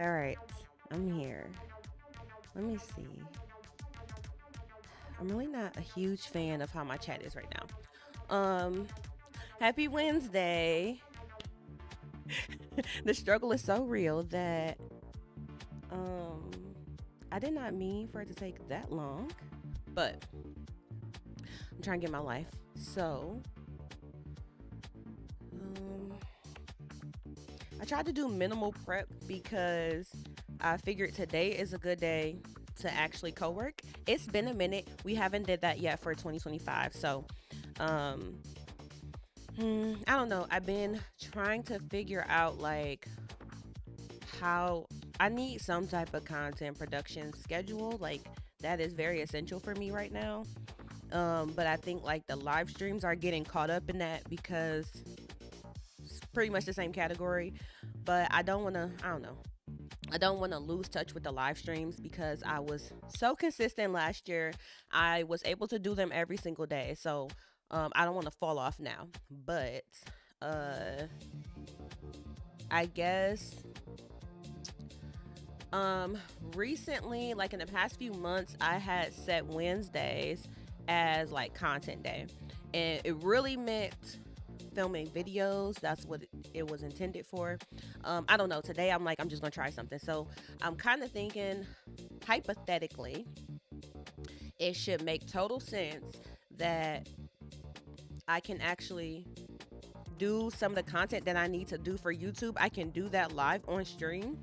All right, I'm here. Let me see. I'm really not a huge fan of how my chat is right now. Happy Wednesday. The struggle is so real that um I did not mean for it to take that long, but I'm trying to get my life. So, um I tried to do minimal prep because I figured today is a good day to actually co-work. It's been a minute. We haven't did that yet for 2025. So, um I don't know. I've been trying to figure out like how I need some type of content production schedule. Like that is very essential for me right now. But I think like the live streams are getting caught up in that because it's pretty much the same category. But I don't want to. I don't know. I don't want to lose touch with the live streams because I was so consistent last year. I was able to do them every single day. So I don't want to fall off now. But uh, I guess um recently, like in the past few months, I had set Wednesdays as like content day. And it really meant filming videos. That's what it was intended for. I don't know. Today I'm like, I'm just gonna try something. So I'm kind of thinking hypothetically, it should make total sense that I can actually do some of the content that I need to do for YouTube. I can do that live on stream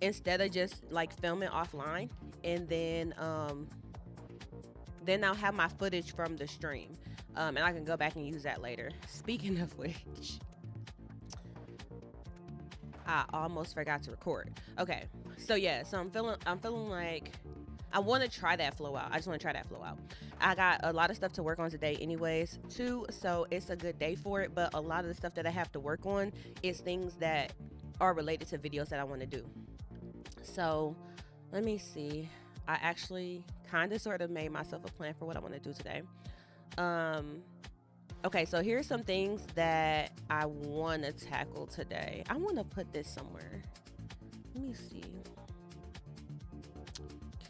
instead of just like filming offline, and then I'll have my footage from the stream, and I can go back and use that later. Speaking of which, I almost forgot to record. Okay, so yeah, so I'm feeling like I want to try that flow out. I just want to try that flow out. I got a lot of stuff to work on today, anyways, too. So it's a good day for it. But a lot of the stuff that I have to work on is things that are related to videos that I want to do. So let me see. I actually kind of sort of made myself a plan for what I want to do today. Um, okay, so here's some things that I want to tackle today. I want to put this somewhere. Let me see.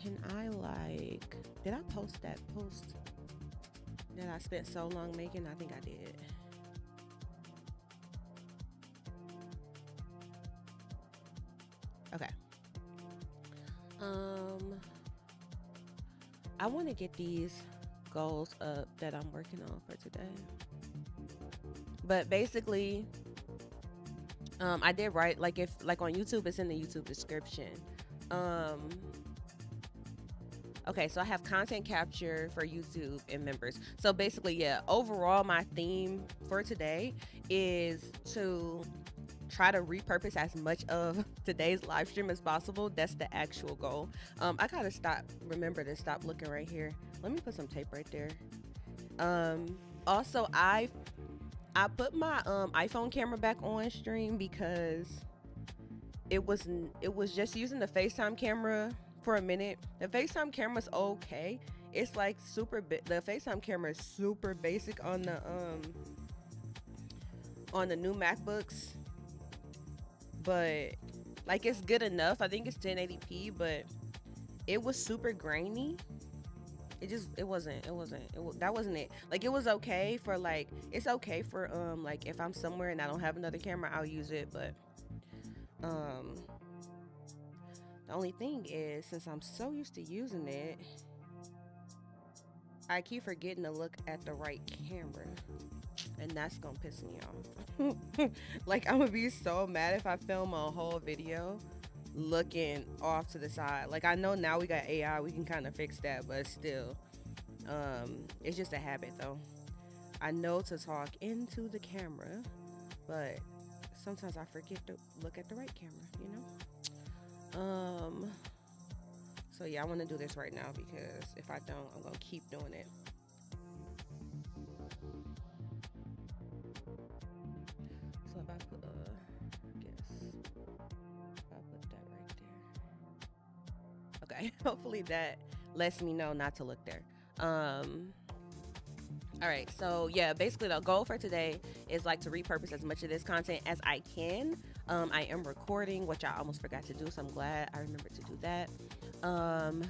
Can I like? Did I post that post that I spent so long making? I think I did. Okay. Um, I want to get these goals up that I'm working on for today. But basically, I did write like if like on YouTube, it's in the YouTube description. Um, okay, so I have content capture for YouTube and members. So basically, yeah, overall, my theme for today is to try to repurpose as much of today's live stream as possible. That's the actual goal. I gotta remember to stop looking right here. Let me put some tape right there. Also, I put my iPhone camera back on stream because it was just using the FaceTime camera for a minute. The FaceTime camera's okay. It's like the FaceTime camera is super basic on the new MacBooks, but like it's good enough. I think it's 1080p, but it was super grainy. That wasn't it. Like it was okay for like it's okay for like if I'm somewhere and I don't have another camera, I'll use it, but um the only thing is since I'm so used to using it, I keep forgetting to look at the right camera. And that's gonna piss me off. Like I'm gonna be so mad if I film a whole video looking off to the side. Like I know now we got AI, we can kind of fix that, but still, it's just a habit though. I know to talk into the camera, but sometimes I forget to look at the right camera, you know? So yeah, I want to do this right now because if I don't, I'm gonna keep doing it. So if I put, I guess if I put that right there. Okay, hopefully that lets me know not to look there. All right, so yeah, basically the goal for today is like to repurpose as much of this content as I can. I am recording, which I almost forgot to do, so I'm glad I remembered to do that. Um,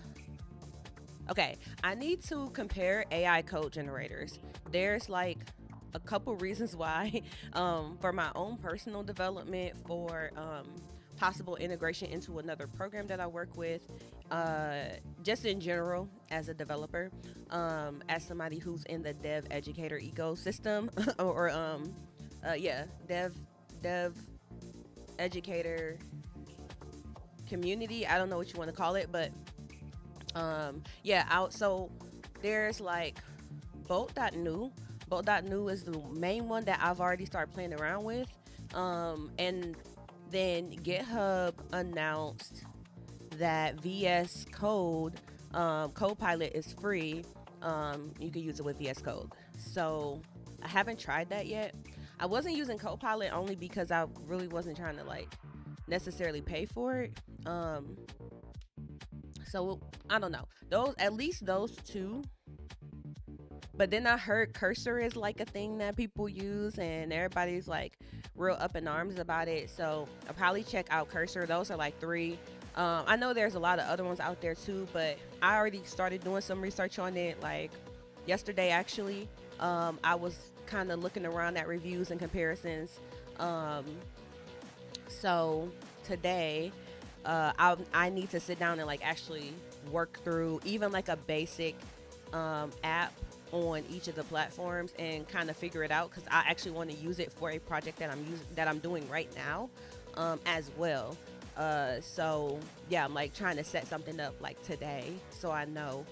okay, I need to compare AI code generators. There's like a couple reasons why, for my own personal development, for possible integration into another program that I work with, just in general as a developer, as somebody who's in the dev educator ecosystem, or yeah, dev educator community. I don't know what you want to call it, but yeah, out. So there's like bolt.new. Bolt.new is the main one that I've already started playing around with. And then GitHub announced that VS Code, Copilot is free. You can use it with VS Code. So I haven't tried that yet. I wasn't using Copilot only because I really wasn't trying to like necessarily pay for it. So I don't know. Those, at least those two. But then I heard Cursor is like a thing that people use, and everybody's like real up in arms about it. So I'll probably check out Cursor. Those are like three. I know there's a lot of other ones out there too, but I already started doing some research on it like yesterday actually. I was kind of looking around at reviews and comparisons. Um, so today, I need to sit down and like actually work through even like a basic app on each of the platforms and kind of figure it out, because I actually want to use it for a project that I'm doing right now, as well. So yeah, I'm like trying to set something up like today so I know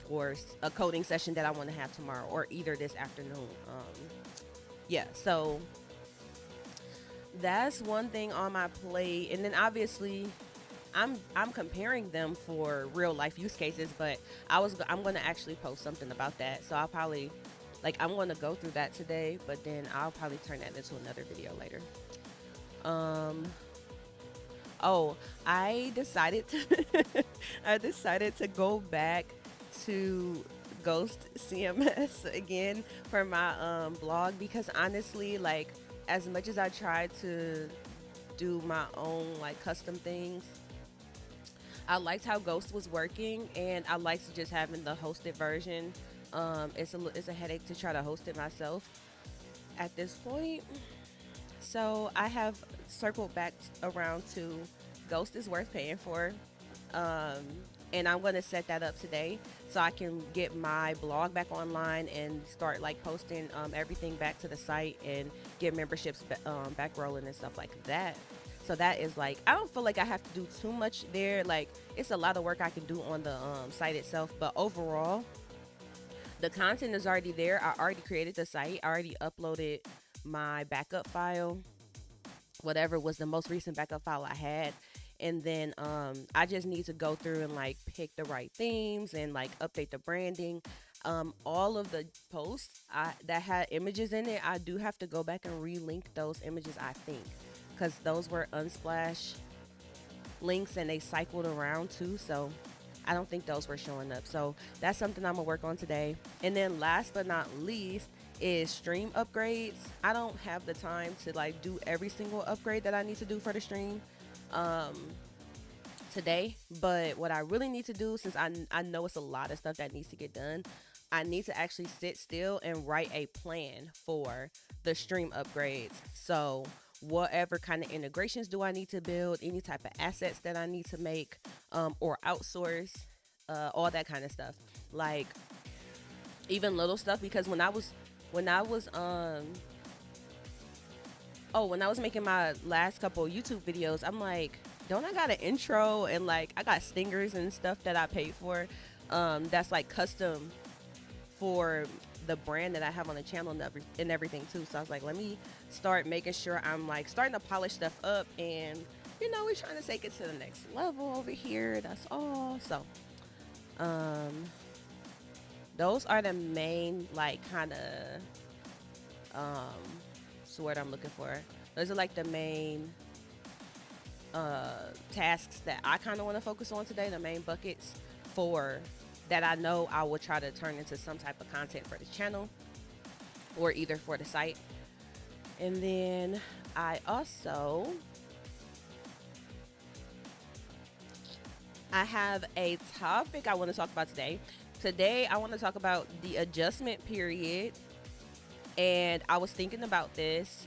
for a coding session that I want to have tomorrow or either this afternoon. Yeah, so that's one thing on my plate, and then obviously I'm comparing them for real life use cases, but I'm gonna actually post something about that. So I'll probably like I'm gonna go through that today, but then I'll probably turn that into another video later. Um. Oh, I decided to I decided to go back to Ghost CMS again for my blog, because honestly, like as much as I tried to do my own like custom things, I liked how Ghost was working, and I liked just having the hosted version. It's a headache to try to host it myself at this point. So I have circled back around to Ghost is worth paying for. Um, and I'm going to set that up today so I can get my blog back online and start like posting everything back to the site and get memberships back rolling and stuff like that. So that is like, I don't feel like I have to do too much there. Like it's a lot of work I can do on the site itself, but overall the content is already there. I already created the site. I already uploaded my backup file, whatever was the most recent backup file I had. And then I just need to go through and like pick the right themes and like update the branding. All of the posts that had images in it, I do have to go back and relink those images, I think, because those were Unsplash links and they cycled around too. So I don't think those were showing up. So that's something I'm gonna work on today. And then last but not least is stream upgrades. I don't have the time to like do every single upgrade that I need to do for the stream today, but what I really need to do, since I know it's a lot of stuff that needs to get done, I need to actually sit still and write a plan for the stream upgrades. So whatever kind of integrations do I need to build, any type of assets that I need to make or outsource, all that kind of stuff, like even little stuff, because when I was when I was making my last couple of YouTube videos, I'm like, don't I got an intro and like I got stingers and stuff that I paid for, that's like custom for the brand that I have on the channel and everything too. So I was like, let me start making sure I'm like starting to polish stuff up, and you know, we're trying to take it to the next level over here. That's all. So those are the main like kind of what's the word I'm looking for? Those are like the main tasks that I kind of want to focus on today, the main buckets for that I know I will try to turn into some type of content for the channel or either for the site. And then I also I have a topic I want to talk about today. Today I want to talk about the adjustment period, and I was thinking about this.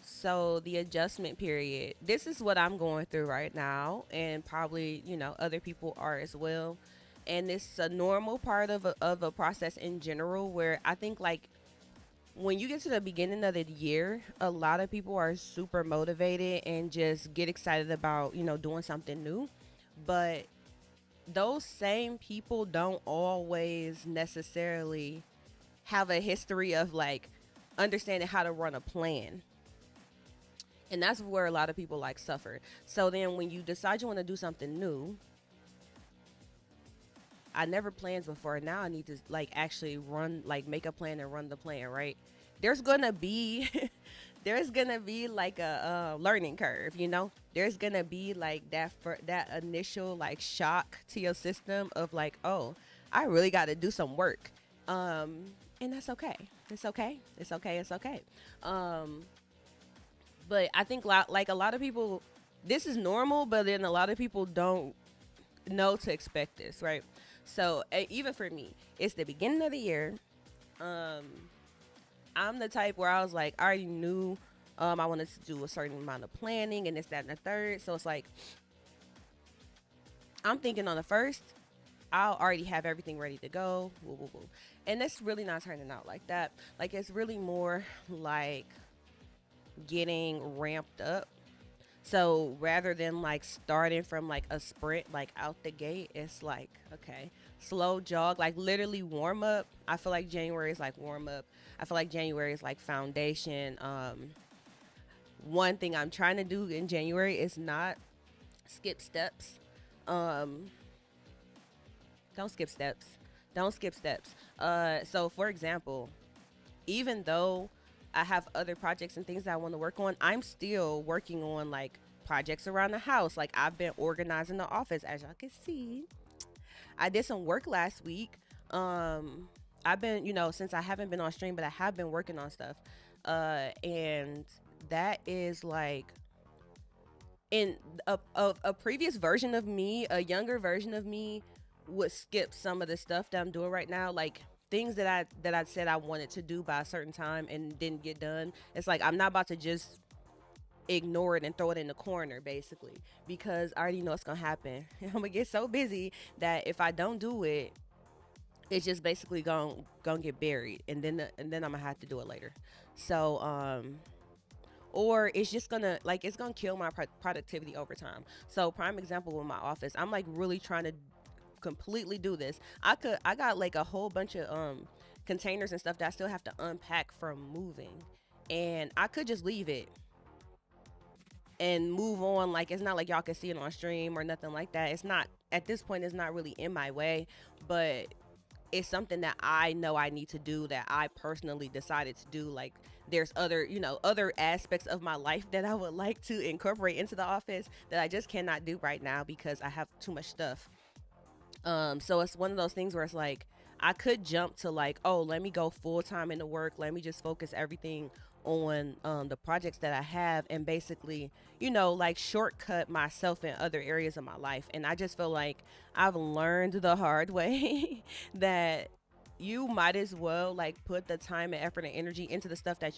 So the adjustment period. This is what I'm going through right now, and probably other people are as well. And it's a normal part of a process in general, where I think like when you get to the beginning of the year, a lot of people are super motivated and just get excited about doing something new, but those same people don't always necessarily have a history of like understanding how to run a plan, and that's where a lot of people like suffer. So then when you decide you want to do something new, I never planned before. Now I need to like actually run, like make a plan and run the plan, right? There's gonna be there's gonna be like a learning curve, There's gonna be like that initial like shock to your system of like, oh, I really got to do some work, and that's okay. It's okay. It's okay. It's okay. Um, but I think like a lot of people, this is normal, but then a lot of people don't know to expect this, right? So even for me, it's the beginning of the year. Um, I'm the type where I was like, I already knew I wanted to do a certain amount of planning and this, that, and the third. So it's like, I'm thinking on the first, I'll already have everything ready to go. Woo, woo, woo. And it's really not turning out like that. Like, it's really more like getting ramped up. So rather than like starting from like a sprint, like out the gate, it's like, okay, slow jog, like literally warm up. I feel like January is like warm up. I feel like January is like foundation. One thing I'm trying to do in January is not skip steps. Um, don't skip steps. Don't skip steps. So for example, even though I have other projects and things that I want to work on, I'm still working on like projects around the house. Like I've been organizing the office, as y'all can see. I did some work last week. I've been, since I haven't been on stream, but I have been working on stuff. And that is like in a previous version of me, a younger version of me would skip some of the stuff that I'm doing right now, like things that I said I wanted to do by a certain time and didn't get done. It's like I'm not about to just ignore it and throw it in the corner basically, because I already know it's gonna happen. I'm gonna get so busy that if I don't do it, it's just basically gonna get buried, and then I'm gonna have to do it later. So or it's just gonna like it's gonna kill my productivity over time. So prime example with my office, I'm like really trying to completely do this. I got like a whole bunch of containers and stuff that I still have to unpack from moving, and I could just leave it and move on. Like it's not like y'all can see it on stream or nothing like that. It's not, at this point, it's not really in my way, but it's something that I know I need to do, that I personally decided to do. Like there's other, other aspects of my life that I would like to incorporate into the office that I just cannot do right now because I have too much stuff. So it's one of those things where it's like I could jump to like, oh, let me go full time into work. Let me just focus everything on the projects that I have, and basically, like shortcut myself in other areas of my life. And I just feel like I've learned the hard way that you might as well like put the time and effort and energy into the stuff that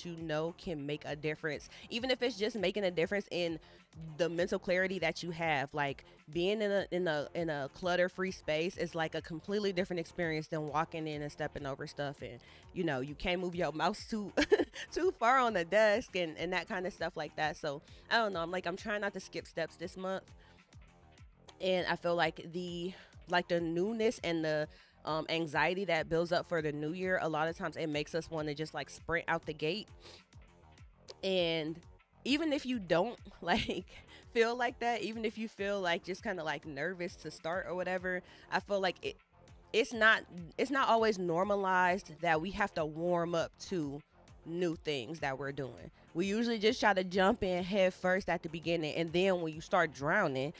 can make a difference, even if it's just making a difference in the mental clarity that you have. Like being in a clutter free space is like a completely different experience than walking in and stepping over stuff, and you can't move your mouse too too far on the desk, and that kind of stuff like that. So I don't know, I'm trying not to skip steps this month, and I feel like the newness and the anxiety that builds up for the new year, a lot of times it makes us want to just like sprint out the gate. And even if you don't like feel like that, even if you feel like just kind of like nervous to start or whatever, I feel like it's not always normalized that we have to warm up to new things that we're doing. We usually just try to jump in head first at the beginning, and then when you start drowning,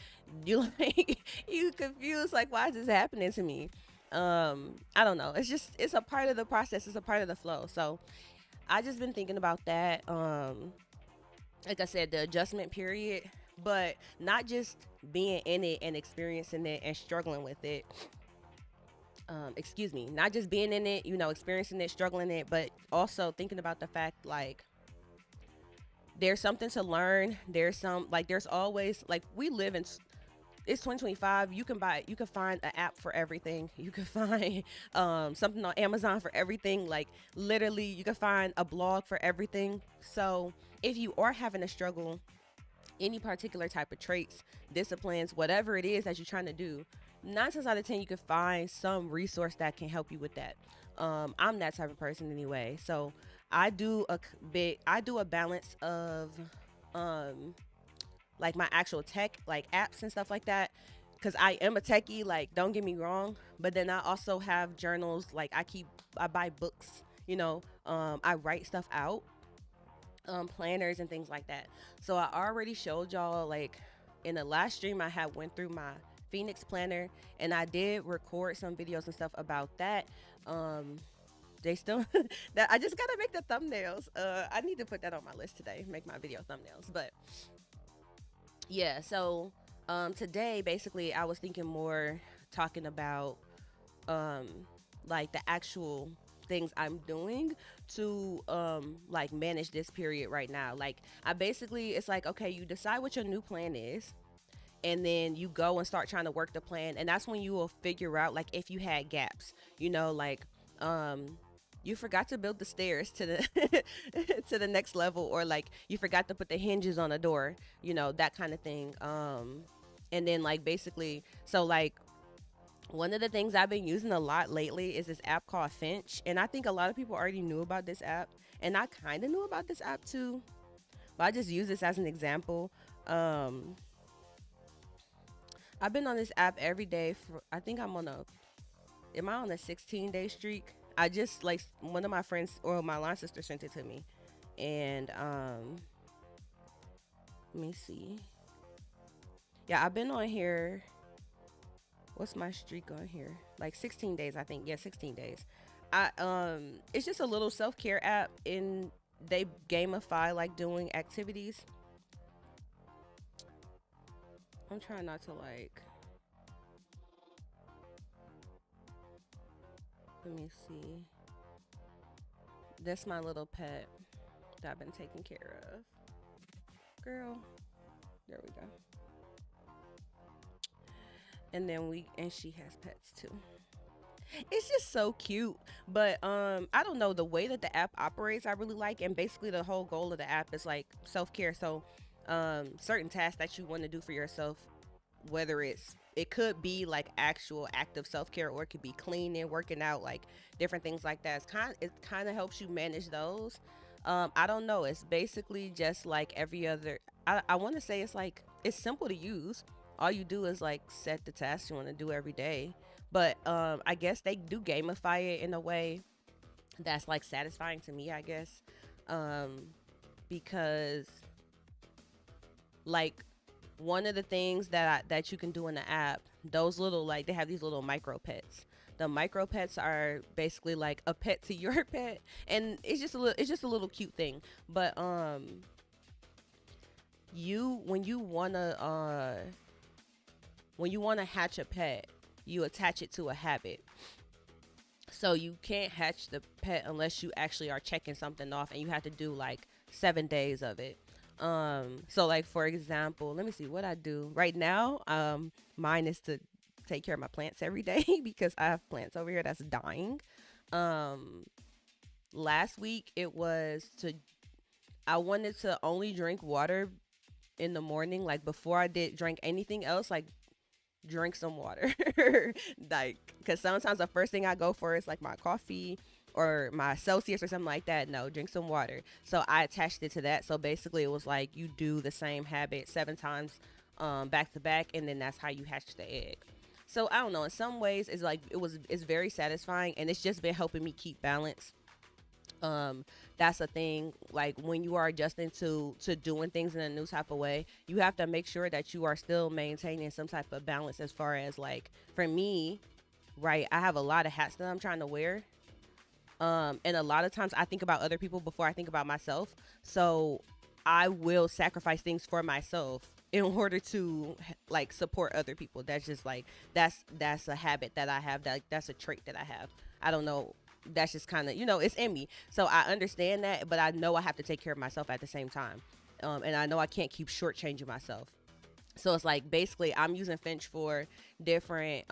you like you confused, like, why is this happening to me? I don't know. It's a part of the process. It's a part of the flow. So I just been thinking about that. Like I said, the adjustment period, but not just being in it and experiencing it and struggling with it. Excuse me, not just being in it, experiencing it, struggling it, but also thinking about the fact like there's something to learn. There's some like there's always like we live in it's 2025. You can find an app for everything. You can find something on Amazon for everything. Like literally you can find a blog for everything. So if you are having a struggle, any particular type of traits, disciplines, whatever it is that you're trying to do, 9 times out of 10 you can find some resource that can help you with that. I'm that type of person anyway. So I do a balance of um like my actual tech like apps and stuff like that, because I am a techie, like don't get me wrong, but then I also have journals. Like I buy books, I write stuff out, planners and things like that. So I already showed y'all, like in the last stream I had went through my Phoenix planner, and I did record some videos and stuff about that. They still that I just gotta make the thumbnails. I need to put that on my list today, make my video thumbnails. But yeah, so today basically I was thinking more talking about um like the actual things I'm doing to like manage this period right now. Like I basically, it's like, okay, you decide what your new plan is, and then you go and start trying to work the plan, and that's when you will figure out like if you had gaps, like you forgot to build the stairs to the to the next level, or like you forgot to put the hinges on a door, that kind of thing. And then like basically, so like one of the things I've been using a lot lately is this app called Finch, and I think a lot of people already knew about this app, and I kind of knew about this app too, but I just use this as an example. I've been on this app every day for, I think am I on a 16-day streak? I just like one of my friends or my line sister sent it to me, and let me see. Yeah, I've been on here. What's my streak on here? Like 16 days, I think. Yeah, 16 days. It's just a little self-care app, and they gamify like doing activities. I'm trying not to like. Let me see. That's my little pet that I've been taking care of. Girl, there we go. And then she has pets too. It's just so cute. But I don't know, the way that the app operates I really like, and basically the whole goal of the app is like self-care. So certain tasks that you want to do for yourself, whether it could be like actual active self-care, or it could be cleaning, working out, like different things like that. It kind of helps you manage those. I don't know, it's basically just like every other. I want to say it's simple to use. All you do is like set the tasks you want to do every day, but I guess they do gamify it in a way that's like satisfying to me, I guess. Because like one of the things that you can do in the app, those little, like they have these little micro pets. The micro pets are basically like a pet to your pet, and it's just a little cute thing. But you when you wanna hatch a pet, you attach it to a habit. So you can't hatch the pet unless you actually are checking something off, and you have to do like 7 days of it. So like for example, let me see what I do right now. Mine is to take care of my plants every day because I have plants over here that's dying. Um, Last week I wanted to only drink water in the morning, like before I did drink anything else, like drink some water. Like, because sometimes the first thing I go for is like my coffee or my Celsius or something like that. No, drink some water. So I attached it to that. So basically it was like you do the same habit 7 times back to back, and then that's how you hatch the egg. So I don't know, in some ways it's very satisfying, and it's just been helping me keep balance. That's a thing, like when you are adjusting to doing things in a new type of way, you have to make sure that you are still maintaining some type of balance. As far as like for me, right, I have a lot of hats that I'm trying to wear. And a lot of times I think about other people before I think about myself. So I will sacrifice things for myself in order to like support other people. That's just like that's a habit that I have. That that's a trait that I have. I don't know. That's just kind of it's in me. So I understand that, but I know I have to take care of myself at the same time. And I know I can't keep shortchanging myself. So it's like basically I'm using Finch for different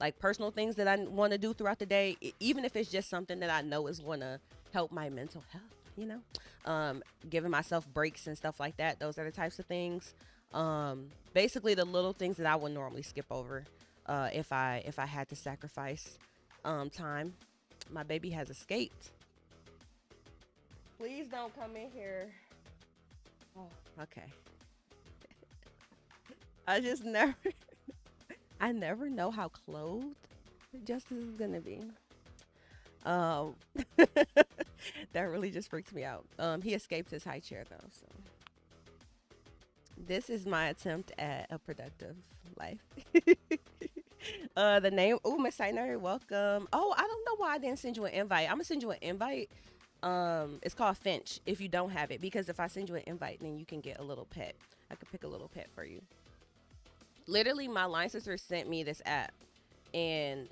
like personal things that I want to do throughout the day, even if it's just something that I know is going to help my mental health. Giving myself breaks and stuff like that. Those are the types of things. Basically the little things that I would normally skip over if I had to sacrifice time. My baby has escaped. Please don't come in here. Oh, okay. I just never I never know how clothed Justice is gonna be. Um that really just freaks me out. He escaped his high chair though, so this is my attempt at a productive life. The name, oh, Miss Sainer, welcome. Oh, I don't know why I didn't send you an invite. I'm gonna send you an invite. It's called Finch if you don't have it, because if I send you an invite, then you can get a little pet. I could pick a little pet for you. Literally, my line sister sent me this app, and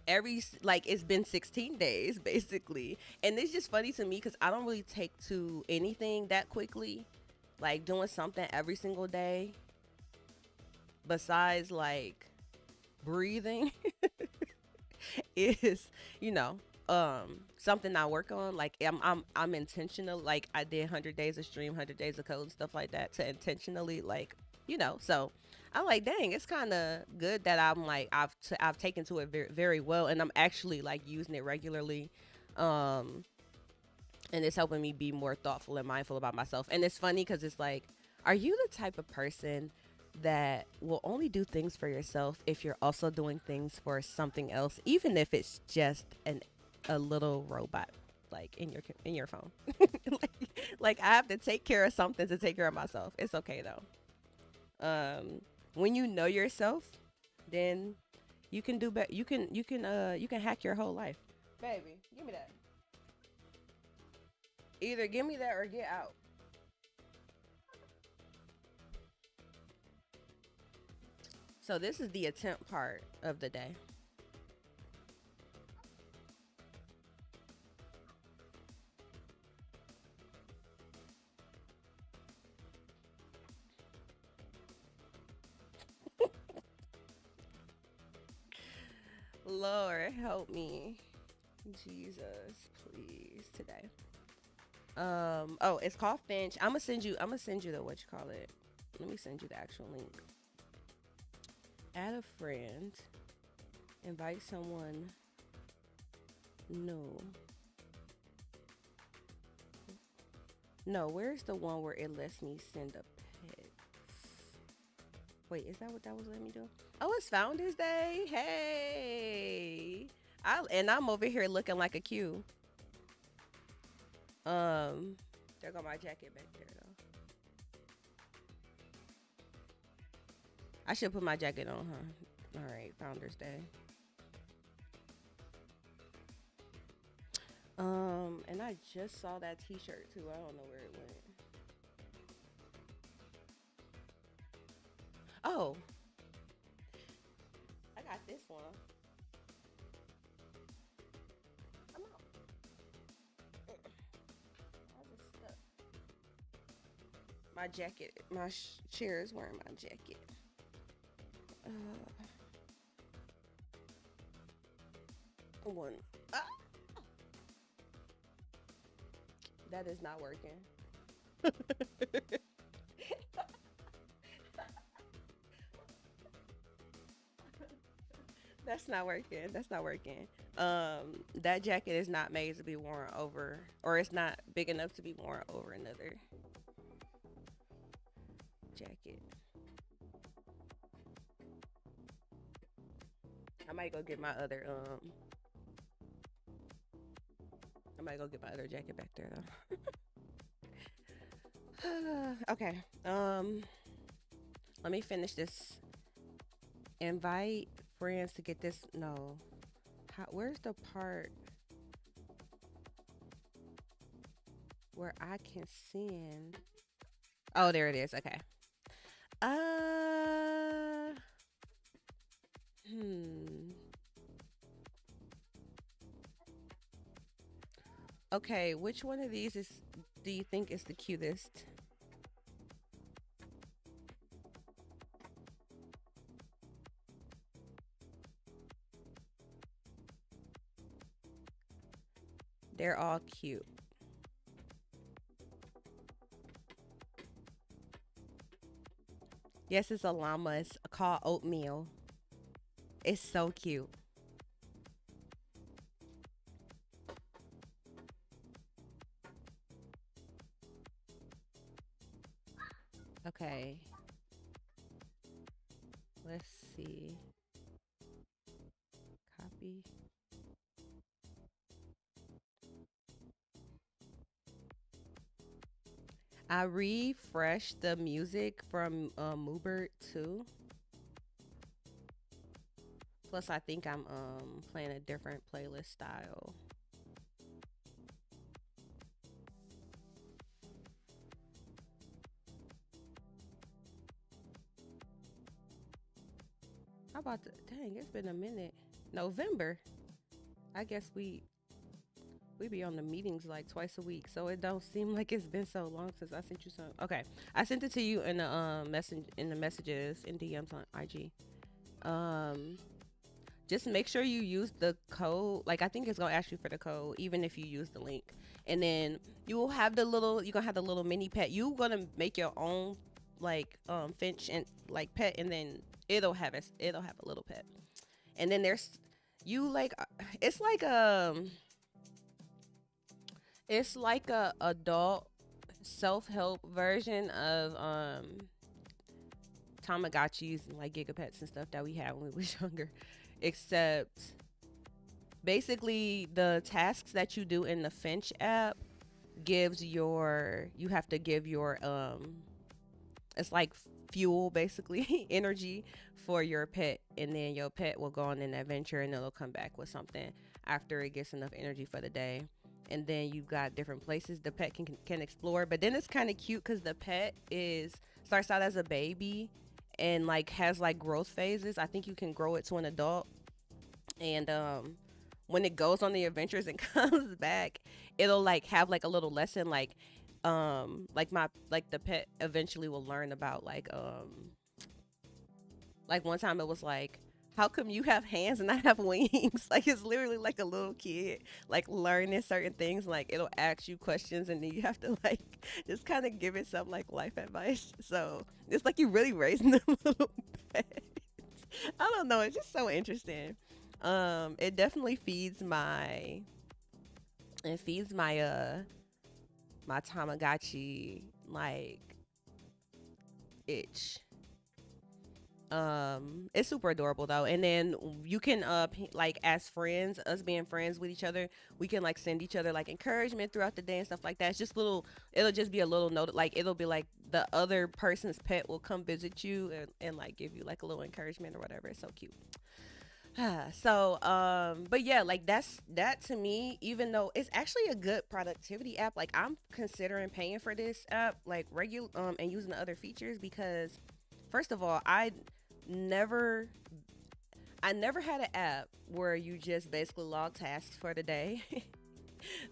it's been 16 days basically, and it's just funny to me because I don't really take to anything that quickly, like doing something every single day besides like breathing is something I work on. Like I'm intentional. Like I did 100 days of stream, 100 days of code, stuff like that, to intentionally so I'm like, dang, it's kind of good that I'm like I've taken to it very, very well, and I'm actually like using it regularly, um, and it's helping me be more thoughtful and mindful about myself. And it's funny because it's like, are you the type of person that will only do things for yourself if you're also doing things for something else, even if it's just a little robot like in your phone? like I have to take care of something to take care of myself. It's okay though. When you know yourself, then you can do better. You can hack your whole life. Baby, give me that. Either give me that or get out. So this is the attempt part of the day. Lord help me, Jesus, please today. Oh, it's called Finch. I'm gonna send you the what you call it. Let me send you the actual link. Add a friend. Invite someone new. No, where's the one where it lets me send a pet? Wait, is that what that was letting me do? Oh, it's Founders Day. Hey. I'm over here looking like a Q. There go my jacket back there though. I should put my jacket on, huh? All right, Founders Day. And I just saw that T-shirt too. I don't know where it went. Oh, I got this one. I'm out. I just stuck. My jacket. My chair is wearing my jacket. Uh, one. Ah, that is not working. That's not working. That's not working. That jacket is not made to be worn over, or it's not big enough to be worn over another jacket. I might go get my other I might go get my other jacket back there though. Okay. Let me finish this. Invite friends to get this. No. Where's the part? where I can send. Oh, there it is. Okay. Uh, hmm. Okay, which one of these is do you think is the cutest? They're all cute. Yes, it's a llama. It's called oatmeal. It's so cute. Okay, let's see. Copy. I refreshed the music from Moobert too. Plus, I think I'm playing a different playlist style. How about the dang? It's been a minute. November. I guess we be on the meetings like twice a week, so it don't seem like it's been so long since I sent you some. Okay, I sent it to you in the messages in DMs on IG. Um, just make sure you use the code. Like I think it's gonna ask you for the code, even if you use the link. And then you will have the little. You're gonna have the little mini pet. You gonna make your own like finch and like pet, and then it'll have a little pet. And then there's you like it's like it's like a adult self help version of Tamagotchis and like Gigapets and stuff that we had when we was younger. Except basically the tasks that you do in the Finch app gives your you have to give your it's like fuel basically energy for your pet, and then your pet will go on an adventure and it'll come back with something after it gets enough energy for the day. And then you've got different places the pet can explore, but then it's kind of cute because the pet is starts out as a baby and like has like growth phases. I think you can grow it to an adult, and when it goes on the adventures and comes back, it'll like have like a little lesson like the pet eventually will learn about like one time it was like, how come you have hands and I have wings? Like it's literally like a little kid like learning certain things. Like it'll ask you questions and then you have to like just kind of give it some like life advice. So it's like you really raising them little pets. I don't know. It's just so interesting. It definitely feeds my Tamagotchi like itch. It's super adorable though. And then you can like as friends, us being friends with each other, we can like send each other like encouragement throughout the day and stuff like that. It's just little, it'll just be a little note, like it'll be like the other person's pet will come visit you and like give you like a little encouragement or whatever. It's so cute. So but yeah, like that to me, even though it's actually a good productivity app, like I'm considering paying for this app like regular and using the other features because first of all, never I never had an app where you just basically log tasks for the day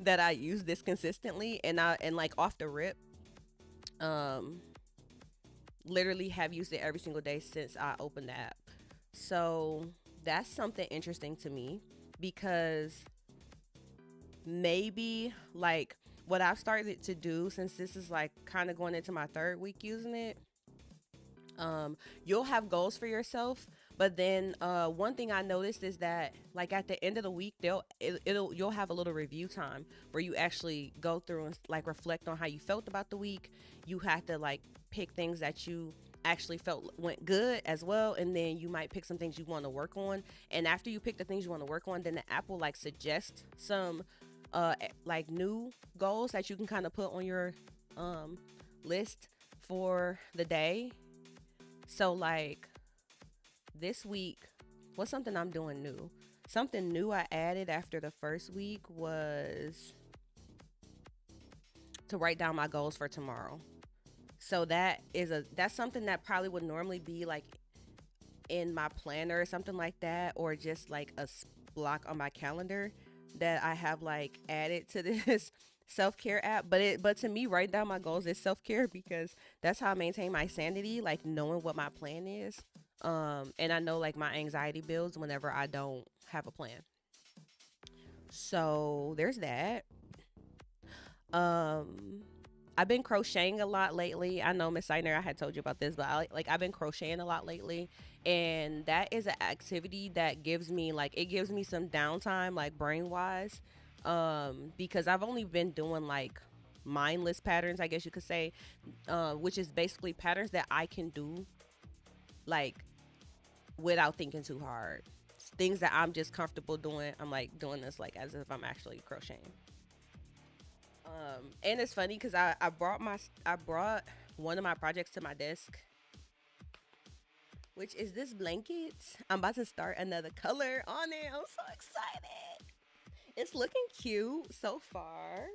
that I use this consistently, and like off the rip um literally have used it every single day since I opened the app. So that's something interesting to me because maybe like what I've started to do since this is like kind of going into my third week using it, you'll have goals for yourself, but then one thing I noticed is that like at the end of the week it'll you'll have a little review time where you actually go through and like reflect on how you felt about the week. You have to like pick things that you actually felt went good as well, and then you might pick some things you want to work on, and after you pick the things you want to work on, then the app will like suggest some like new goals that you can kind of put on your um list for the day. So like this week, what's something I'm doing new? Something new I added after the first week was to write down my goals for tomorrow. So that's something that probably would normally be like in my planner or something like that, or just like a block on my calendar that I have like added to this self-care app. But to me, writing down my goals is self-care because that's how I maintain my sanity, like knowing what my plan is. And I know like my anxiety builds whenever I don't have a plan. So there's that. Um, I've been crocheting a lot lately. I know Miss Seiner, I had told you about this, but I've been crocheting a lot lately, and that is an activity that gives me like it gives me some downtime, like brain wise, because I've only been doing like mindless patterns, I guess you could say, which is basically patterns that I can do like without thinking too hard. Things that I'm just comfortable doing. I'm like doing this like as if I'm actually crocheting. And it's funny because I brought one of my projects to my desk, which is this blanket. I'm about to start another color on it. I'm so excited. It's looking cute so far.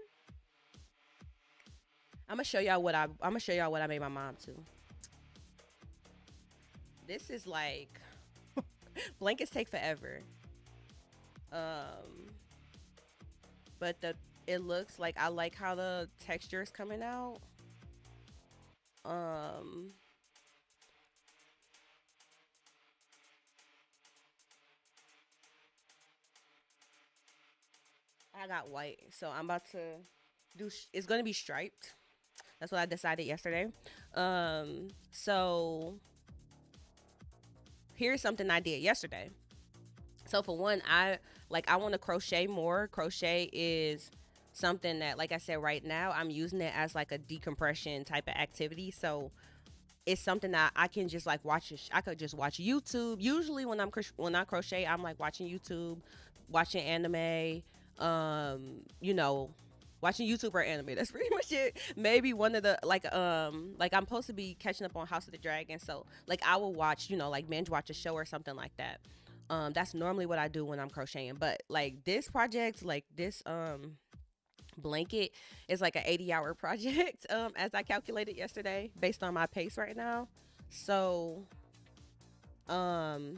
I'm gonna show y'all what I made my mom to. This is like blankets take forever. Um, but the it looks like I like how the texture is coming out. Um, I got white, so I'm about to do. It's gonna be striped. That's what I decided yesterday. So here's something I did yesterday. So for one, I want to crochet more. Crochet is something that, like I said, right now I'm using it as like a decompression type of activity. So it's something that I can just like watch. I could just watch YouTube. Usually when I crochet, I'm like watching YouTube, watching anime, you know, watching YouTube or anime. That's pretty much it. Maybe one of the like I'm supposed to be catching up on House of the Dragon, so like I will watch, like binge watch a show or something like that. That's normally what I do when I'm crocheting. But like this project, like this blanket is like an 80-hour project as I calculated yesterday based on my pace right now. So um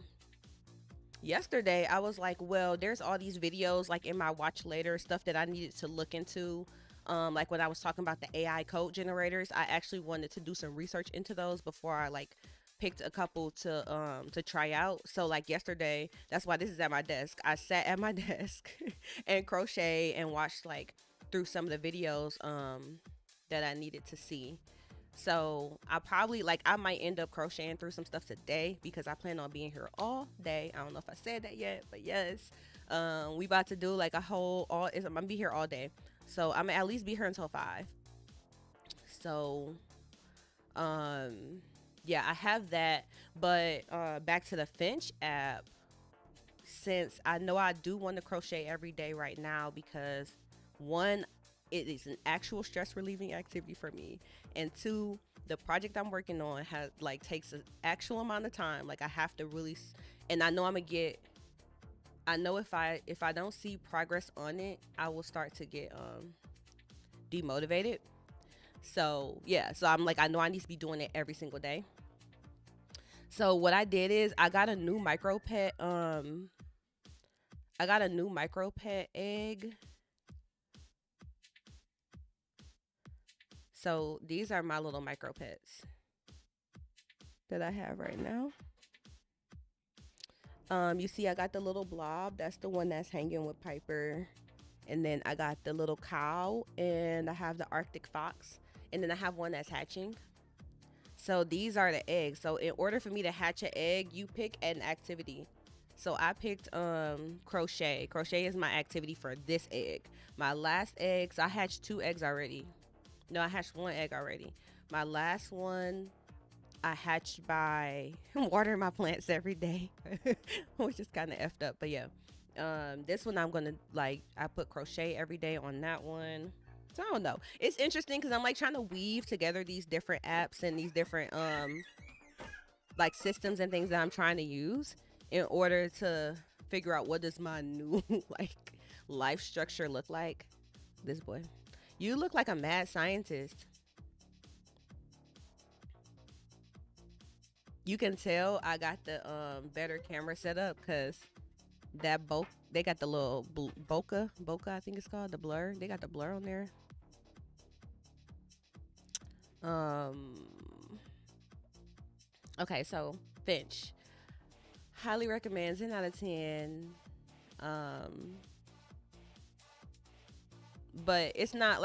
yesterday I was like, well, there's all these videos like in my watch later stuff that I needed to look into. Like when I was talking about the AI code generators, I actually wanted to do some research into those before I like picked a couple to try out. So like yesterday, that's why this is at my desk. I sat at my desk and crochet and watched like through some of the videos that I needed to see. So I might end up crocheting through some stuff today because I plan on being here all day. I don't know if I said that yet, but yes, we about to do like a whole all. I'm gonna be here all day, so I'm gonna at least be here until 5. So, um, yeah, I have that. But back to the Finch app, since I know I do want to crochet every day right now because one, it is an actual stress relieving activity for me, and two, the project I'm working on has like takes an actual amount of time. Like I have to really, and I know I'm gonna get. I know if I don't see progress on it, I will start to get demotivated. So yeah, so I'm like I know I need to be doing it every single day. So what I did is I got a new micro pet egg. So these are my little micro pets that I have right now. You see, I got the little blob. That's the one that's hanging with Piper. And then I got the little cow, and I have the Arctic fox, and then I have one that's hatching. So these are the eggs. So in order for me to hatch an egg, you pick an activity. So I picked crochet. Crochet is my activity for this egg. My last eggs, I hatched 2 eggs already. No, I hatched 1 egg already. My last one I hatched by watering my plants every day, which is kind of effed up. But yeah, this one I'm gonna like. I put crochet every day on that one. So I don't know. It's interesting because I'm like trying to weave together these different apps and these different like systems and things that I'm trying to use in order to figure out what does my new like life structure look like. This boy. You look like a mad scientist. You can tell I got the better camera set up because that they got the little bokeh I think it's called, the blur. They got the blur on there. Um okay, so Finch. Highly recommend 10 out of 10. Um but it's not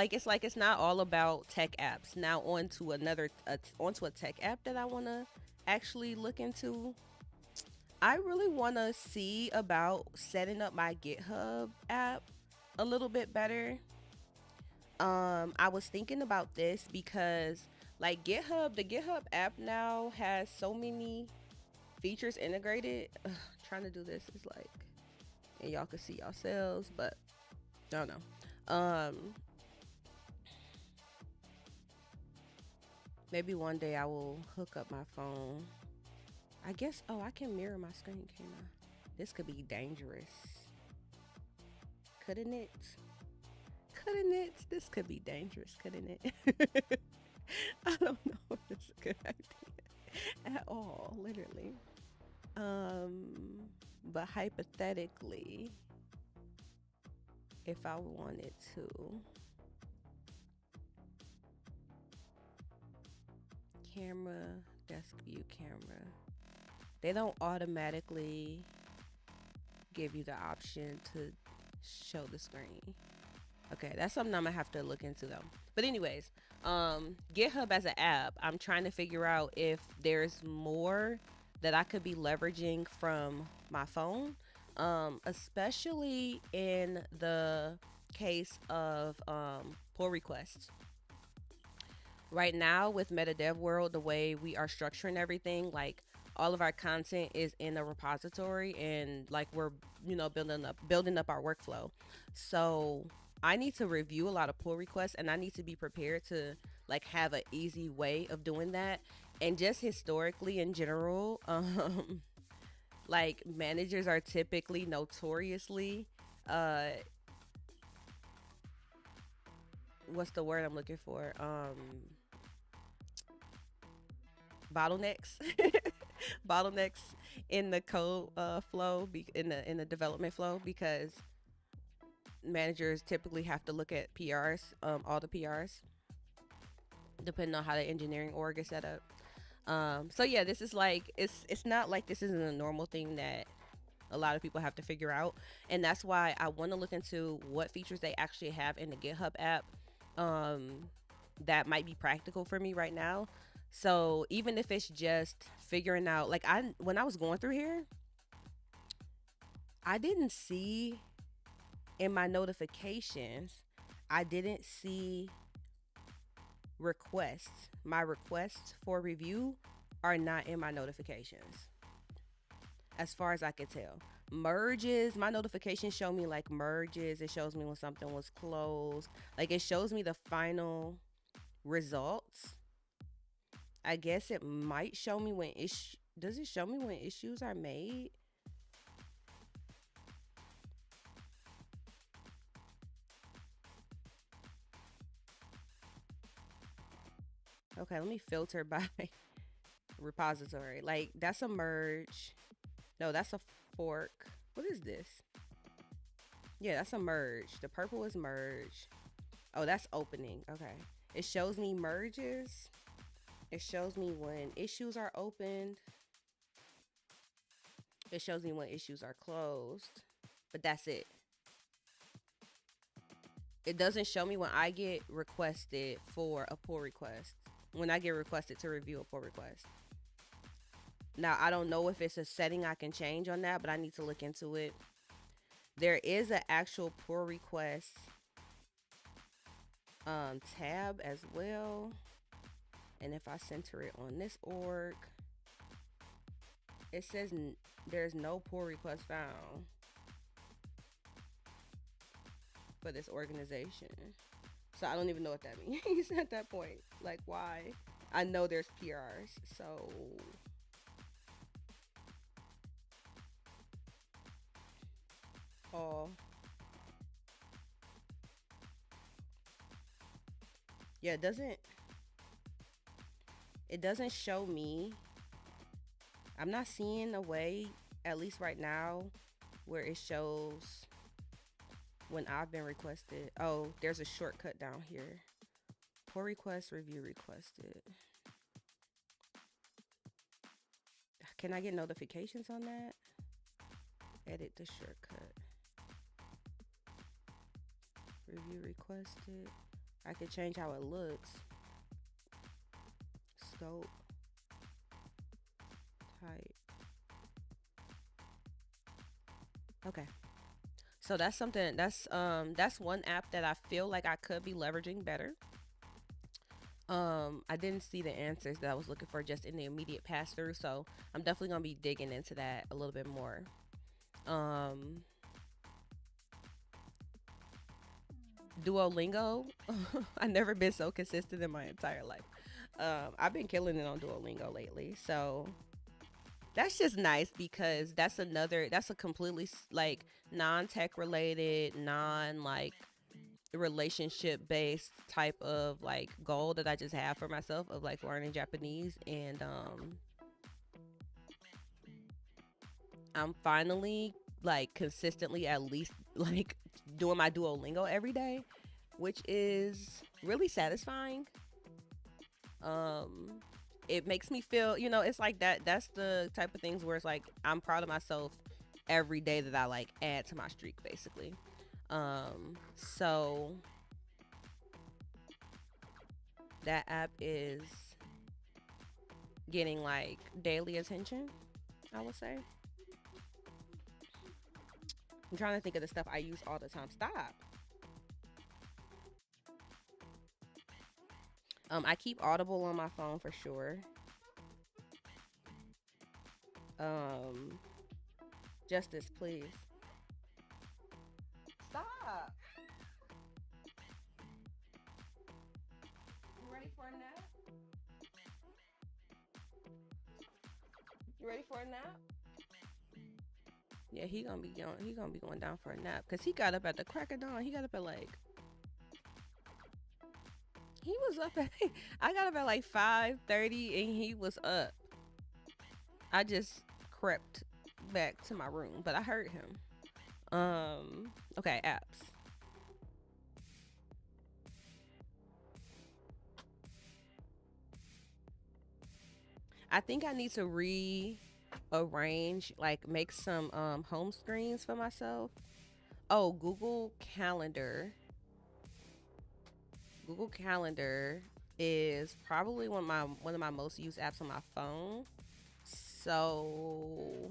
all about tech apps. Now onto a tech app that I want to actually look into. I really want to see about setting up my GitHub app a little bit better. I was thinking about this because like the GitHub app now has so many features integrated. Ugh, trying to do this is like, and y'all can see yourselves, but I don't know. Maybe one day I will hook up my phone. I guess. Oh, I can mirror my screen, can I? This could be dangerous, couldn't it? Couldn't it? This could be dangerous, couldn't it? I don't know if this is a good idea at all, literally. But hypothetically, if I wanted to, camera, desk view camera, they don't automatically give you the option to show the screen. Okay, that's something I'm gonna have to look into though. But anyways, GitHub as an app, I'm trying to figure out if there's more that I could be leveraging from my phone, especially in the case of pull requests. Right now with Meta Dev World, the way we are structuring everything, like all of our content is in a repository, and like we're building up our workflow. So I need to review a lot of pull requests, and I need to be prepared to like have an easy way of doing that. And just historically in general, like managers are typically notoriously uh what's the word I'm looking for, bottlenecks. Bottlenecks in the code flow, in the development flow, because managers typically have to look at PRs, all the PRs, depending on how the engineering org is set up. So yeah, this is like it's not like this isn't a normal thing that a lot of people have to figure out, and that's why I want to look into what features they actually have in the GitHub app, um, that might be practical for me right now. So even if it's just figuring out, like when I was going through here, I didn't see in my notifications, I didn't see requests. My requests for review are not in my notifications, as far as I could tell. Merges, my notifications show me like merges. It shows me when something was closed. Like it shows me the final results. I guess it might show me when does it show me when issues are made? Okay, let me filter by repository. Like that's a merge. No, that's a fork. What is this? Yeah, that's a merge. The purple is merge. Oh, that's opening. Okay. It shows me merges. It shows me when issues are opened. It shows me when issues are closed. But that's it. It doesn't show me when I get requested for a pull request. When I get requested to review a pull request. Now, I don't know if it's a setting I can change on that, but I need to look into it. There is an actual pull request tab as well. And if I center it on this org, it says there's no pull request found for this organization. So I don't even know what that means at that point. Like, why? I know there's PRs, so all Yeah, it doesn't show me. I'm not seeing a way, at least right now, where it shows when I've been requested. Oh, there's a shortcut down here. Pull request, review requested. Can I get notifications on that? Edit the shortcut. Review requested. I can change how it looks. Scope, type. Okay. So that's something that's one app that I feel like I could be leveraging better. I didn't see the answers that I was looking for just in the immediate pass through, so I'm definitely gonna be digging into that a little bit more. Um, Duolingo, I've never been so consistent in my entire life. I've been killing it on Duolingo lately, so that's just nice because that's a completely like non-tech related, non like relationship based type of like goal that I just have for myself of like learning Japanese, and I'm finally like consistently at least like doing my Duolingo every day, which is really satisfying. Um it makes me feel, it's like that's the type of things where it's like I'm proud of myself every day that I like add to my streak basically. So that app is getting like daily attention, I would say. I'm trying to think of the stuff I use all the time. Stop. I keep Audible on my phone for sure. Um, Justice, please. Stop. You ready for a nap? You ready for a nap? Yeah, he gonna be going down for a nap because he got up at the crack of dawn. He got up at like he was up at I got up at like 5:30 and he was up. I just crept back to my room, but I heard him. Okay, apps. I think I need to rearrange, like make some home screens for myself. Oh, Google Calendar. Google Calendar is probably one of my most used apps on my phone. So,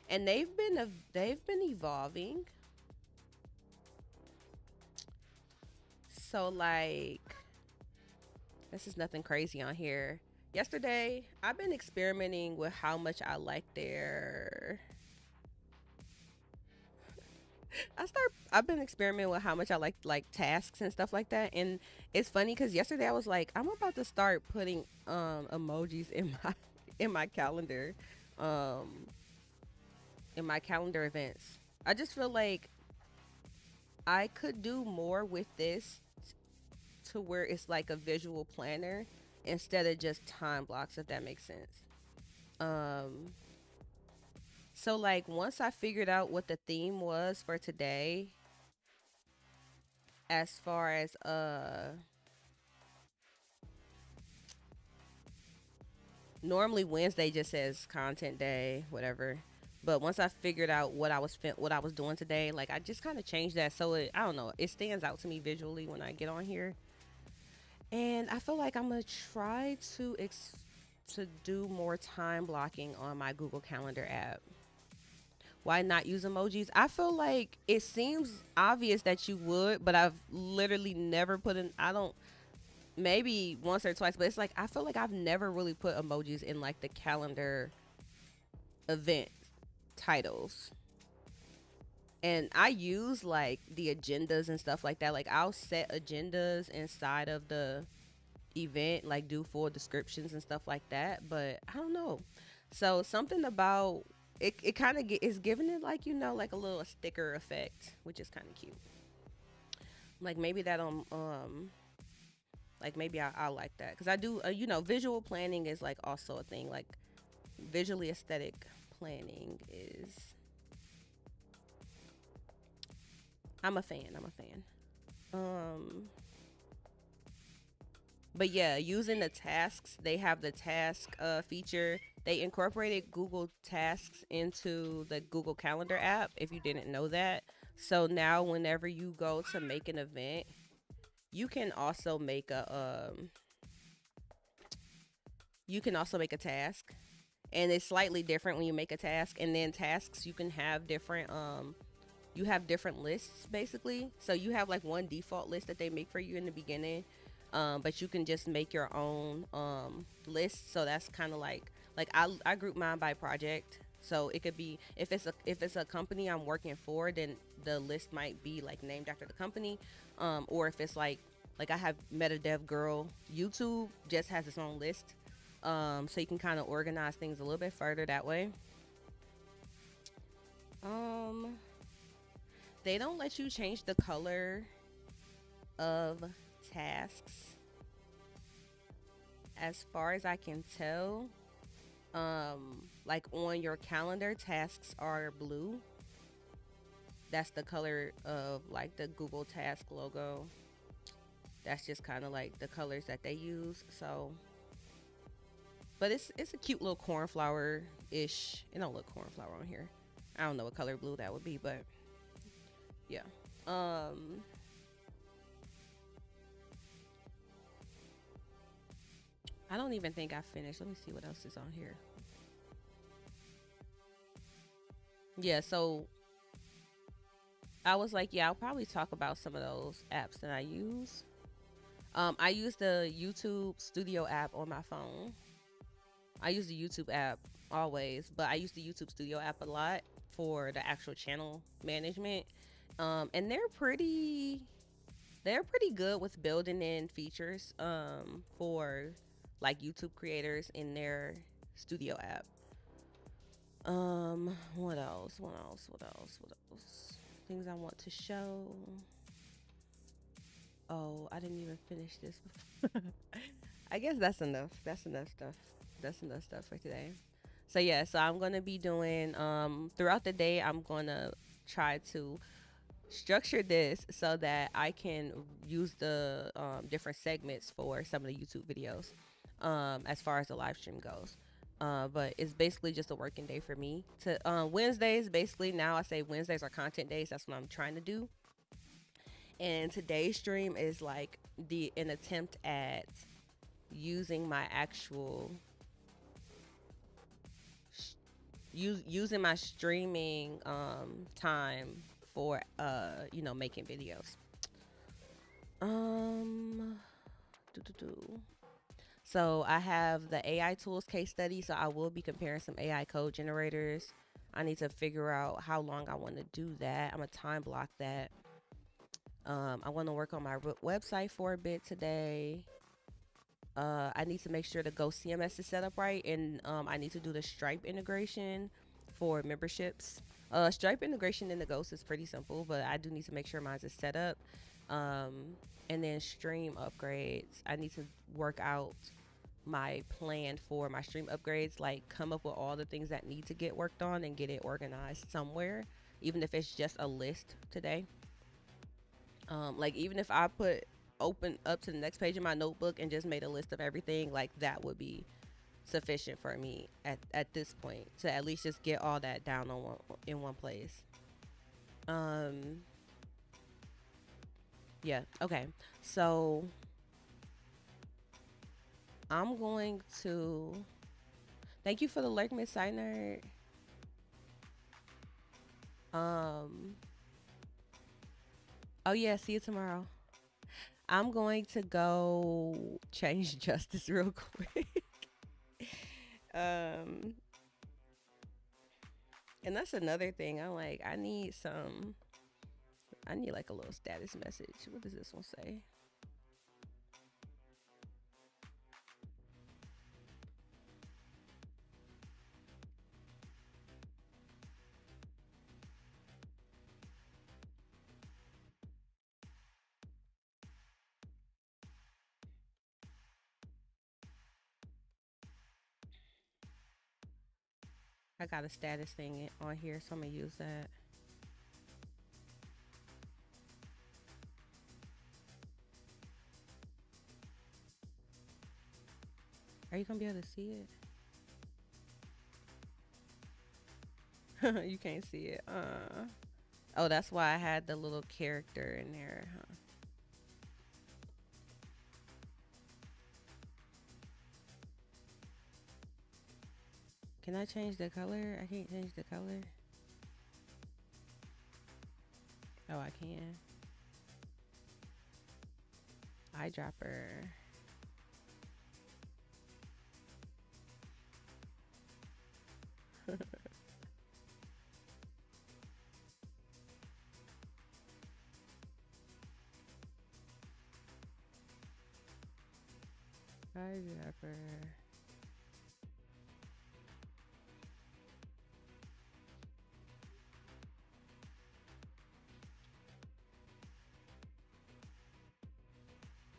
and they've been evolving. So like this is nothing crazy on here. Yesterday, I've been experimenting with how much I like their I've been experimenting with how much I like tasks and stuff like that. And it's funny cuz yesterday I was like I'm about to start putting emojis in my in my calendar um in my calendar events. I just feel like I could do more with this to where it's like a visual planner instead of just time blocks, if that makes sense. Um so like once I figured out what the theme was for today, as far as normally Wednesday just says content day, whatever. But once I figured out what I was doing today, like I just kind of changed that so I don't know, it stands out to me visually when I get on here. And I feel like I'm gonna try to do more time blocking on my Google Calendar app. Why not use emojis? I feel like it seems obvious that you would, but I've literally never put in. I don't, maybe once or twice, but it's like I feel like I've never really put emojis in like the calendar event titles. And I use like the agendas and stuff like that. Like I'll set agendas inside of the event, like do full descriptions and stuff like that. But I don't know. So something about it kind of is giving it like like a little sticker effect, which is kind of cute. Like maybe that'll Like maybe I like that because I do. Visual planning is like also a thing. Like visually aesthetic planning is. I'm a fan. I'm a fan. Um, but yeah, using the tasks, they have the task feature. They incorporated Google Tasks into the Google Calendar app. If you didn't know that, so now whenever you go to make an event, you can also make a task, and it's slightly different when you make a task. And then tasks, you can have different lists basically. So you have like one default list that they make for you in the beginning, but you can just make your own list. So that's kind of like I group mine by project. So it could be if it's a company I'm working for, then the list might be like named after the company, or if it's like I have MetaDev Girl YouTube just has its own list, so you can kind of organize things a little bit further that way. Um, they don't let you change the color of tasks as far as I can tell. Like on your calendar, tasks are blue. That's the color of like the Google Task logo. That's just kind of like the colors that they use. So, but it's a cute little cornflower ish. It don't look cornflower on here. I don't know what color blue that would be, but yeah. Um, I don't even think I finished. Let me see what else is on here. Yeah, so I was like, yeah, I'll probably talk about some of those apps that I use. I use the YouTube Studio app on my phone. I use the YouTube app always, but I use the YouTube Studio app a lot for the actual channel management. And they're pretty good with building in features for like YouTube creators in their Studio app. What else? What else? What else? What else? Things I want to show. Oh, I didn't even finish this. I guess that's enough. That's enough stuff. That's enough stuff for today. So yeah, so I'm gonna be doing throughout the day. I'm gonna try to structure this so that I can use the different segments for some of the YouTube videos, as far as the live stream goes. But it's basically just a working day for me. To Wednesdays, basically now I say Wednesdays are content days. That's what I'm trying to do. And today's stream is like the an attempt at using my actual using my streaming time for making videos. Um, do. So I have the AI tools case study. So I will be comparing some AI code generators. I need to figure out how long I want to do that. I'm gonna time block that. I want to work on my website for a bit today. I need to make sure the Go CMS is set up right, and I need to do the Stripe integration for memberships. Stripe integration in the Ghost is pretty simple, but I do need to make sure mine is set up. And then stream upgrades. I need to work out my plan for my stream upgrades, like come up with all the things that need to get worked on and get it organized somewhere, even if it's just a list today. Like even if I put open up to the next page of my notebook and just made a list of everything, like that would be sufficient for me at this point to at least just get all that down in one place. Um, yeah, okay. So I'm going to thank you for the lurk, Miss Nerd. Um, oh yeah, see you tomorrow. I'm going to go change justice real quick. um, and that's another thing. I need like a little status message. What does this one say? I got a status thing on here, so I'm gonna use that. Are you gonna be able to see it? You can't see it. Oh, that's why I had the little character in there, huh? Can I change the color? I can't change the color. Oh, I can. Eyedropper. Eyedropper.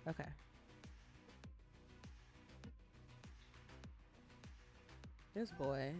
Okay. This boy.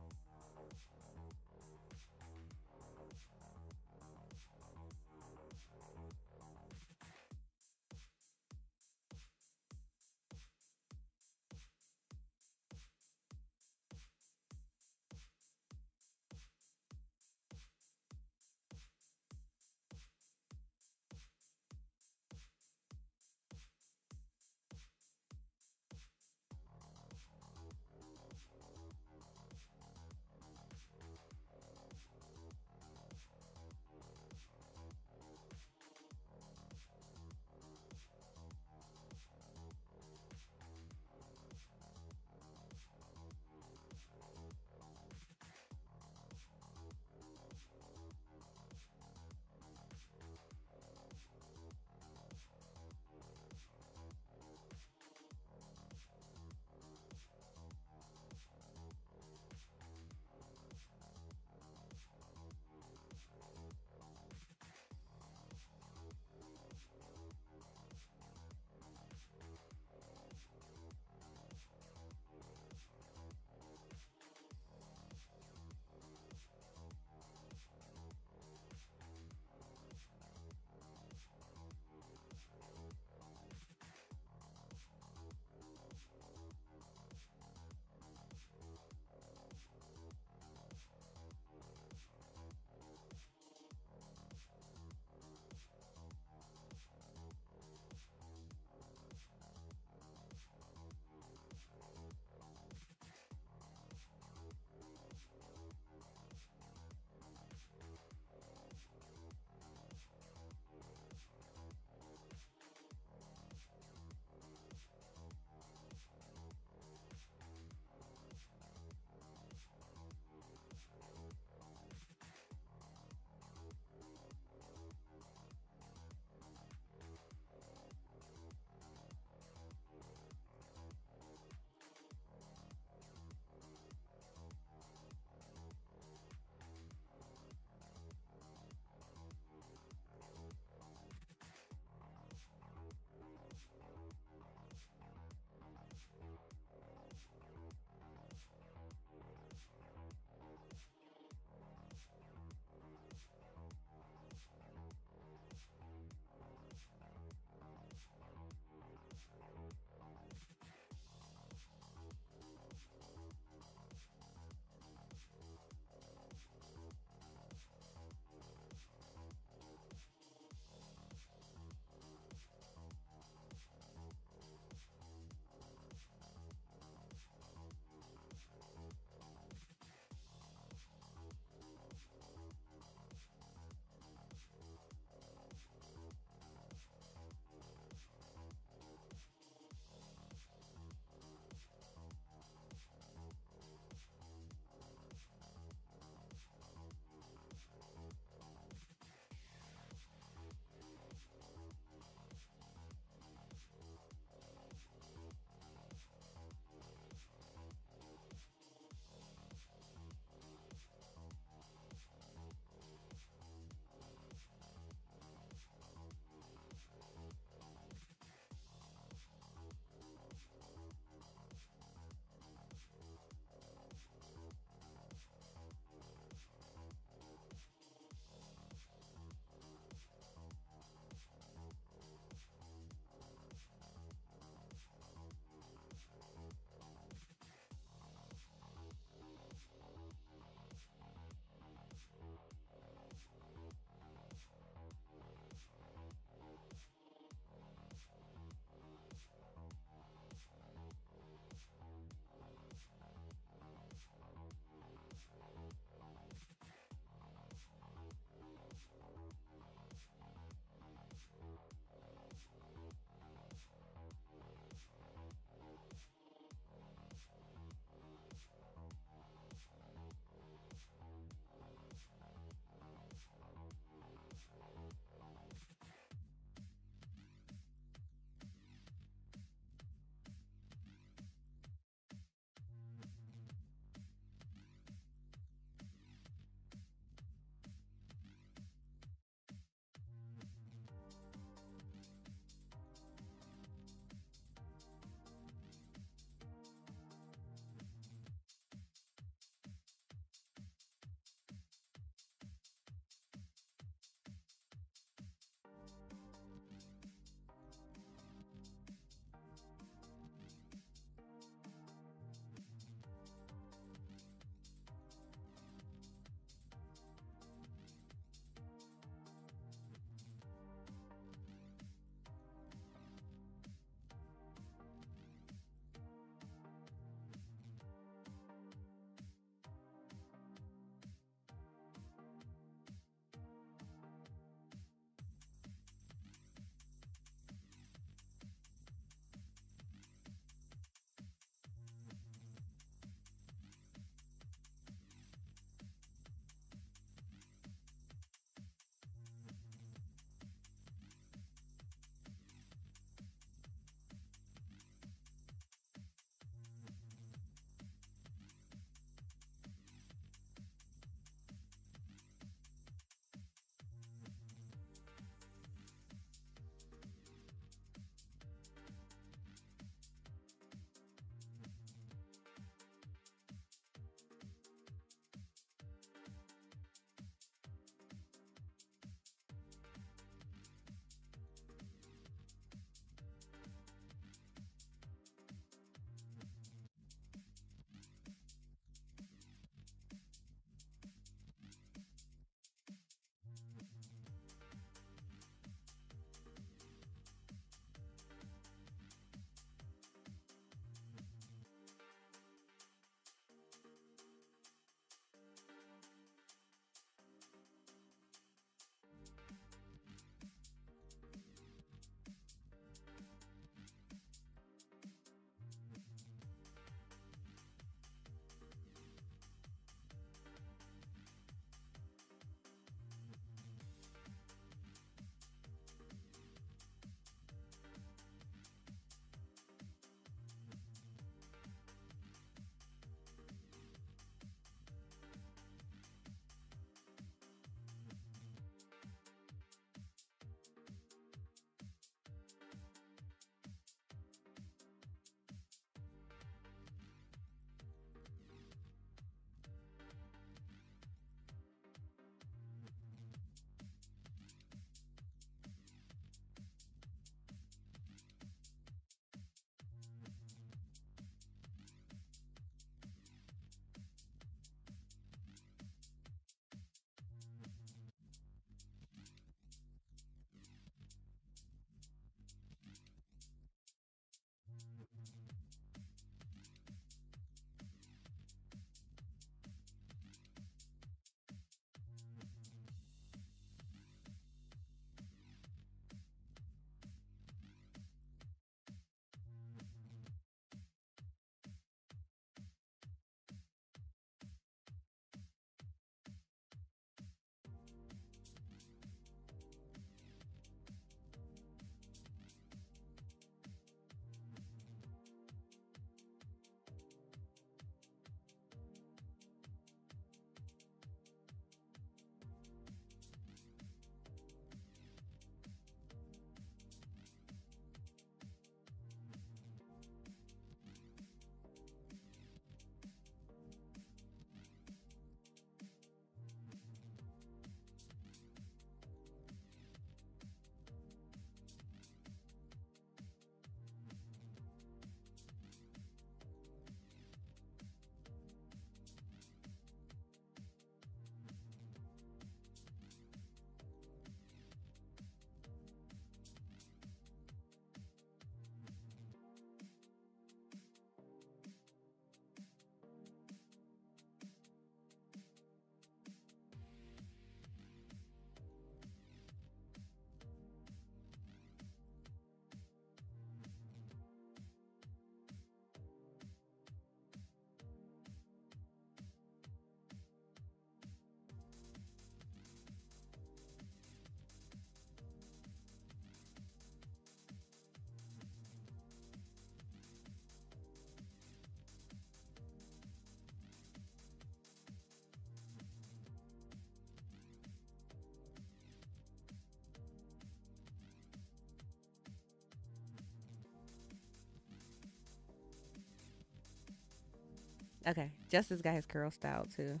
Okay, Justice got his curl style too.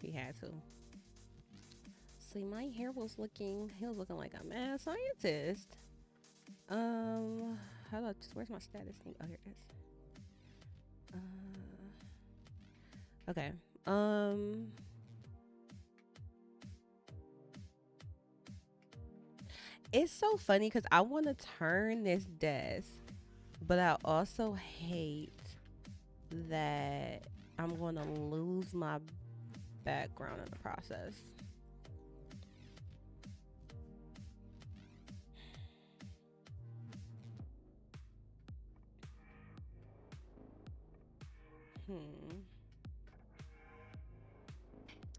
He had to. See, my hair was looking. He was looking like a mad scientist. Um, how do where's my status thing? Oh, here it is. Okay. It's so funny because I want to turn this desk, but I also hate that I'm going to lose my background in the process. Hmm.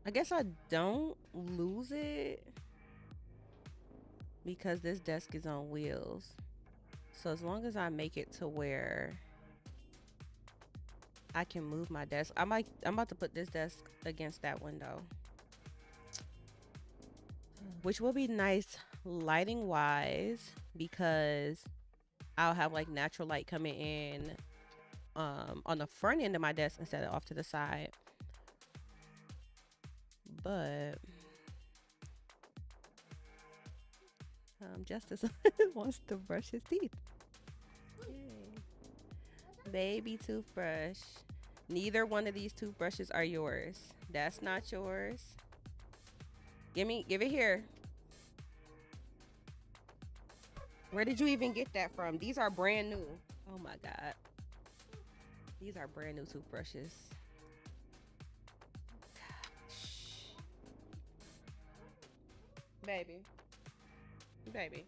I guess I don't lose it because this desk is on wheels. So as long as I make it to where I can move my desk, I'm about to put this desk against that window, which will be nice lighting wise because I'll have like natural light coming in on the front end of my desk instead of off to the side. But Justice wants to brush his teeth. Yay. Baby toothbrush. Neither one of these toothbrushes are yours. That's not yours. Give it here. Where did you even get that from? These are brand new. Oh my God. These are brand new toothbrushes. Baby. Baby.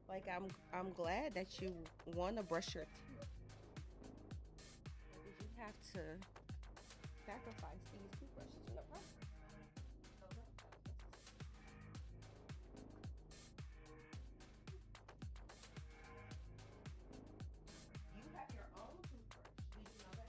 Like I'm glad that you want to brush your teeth. But you have to sacrifice these toothbrushes in the process. You have your own toothbrush. Did you know that?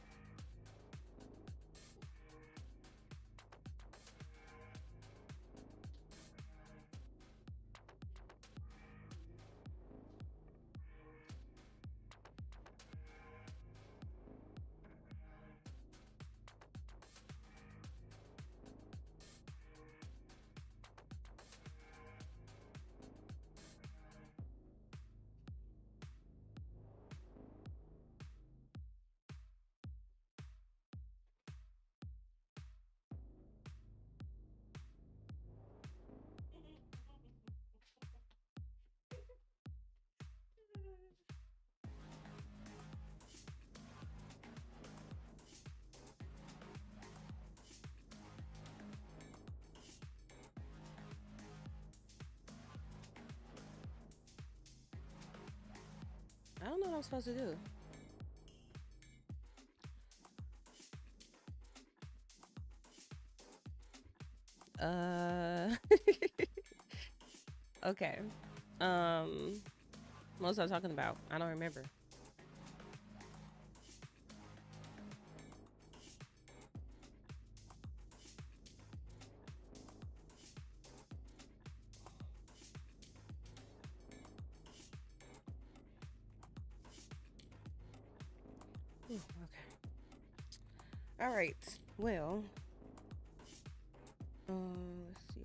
I don't know what I'm supposed to do. Uh, okay. What was I talking about? I don't remember. Ooh, okay. All right. Well, let's see.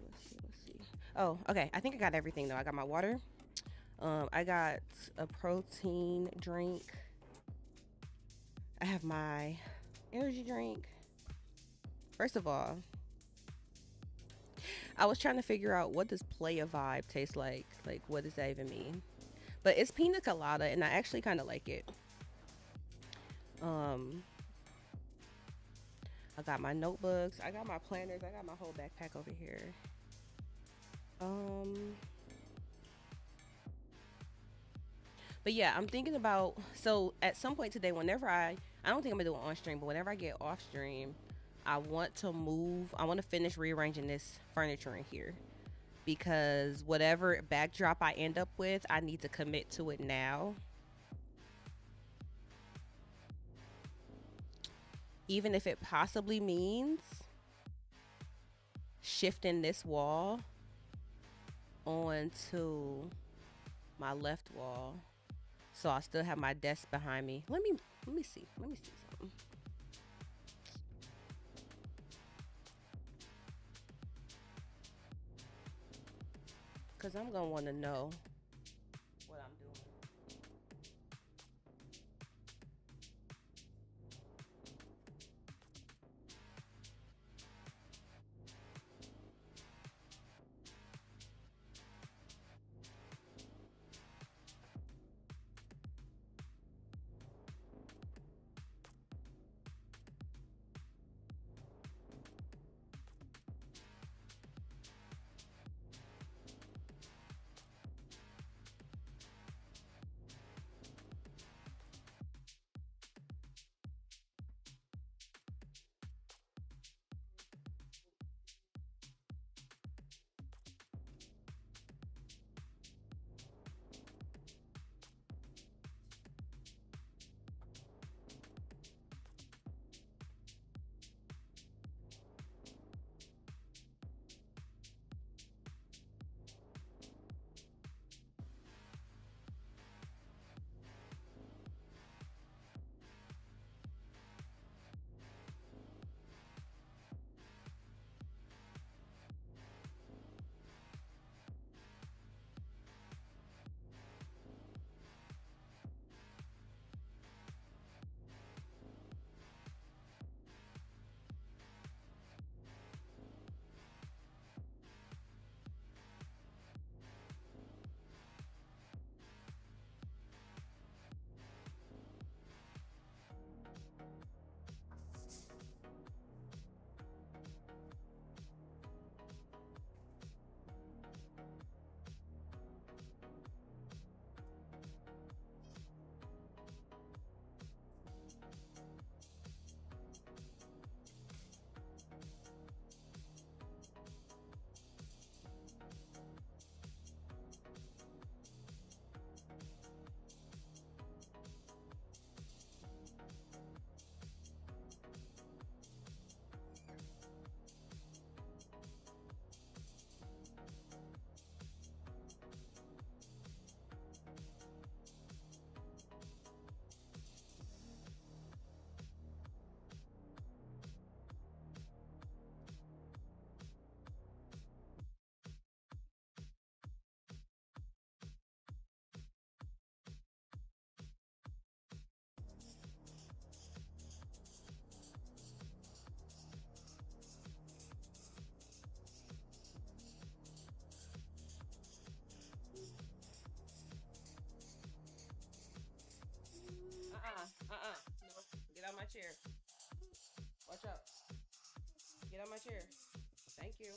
Oh, okay. I think I got everything though. I got my water. I got a protein drink. I have my energy drink. First of all, I was trying to figure out what does playa vibe taste like. Like, what does that even mean? But it's pina colada, and I actually kind of like it. Um, I got my notebooks. I got my planners. I got my whole backpack over here. Um, but yeah, I'm thinking about so at some point today, whenever I don't think I'm gonna do it on stream, but whenever I get off stream, I want to move. I want to finish rearranging this furniture in here because whatever backdrop I end up with, I need to commit to it now. Even if it possibly means shifting this wall onto my left wall So I still have my desk behind me. Let me see. Let me see something. Cause I'm gonna want to know what I'm doing. No, get out my chair. Watch out. Get out my chair. Thank you.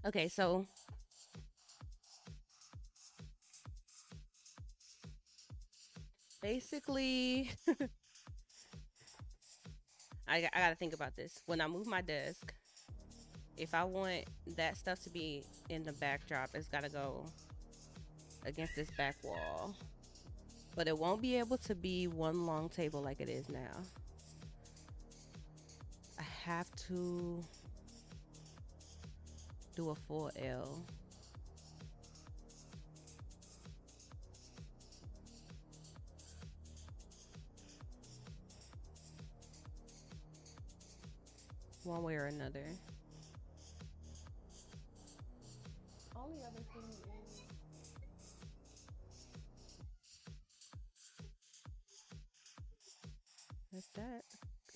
Okay, so basically, I gotta think about this. When I move my desk, if I want that stuff to be in the backdrop, it's gotta go against this back wall. But it won't be able to be one long table like it is now. I have to do a full L. One way or another. Only other thing is that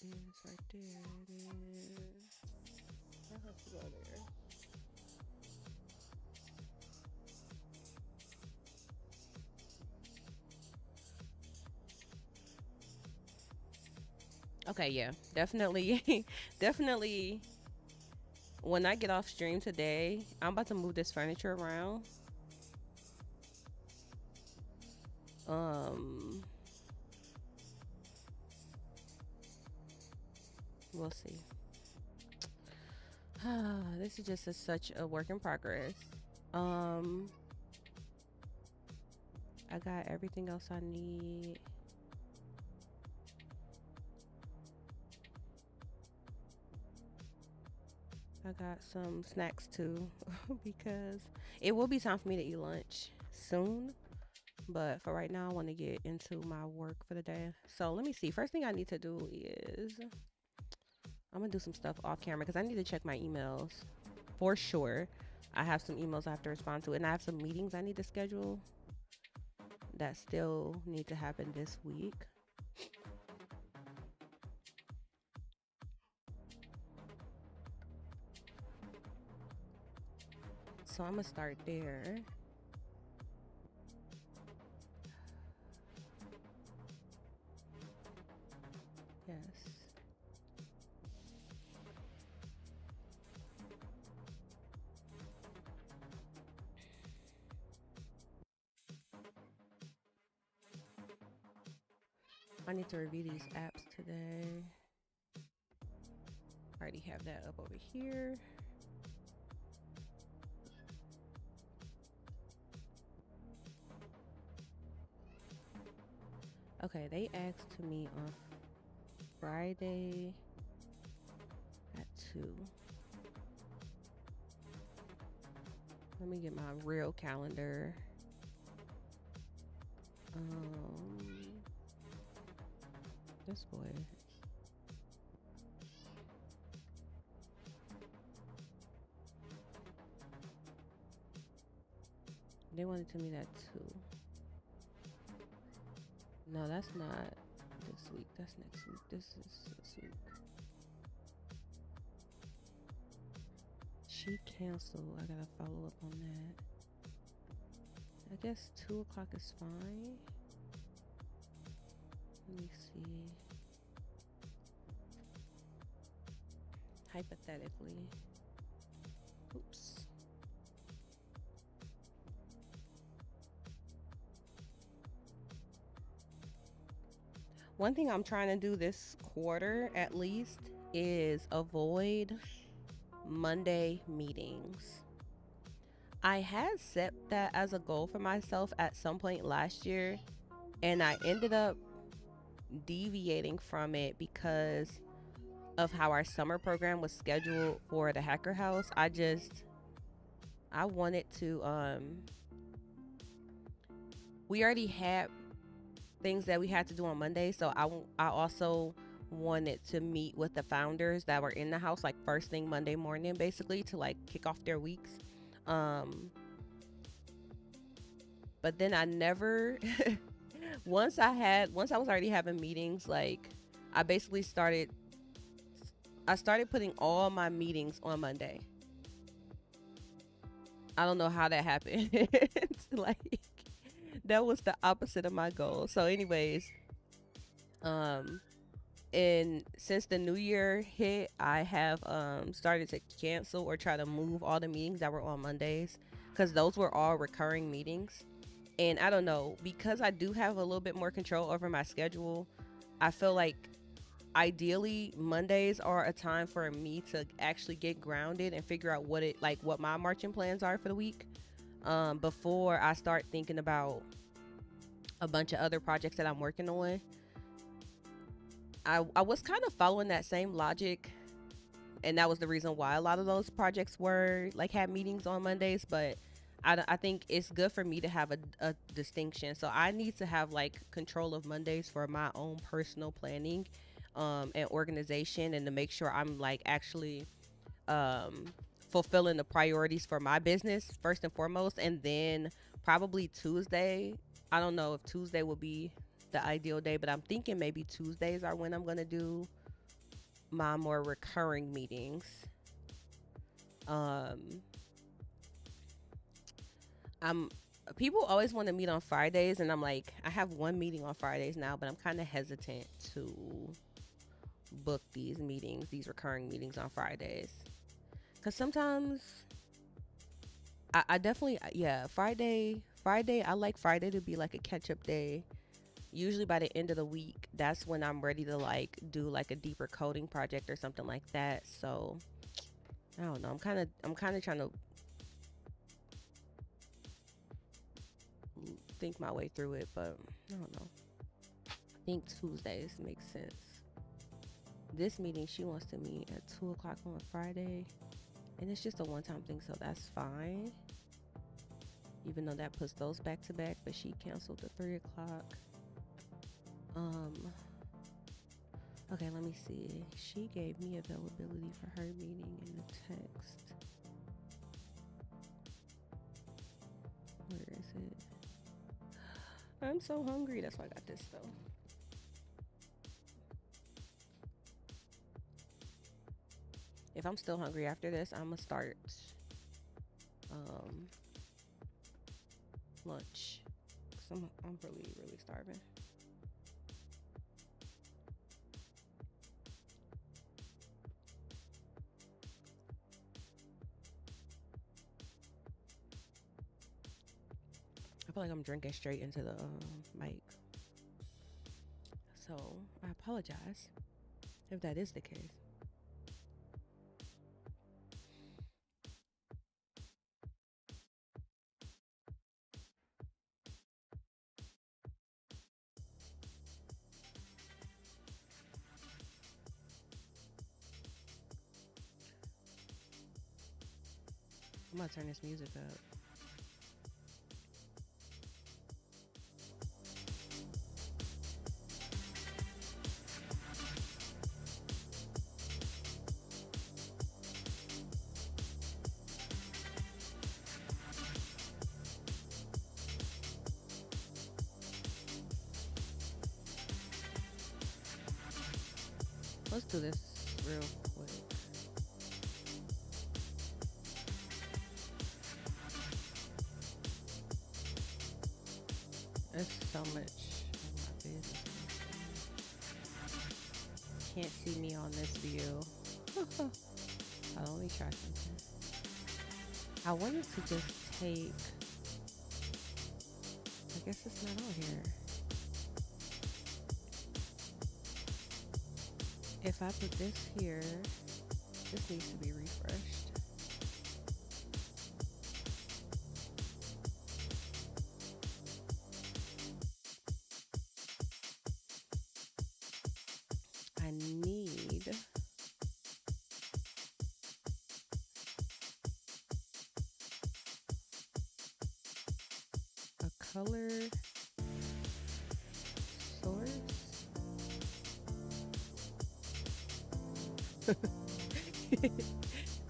is right there. It is. I have to go there. Okay, yeah, definitely, definitely. When I get off stream today, I'm about to move this furniture around. Um, we'll see. This is just such a work in progress. Um, I got everything else I need. I got some snacks too because it will be time for me to eat lunch soon. But for right now, I want to get into my work for the day. So let me see. First thing I need to do is I'm gonna do some stuff off camera because I need to check my emails for sure. I have some emails I have to respond to, and I have some meetings I need to schedule that still need to happen this week. So I'm gonna start there. Yes. I need to review these apps today. I already have that up over here. Okay, they asked to me on Friday at 2. Let me get my real calendar. This boy. They wanted to meet at 2. No, that's not this week. That's next week. This is this week. She canceled. I gotta follow up on that. I guess 2 o'clock is fine. Let me see. Hypothetically. Oops. One thing I'm trying to do this quarter at least is avoid Monday meetings. I had set that as a goal for myself at some point last year, and I ended up deviating from it because of how our summer program was scheduled for the Hacker House. I wanted to we already had things that we had to do on Monday, so I also wanted to meet with the founders that were in the house like first thing Monday morning basically to like kick off their weeks. Um but then I never once I was already having meetings, like I basically started putting all my meetings on Monday. I don't know how that happened. Like that was the opposite of my goal. So anyways, um and since the new year hit, I have started to cancel or try to move all the meetings that were on Mondays because those were all recurring meetings. And I don't know, because I do have a little bit more control over my schedule, I feel like ideally Mondays are a time for me to actually get grounded and figure out what my marching plans are for the week, before I start thinking about a bunch of other projects that I'm working on. I was kind of following that same logic, and that was the reason why a lot of those projects were like had meetings on Mondays. But I think it's good for me to have a distinction. So I need to have like control of Mondays for my own personal planning, and organization, and to make sure I'm like actually um, fulfilling the priorities for my business first and foremost. And then probably Tuesday. I don't know if Tuesday will be the ideal day, but I'm thinking maybe Tuesdays are when I'm gonna do my more recurring meetings. Um, I'm People always want to meet on Fridays, and I'm like, I have one meeting on Fridays now, but I'm kind of hesitant to book these recurring meetings on Fridays, because sometimes I definitely, yeah, Friday, I like Friday to be like a catch up day. Usually by the end of the week, that's when I'm ready to like do like a deeper coding project or something like that. So I don't know. I'm kind of trying to think my way through it, but I don't know. I think Tuesdays makes sense. This meeting, she wants to meet at 2 o'clock on Friday, and it's just a one-time thing, so that's fine. Even though that puts those back to back, but she canceled the 3 o'clock. Um, okay, let me see. She gave me availability for her meeting in the text. Where is it? I'm so hungry. That's why I got this though. If I'm still hungry after this, I'm gonna start um lunch. Cause I'm really starving. I feel like I'm drinking straight into the mic. So I apologize if that is the case. I'm gonna turn this music up. Let's do this real quick. There's so much of my business. Can't see me on this view. Let me try something. I wanted to just take. I guess it's not on here. If I put this here, this needs to be refreshed. I need a color source.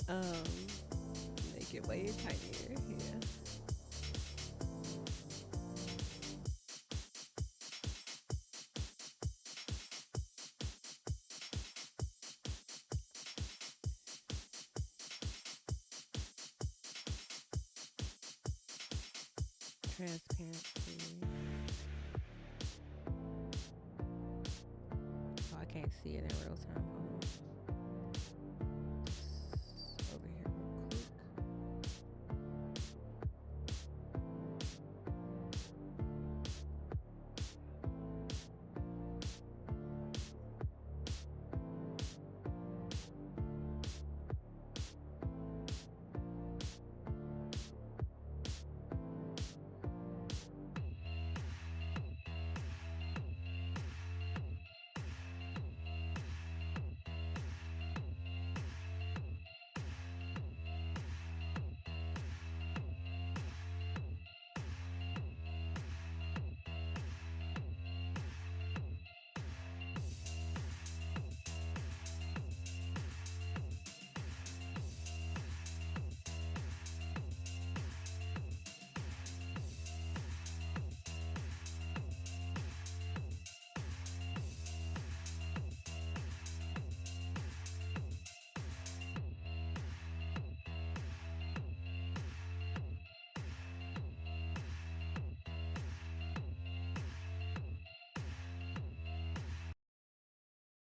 um, Make it way tinier. Yeah. Transparency. Oh, I can't see it in real time. Hold on. Over here real quick.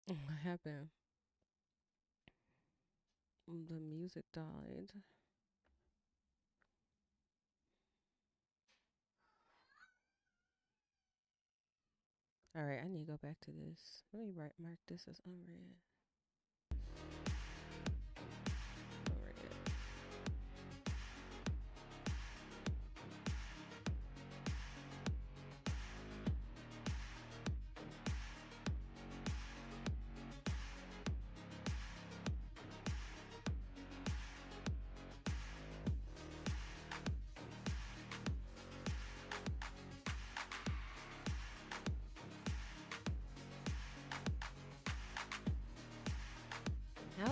What happened? The music died. All right, I need to go back to this. Let me mark this as unread. All right.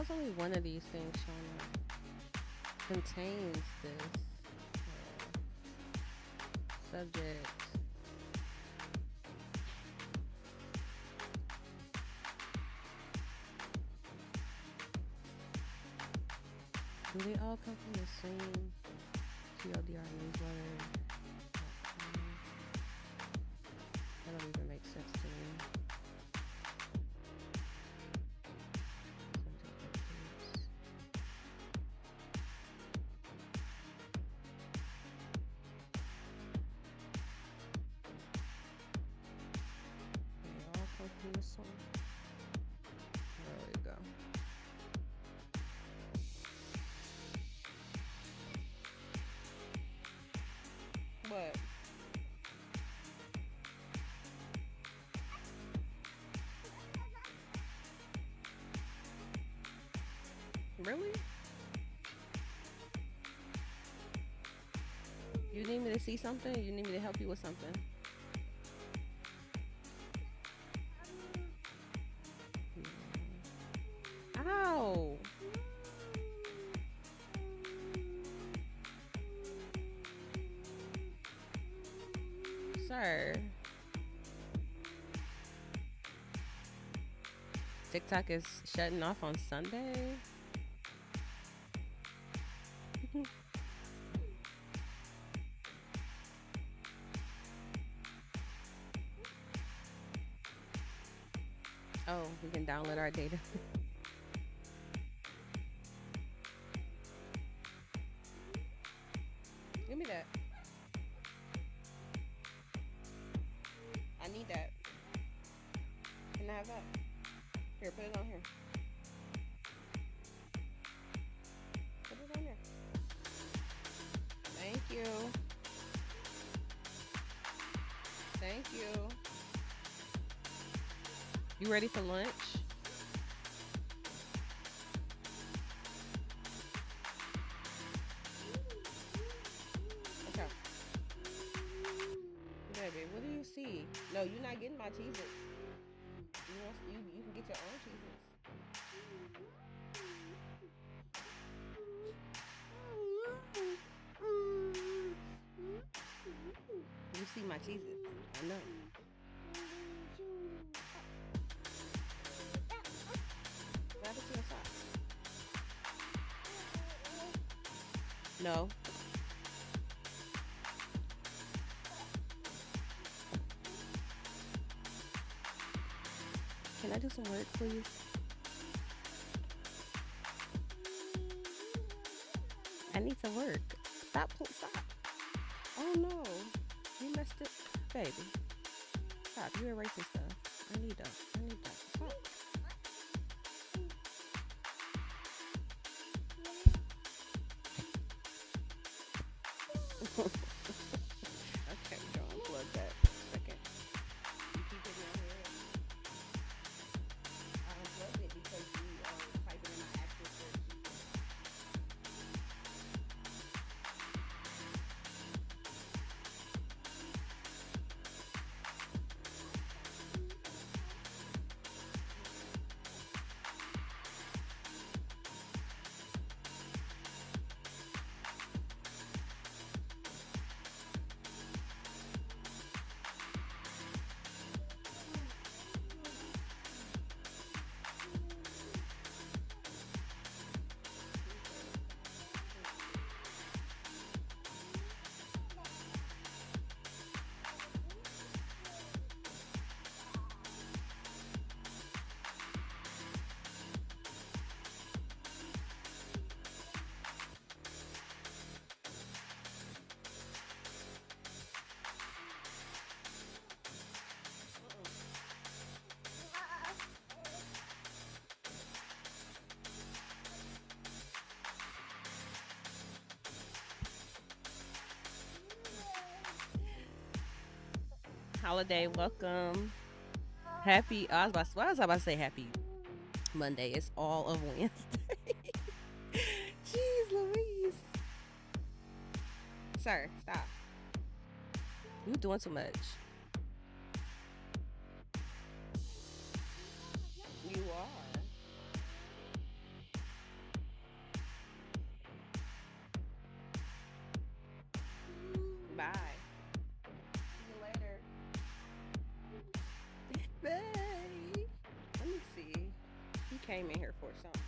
Why is only one of these things showing up? Contains this subject. Do they all come from the same TLDR newsletter? That don't even make sense to me. They all come from this one. There we go. What? Really? You need me to see something? You need me to help you with something? Ow! Sir. TikTok is shutting off on Sunday. Oh, we can download our data. Give me that. I need that. Can I have that? Here, put it on here. Put it on there. Thank you. Thank you. You ready for lunch? Okay. Baby, what do you see? No, you're not getting my Cheez-Its. You can get your own Cheez-Its. You see my Cheez-Its. I know. What happened to your socks? No. Can I do some work, please? I need to work. Stop. Oh no. You messed it. Baby. Stop. You're erasing stuff. I need that. Stop. Okay, go unplug that. Second. You keep it down here. I unplugged it because you type it in my actual spreadsheet. Holiday, welcome. Happy. I was about to say happy Monday. It's all of Wednesday. Jeez Louise. Sir, stop. You doing too much. You are. came in here for something.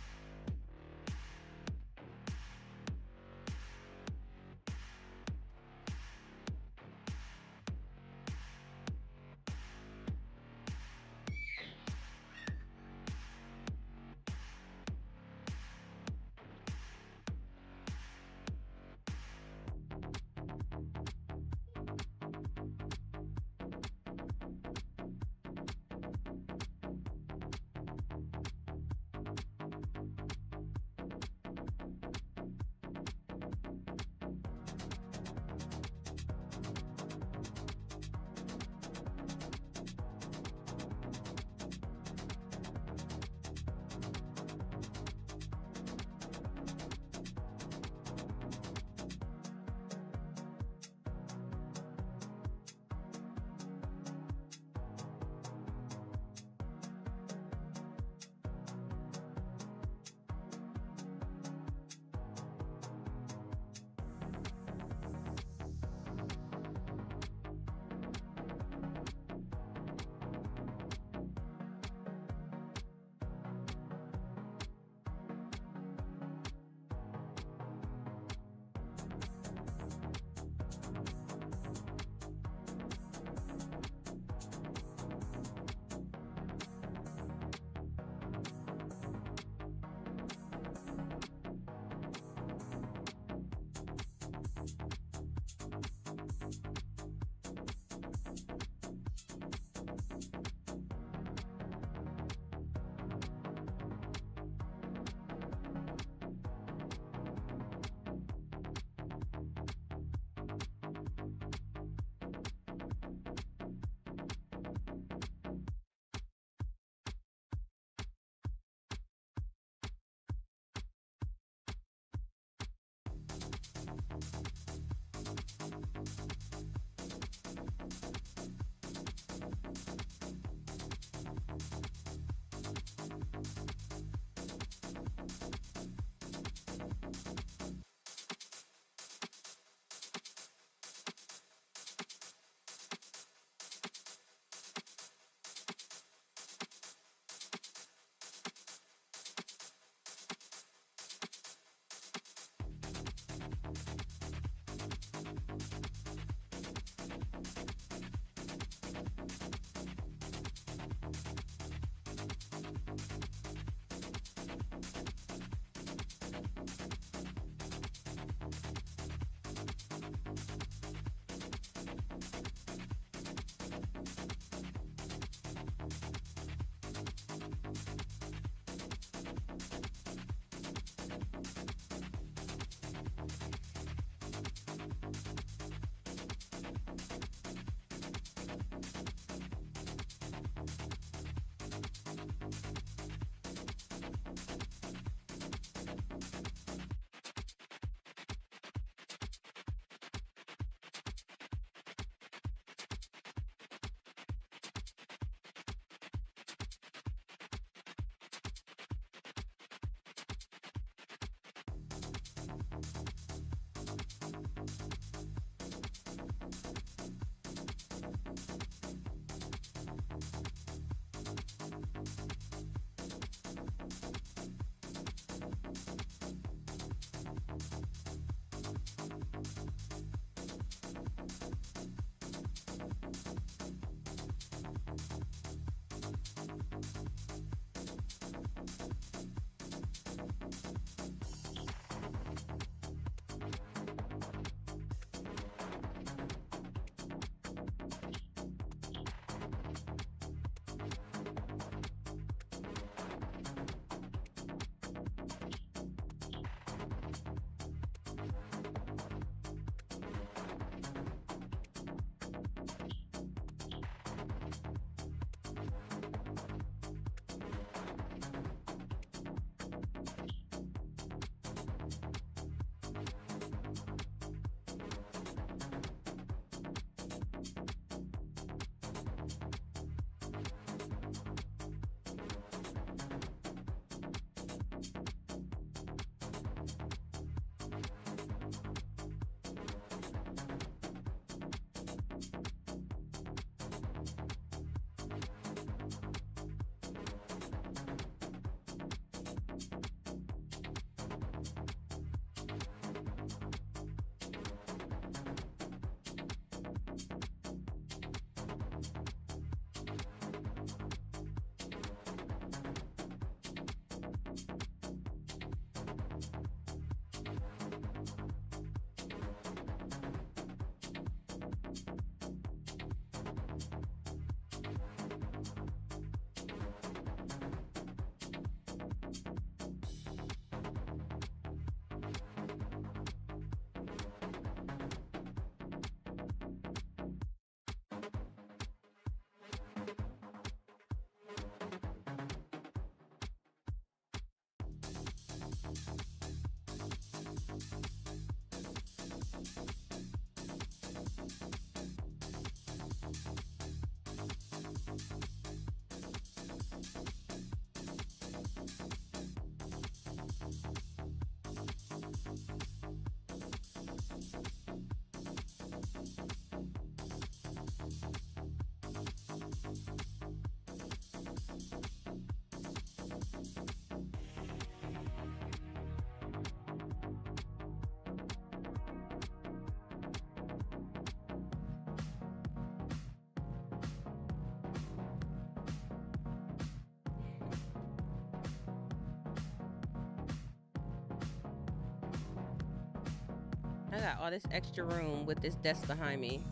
I got all this extra room with this desk behind me.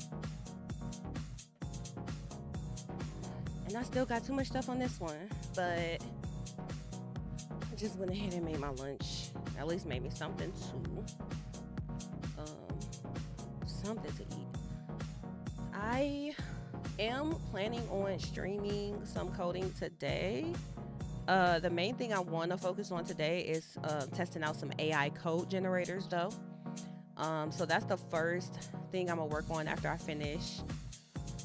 And I still got too much stuff on this one. But I just went ahead and made my lunch. At least made me something to eat. I am planning on streaming some coding today. The main thing I want to focus on today is testing out some AI code generators though. So that's the first thing I'm gonna work on after I finish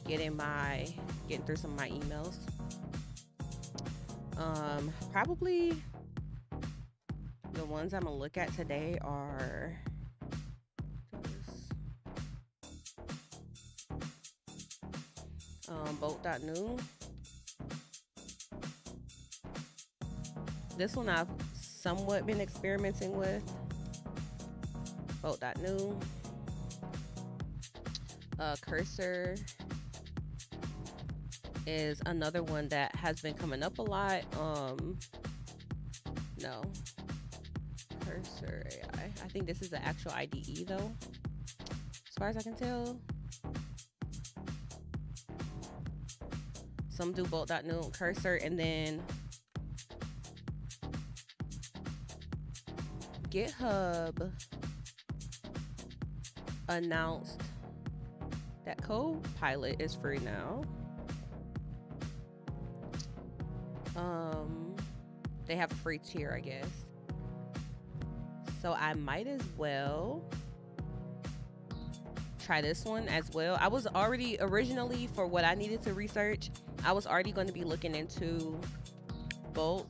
getting through some of my emails. Probably the ones I'm gonna look at today are bolt.new. This one I've somewhat been experimenting with. Bolt.new. Cursor is another one that has been coming up a lot. No. Cursor AI. I think this is the actual IDE though, as far as I can tell. Some do bolt.new, Cursor, and then GitHub announced that Copilot is free now. They have a free tier, I guess. So I might as well try this one as well. I was already originally, for what I needed to research, I was already going to be looking into Bolt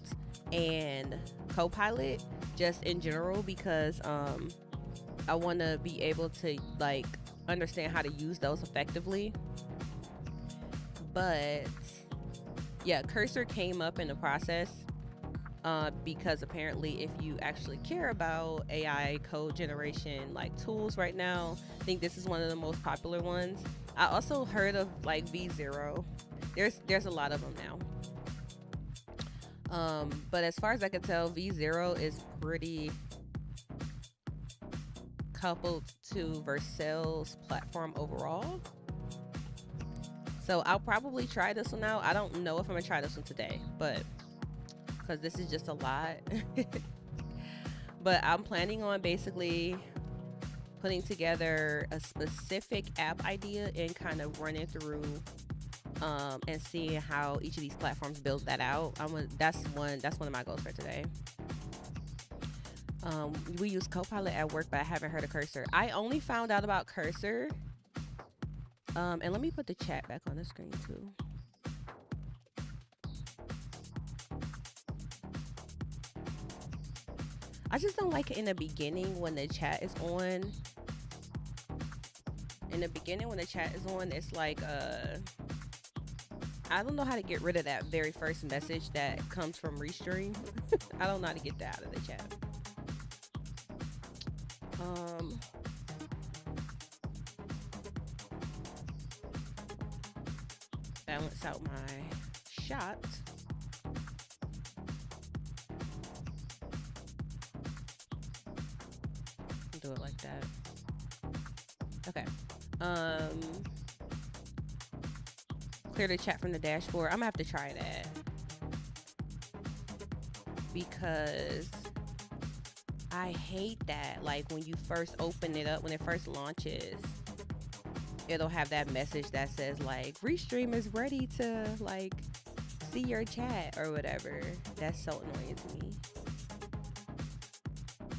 and Copilot just in general because I want to be able to like understand how to use those effectively. But yeah, Cursor came up in the process because apparently if you actually care about AI code generation like tools right now, I think this is one of the most popular ones. I also heard of like V0. There's a lot of them now. But as far as I can tell, V0 is pretty coupled to Vercel's platform overall. So I'll probably try this one out. I don't know if I'm gonna try this one today, but because this is just a lot. But I'm planning on basically putting together a specific app idea and kind of running through and seeing how each of these platforms builds that out. That's one of my goals for today. We use Copilot at work, but I haven't heard of Cursor. I only found out about Cursor. And let me put the chat back on the screen too. I just don't like it in the beginning when the chat is on. In the beginning when the chat is on, it's like I don't know how to get rid of that very first message that comes from Restream. I don't know how to get that out of the chat. Balance out my shot. Do it like that. Okay. Clear the chat from the dashboard. I'm gonna have to try that because I hate that. Like when you first open it up, when it first launches, it'll have that message that says like Restream is ready to like see your chat or whatever. That's so annoying to me.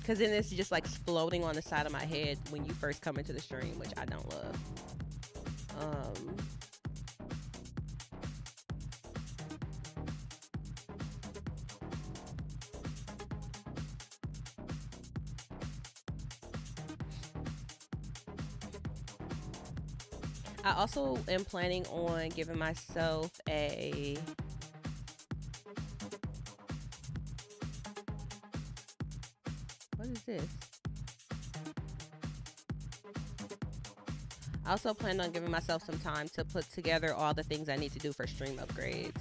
Cause then it's just like exploding on the side of my head when you first come into the stream, which I don't love. I also am planning on giving myself a what is this? I also plan on giving myself some time to put together all the things I need to do for stream upgrades.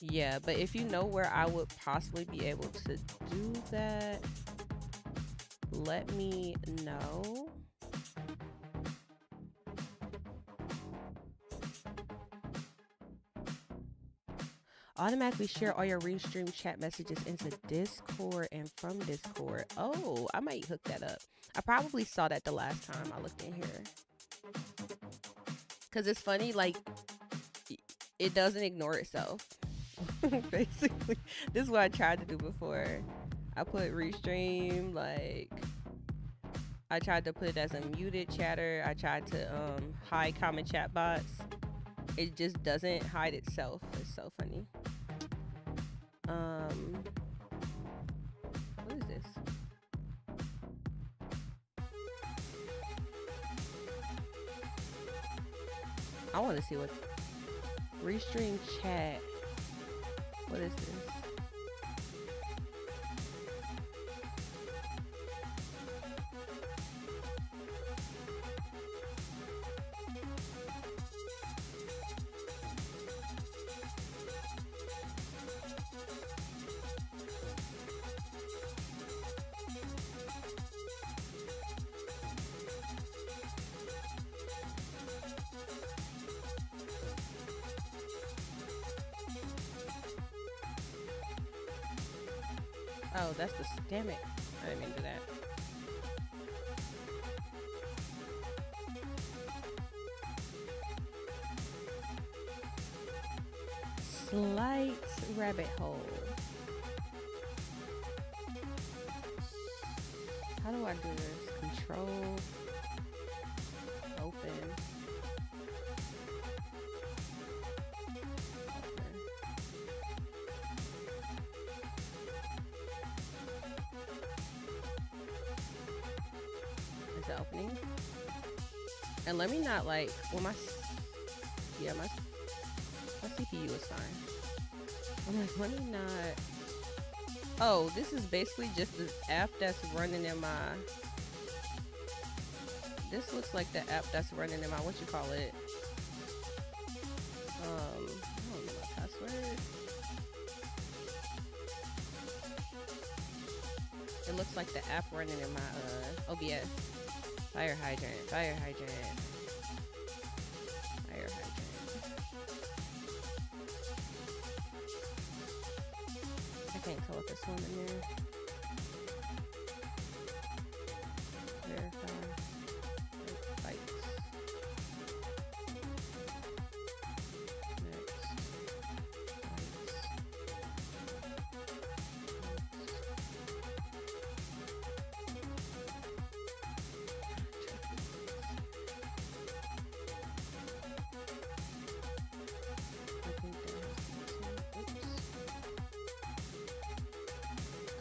Yeah, but if you know where I would possibly be able to do that, let me know. Automatically share all your Restream chat messages into Discord and from Discord. Oh, I might hook that up. I probably saw that the last time I looked in here. Because it's funny, like, it doesn't ignore itself. Basically, this is what I tried to do before. I put Restream, like, I tried to put it as a muted chatter. I tried to hide common chat bots. It just doesn't hide itself. It's so funny. What is this? I want to see what Restream chat. What is this? Oh, that's the, damn it. I didn't mean to do that. Slight rabbit hole. How do I do this? Control. Open. Is it opening? And let me not like, well my CPU is fine. I'm like, let me not. Oh, this is basically just the app that's running in my. This looks like the app that's running in my, what you call it? I don't know my password. It looks like the app running in my OBS. Fire hydrant, fire hydrant, fire hydrant. I can't tell if this one in there. Verify. Fights. Next.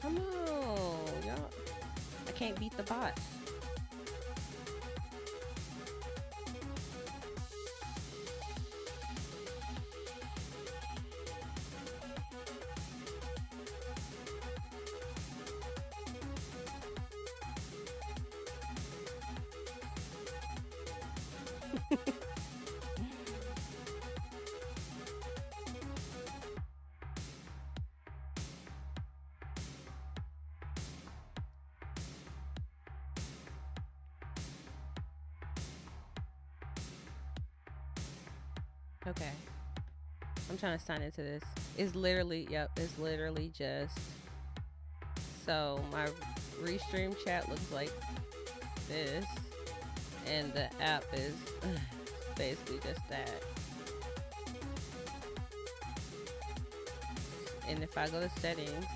Come on, y'all. I can't beat the bots. Okay. I'm trying to sign into this. It's literally, yep, it's literally just. So my Restream chat looks like this. And the app is basically just that. And if I go to settings,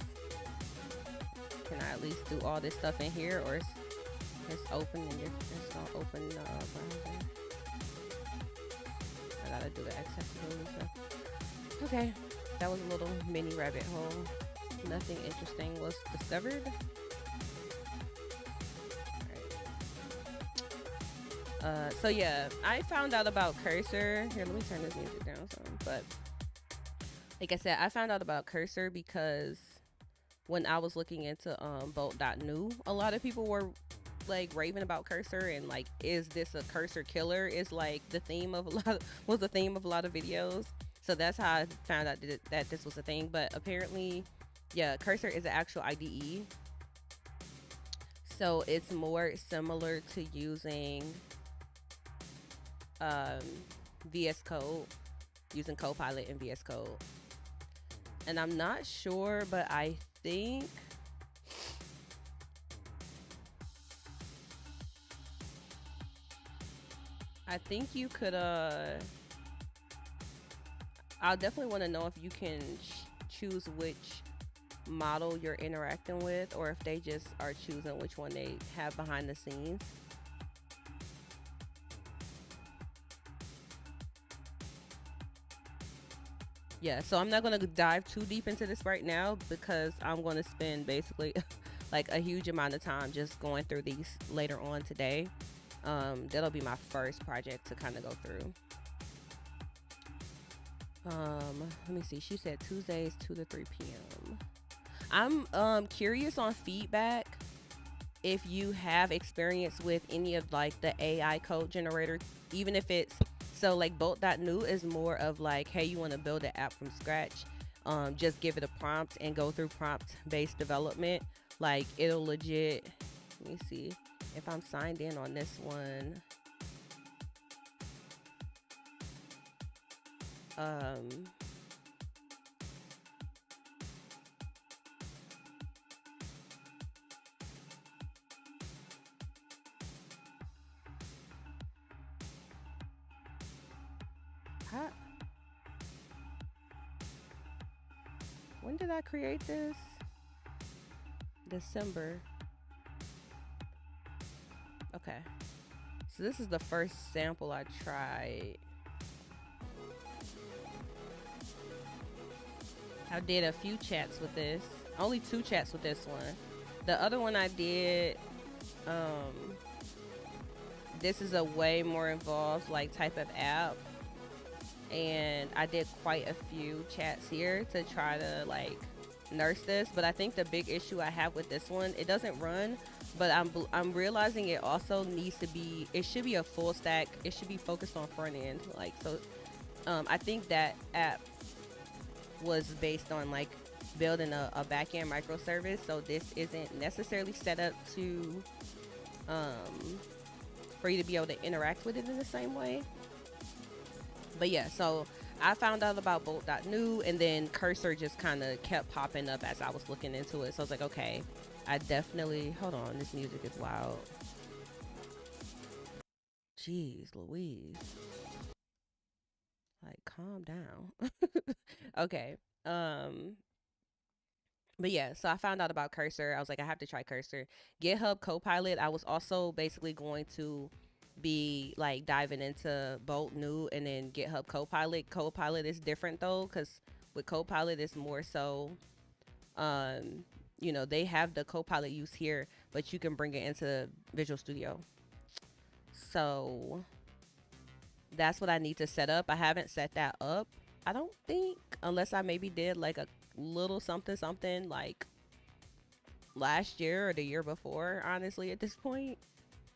can I at least do all this stuff in here, or it's open and it's gonna open the browser? I gotta do the accessibility stuff. Okay, that was a little mini rabbit hole. Nothing interesting was discovered. Alright. So yeah, I found out about Cursor. Here, let me turn this music down some. But like I said, I found out about Cursor because when I was looking into bolt.new, a lot of people were like raving about Cursor and like, is this a Cursor killer? Is like the theme of a lot of videos. So that's how I found out that this was a thing. But apparently, yeah, Cursor is an actual IDE. So it's more similar to using um, VS Code, using Copilot in VS Code. And I'm not sure, but I think you could I'll definitely want to know if you can choose which model you're interacting with, or if they just are choosing which one they have behind the scenes. Yeah, so I'm not going to dive too deep into this right now because I'm going to spend basically like a huge amount of time just going through these later on today. That'll be my first project to kind of go through. Let me see. She said Tuesdays 2 to 3 p.m. I'm curious on feedback if you have experience with any of like the AI code generator, even if it's so like Bolt.new is more of like, hey, you want to build an app from scratch, just give it a prompt and go through prompt based development. Like it'll legit, let me see if I'm signed in on this one. Um, how, when did I create this? December. Okay. So this is the first sample I tried. I did a few chats with this. Only 2 chats with this one. The other one I did, um, this is a way more involved like type of app. And I did quite a few chats here to try to like nurse this. But I think the big issue I have with this one, it doesn't run, but I'm realizing it also needs to be, it should be a full stack. It should be focused on front end. Like, so I think that app was based on like building a backend microservice. So this isn't necessarily set up to for you to be able to interact with it in the same way. But yeah, so I found out about Bolt.new, and then Cursor just kind of kept popping up as I was looking into it. So I was like, okay, I definitely, hold on, this music is loud. Jeez Louise. Like, calm down. Okay. Um, but yeah, so I found out about Cursor. I was like, I have to try Cursor. GitHub Copilot, I was also basically going to be like diving into Bolt New and then GitHub Copilot. Copilot is different though, because with Copilot, it's more so, um, they have the Copilot use here, but you can bring it into Visual Studio. So that's what I need to set up. I haven't set that up, I don't think, unless I maybe did like a little something something like last year or the year before, honestly, at this point.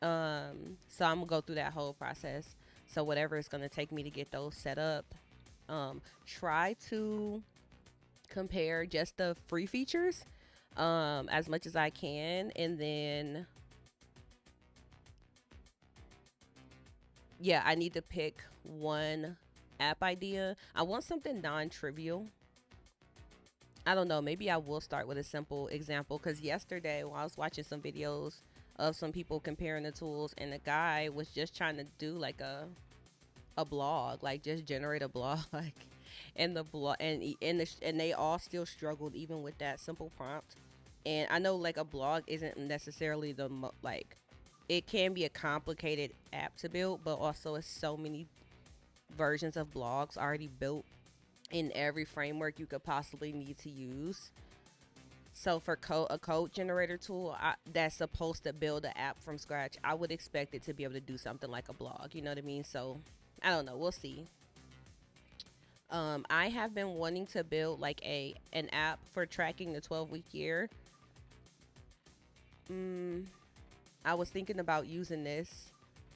So I'm gonna go through that whole process. So whatever it's gonna take me to get those set up, try to compare just the free features as much as I can, and then yeah, I need to pick one app idea. I want something non-trivial. I don't know, maybe I will start with a simple example, because yesterday when I was watching some videos of some people comparing the tools, and the guy was just trying to do like a blog, like just generate a blog, and the blog and they all still struggled even with that simple prompt. And I know like a blog isn't necessarily like, it can be a complicated app to build, but also it's so many versions of blogs already built in every framework you could possibly need to use. So for a code generator tool that's supposed to build an app from scratch, I would expect it to be able to do something like a blog. You know what I mean? So I don't know. We'll see. I have been wanting to build like an app for tracking the 12-week year. I was thinking about using this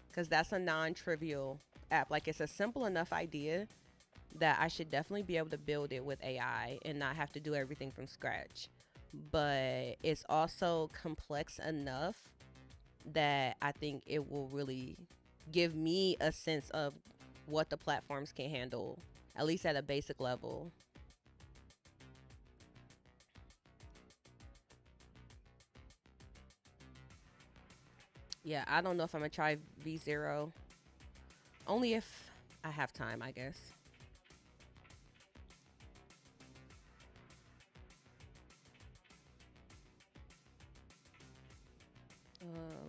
because that's a non-trivial app. Like, it's a simple enough idea that I should definitely be able to build it with AI and not have to do everything from scratch. But it's also complex enough that I think it will really give me a sense of what the platforms can handle, at least at a basic level. Yeah, I don't know if I'm gonna try V0. Only if I have time, I guess.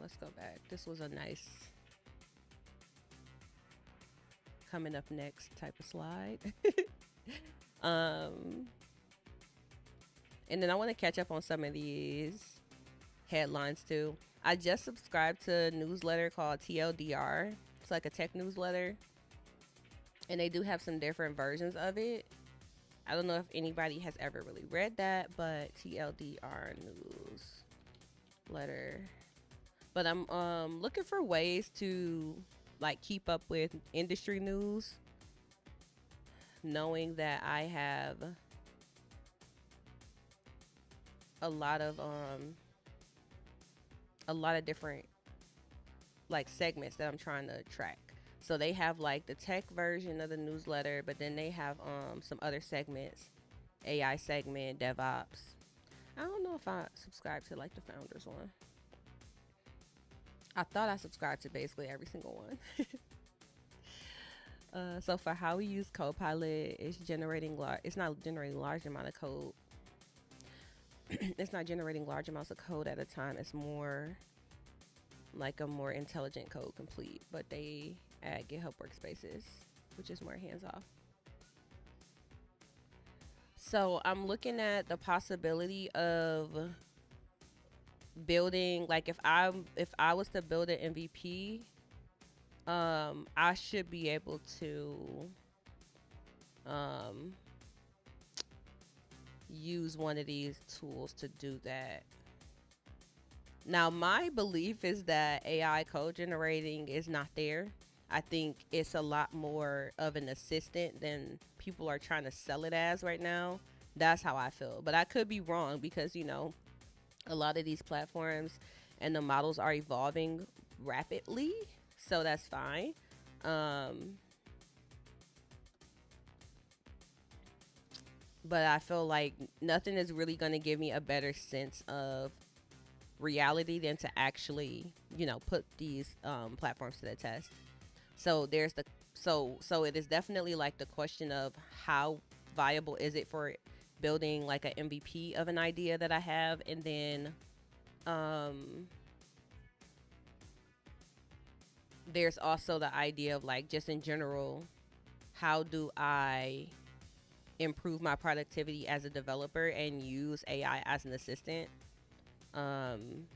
Let's go back. This was a nice coming up next type of slide. um, and then I want to catch up on some of these headlines too. I just subscribed to a newsletter called TLDR. It's like a tech newsletter, and they do have some different versions of it. I don't know if anybody has ever really read that, but TLDR newsletter. But I'm looking for ways to like keep up with industry news, knowing that I have a lot of um a lot of different like segments that I'm trying to track. So they have like the tech version of the newsletter, but then they have some other segments, AI segment, DevOps. I don't know if I subscribe to like the founders one. I thought I subscribed to basically every single one. So for how we use Copilot, it's not generating large amount of code. It's not generating large amounts of code at a time. It's more like a more intelligent code complete, but they add GitHub workspaces, which is more hands off. So I'm looking at the possibility of building like if I was to build an MVP, I should be able to um use one of these tools to do that. Now, my belief is that AI code generating is not there. I think it's a lot more of an assistant than people are trying to sell it as right now. That's how I feel. But I could be wrong because, a lot of these platforms and the models are evolving rapidly. So that's fine. Um, but I feel like nothing is really going to give me a better sense of reality than to actually, put these platforms to the test. So there's the so it is definitely like the question of how viable is it for building like an MVP of an idea that I have, and then um, there's also the idea of like just in general, how do I improve my productivity as a developer and use AI as an assistant? Um,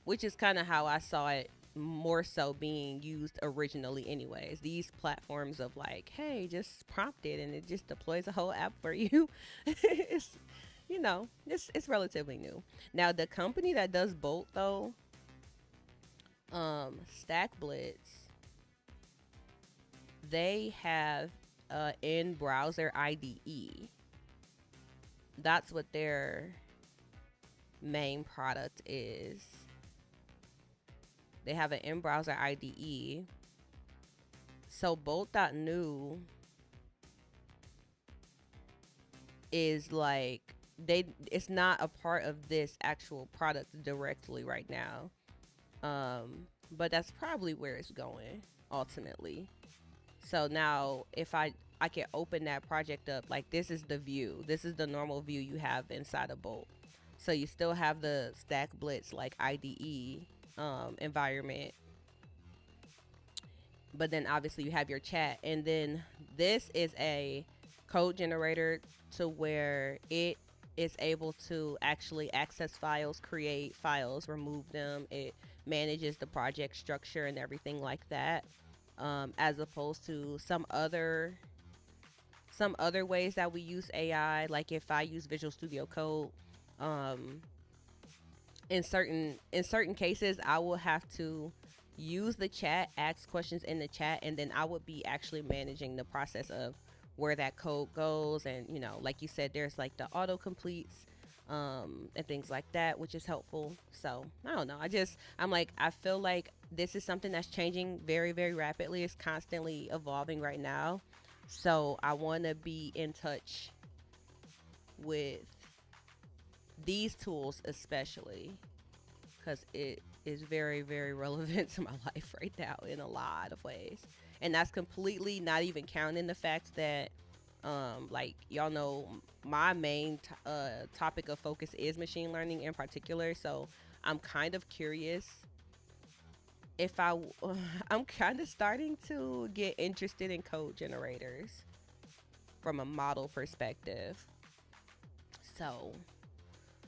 which is kind of how I saw it more so being used originally anyways. These platforms of like, hey, just prompt it and it just deploys a whole app for you. it's it's relatively new. Now the company that does Bolt though, Stack Blitz, they have in browser IDE. That's what their main product is. They have an in browser IDE. So Bolt.new is like it's not a part of this actual product directly right now. But that's probably where it's going ultimately. So now if I can open that project up, like this is the view. This is the normal view you have inside of Bolt. So you still have the Stack Blitz like IDE environment, but then obviously you have your chat, and then this is a code generator to where it is able to actually access files, create files, remove them. It manages the project structure and everything like that, as opposed to some other ways that we use AI. Like if I use Visual Studio Code, um, in certain cases, I will have to use the chat, ask questions in the chat, and then I would be actually managing the process of where that code goes. And, like you said, there's like the auto completes and things like that, which is helpful. So I don't know. I'm like, I feel like this is something that's changing very, very rapidly. It's constantly evolving right now. So I want to be in touch with these tools, especially because it is very, very relevant to my life right now in a lot of ways. And that's completely not even counting the fact that, like, y'all know, my main topic of focus is machine learning in particular. So I'm kind of curious if I'm kind of starting to get interested in code generators from a model perspective. So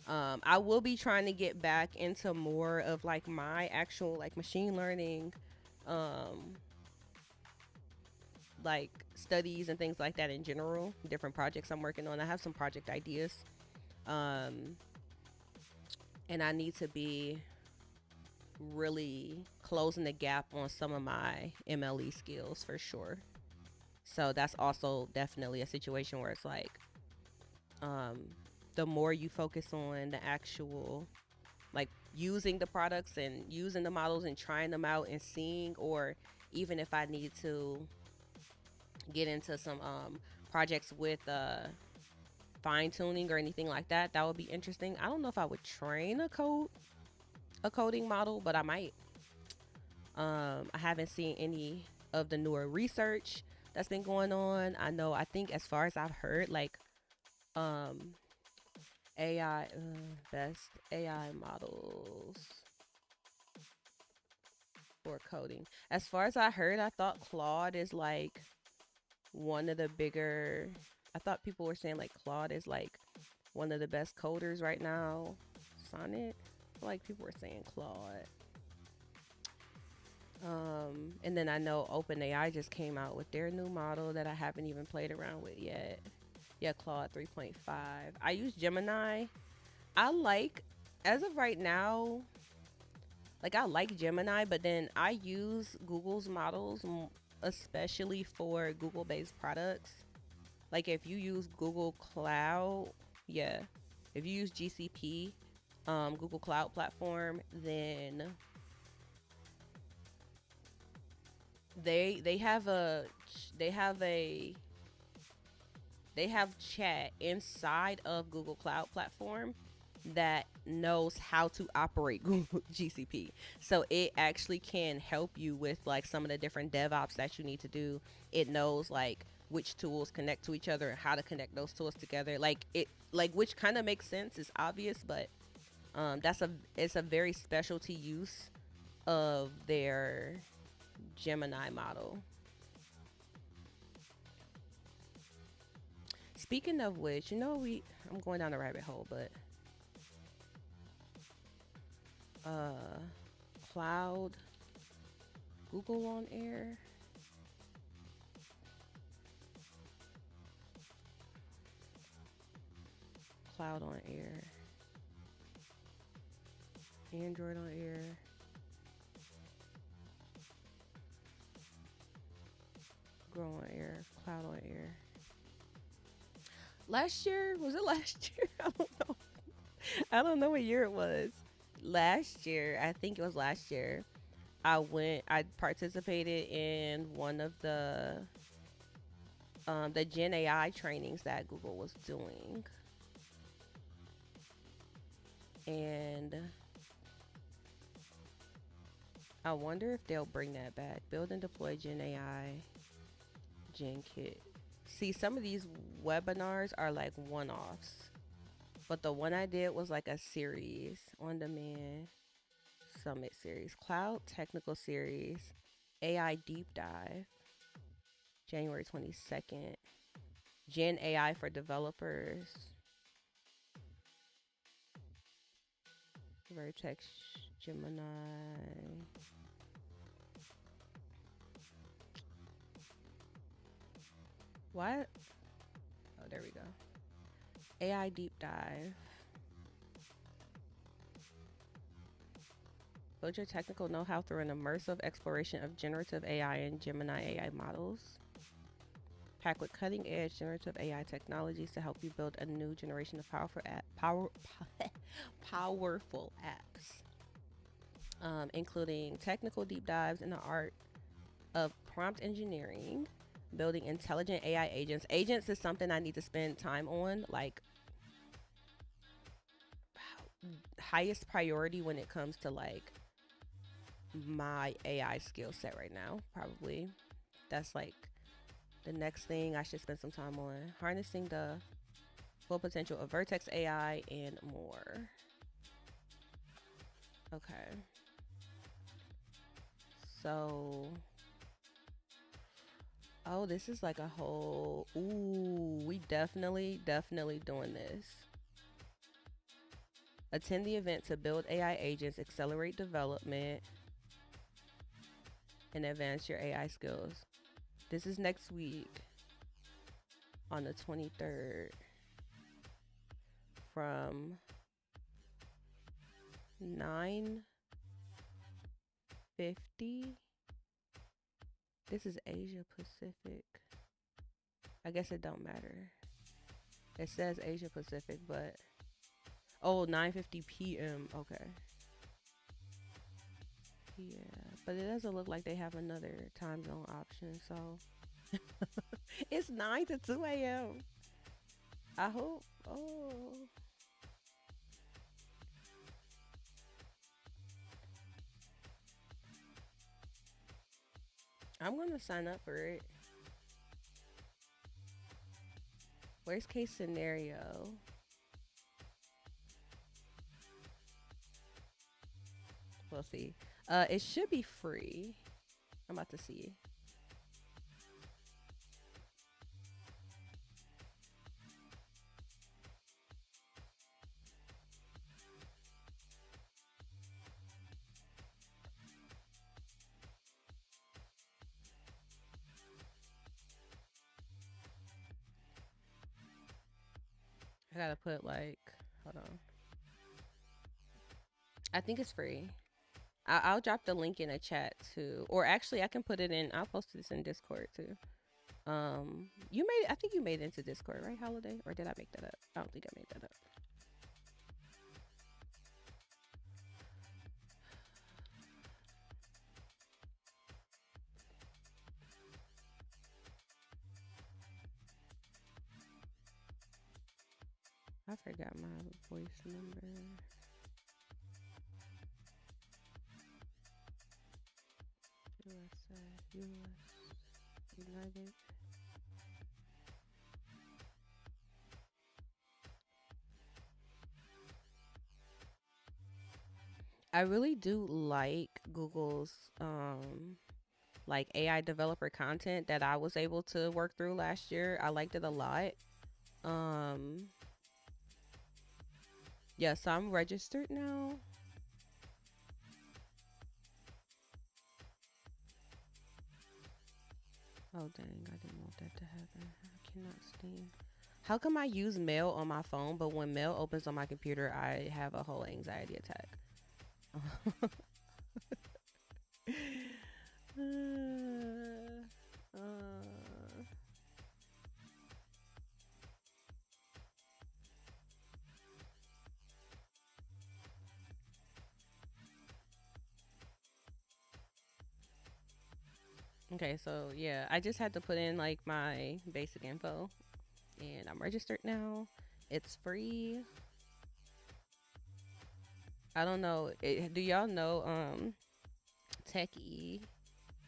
I will be trying to get back into more of like my actual like machine learning, um, like studies and things like that in general. Different projects I'm working on. I have some project ideas, um, and I need to be really closing the gap on some of my MLE skills for sure. So that's also definitely a situation where it's like, um, the more you focus on the actual like using the products and using the models and trying them out and seeing, or even if I need to get into some projects with fine tuning or anything like that, that would be interesting. I don't know if I would train a coding model, but I might. I haven't seen any of the newer research that's been going on. I think as far as I've heard, like um AI best AI models for coding. As far as I heard, I thought Claude is like one of the bigger. I thought people were saying like Claude is like one of the best coders right now. Sonnet, like people were saying Claude. And then I know OpenAI just came out with their new model that I haven't even played around with yet. Yeah, Claude 3.5. I use Gemini. I like, as of right now, like I like Gemini, but then I use Google's models, especially for Google based products. Like if you use Google Cloud, yeah, if you use GCP, Google Cloud Platform, then they have a they have a they have chat inside of Google Cloud Platform that knows how to operate Google GCP. So it actually can help you with like some of the different DevOps that you need to do. It knows like which tools connect to each other and how to connect those tools together. Which kind of makes sense. It's obvious, but it's a very specialty use of their Gemini model. Speaking of which, I'm going down a rabbit hole, but uh cloud Google on air. Cloud on air. Android on air. Grow on air. Cloud on air. Last year? Was it last year? I don't know. I don't know what year it was. Last year, I think it was last year. I participated in one of the Gen AI trainings that Google was doing. And I wonder if they'll bring that back. Build and deploy Gen AI, Gen Kit. See, some of these webinars are like one offs, but the one I did was like a series, on demand summit series, cloud technical series, AI deep dive, January 22nd, Gen AI for developers, Vertex, Gemini. What? Oh, there we go. AI deep dive. Build your technical know-how through an immersive exploration of generative AI and Gemini AI models. Packed with cutting-edge generative AI technologies to help you build a new generation of powerful apps, including technical deep dives in the art of prompt engineering, building intelligent AI agents. Agents is something I need to spend time on, like highest priority when it comes to like my AI skill set right now. Probably that's like the next thing I should spend some time on. Harnessing the full potential of Vertex AI and more. Okay. So, oh, this is like a whole. Ooh, we definitely doing this. Attend the event to build AI agents, accelerate development, and advance your AI skills. This is next week on the 23rd from 9:50. This is Asia Pacific. I guess it don't matter. It says Asia Pacific, but oh, 9:50 p.m. Okay. Yeah, but it doesn't look like they have another time zone option, so it's 9 to 2 a.m. I hope. Oh, I'm gonna sign up for it. Worst case scenario. We'll see. It should be free. I'm about to see. I gotta put like, hold on. I think it's free. I'll drop the link in a chat too, or actually, I can put it in. I'll post this in Discord too. You made. I think you made it into Discord, right, Holiday? Or did I make that up? I don't think I made that up. I forgot my voice number. USA, US, United. I really do like Google's like AI developer content that I was able to work through last year. I liked it a lot. Um yeah, so I'm registered now. Oh dang, I didn't want that to happen. I cannot stand. How come I use mail on my phone, but when mail opens on my computer, I have a whole anxiety attack? uh, okay, so yeah, I just had to put in like my basic info, and I'm registered now. It's free. I don't know. Do y'all know Techie?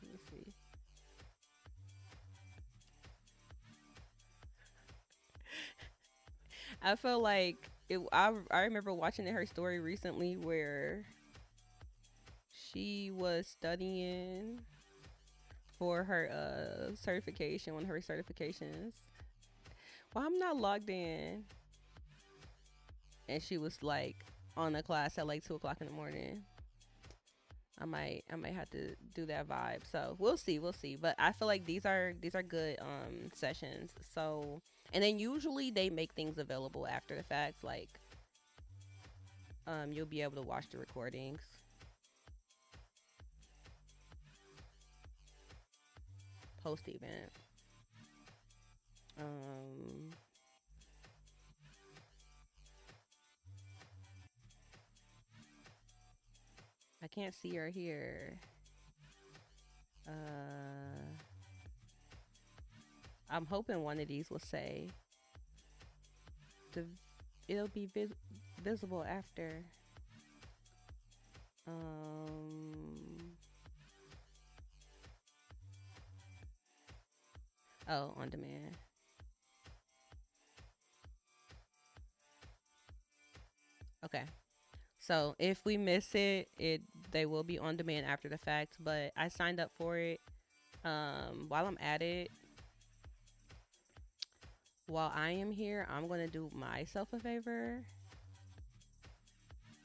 Let me see. I feel like I remember watching her story recently where she was studying for her certification, one of her certifications. Well, I'm not logged in, and she was like on a class at like 2 o'clock in the morning. I might have to do that vibe. So we'll see. But I feel like these are good sessions. So and then usually they make things available after the fact. Like you'll be able to watch the recordings. post event. Um, I can't see her here. Uh, I'm hoping one of these will say the it'll be visible after. Um, oh, on demand. Okay. So if we miss it, they will be on demand after the fact. But I signed up for it. While I'm at it, while I am here, I'm gonna do myself a favor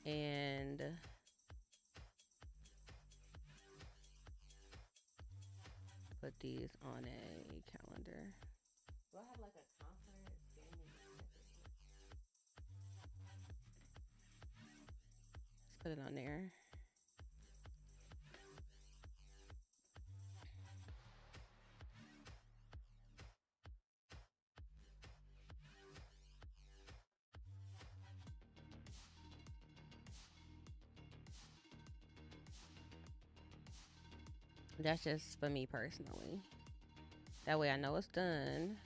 and put these on a calendar. Do I have like a conference gaming? Let's put it on there. That's just for me personally. That way I know it's done.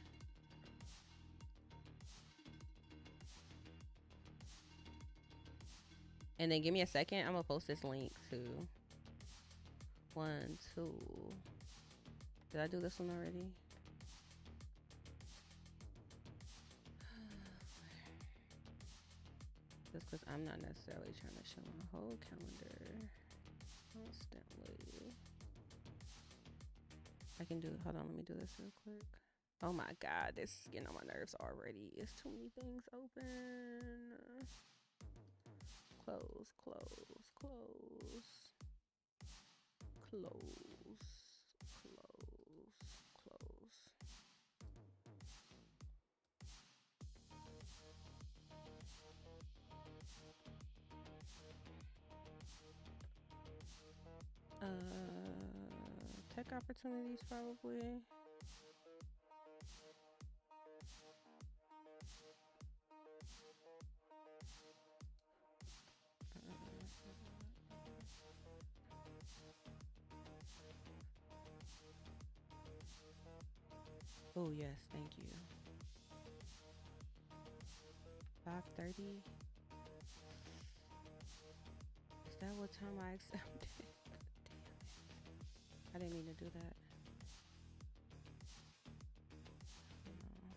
And then give me a second. I'm gonna post this link to 1, 2. Did I do this one already? Just because I'm not necessarily trying to show my whole calendar constantly. I can do, hold on, let me do this real quick. Oh my God, this is getting on my nerves already. It's too many things open. Close, close, close. Close, close, close. Tech opportunities probably. Oh yes, thank you. 5:30. Is that what time I accepted? I didn't mean to do that. No.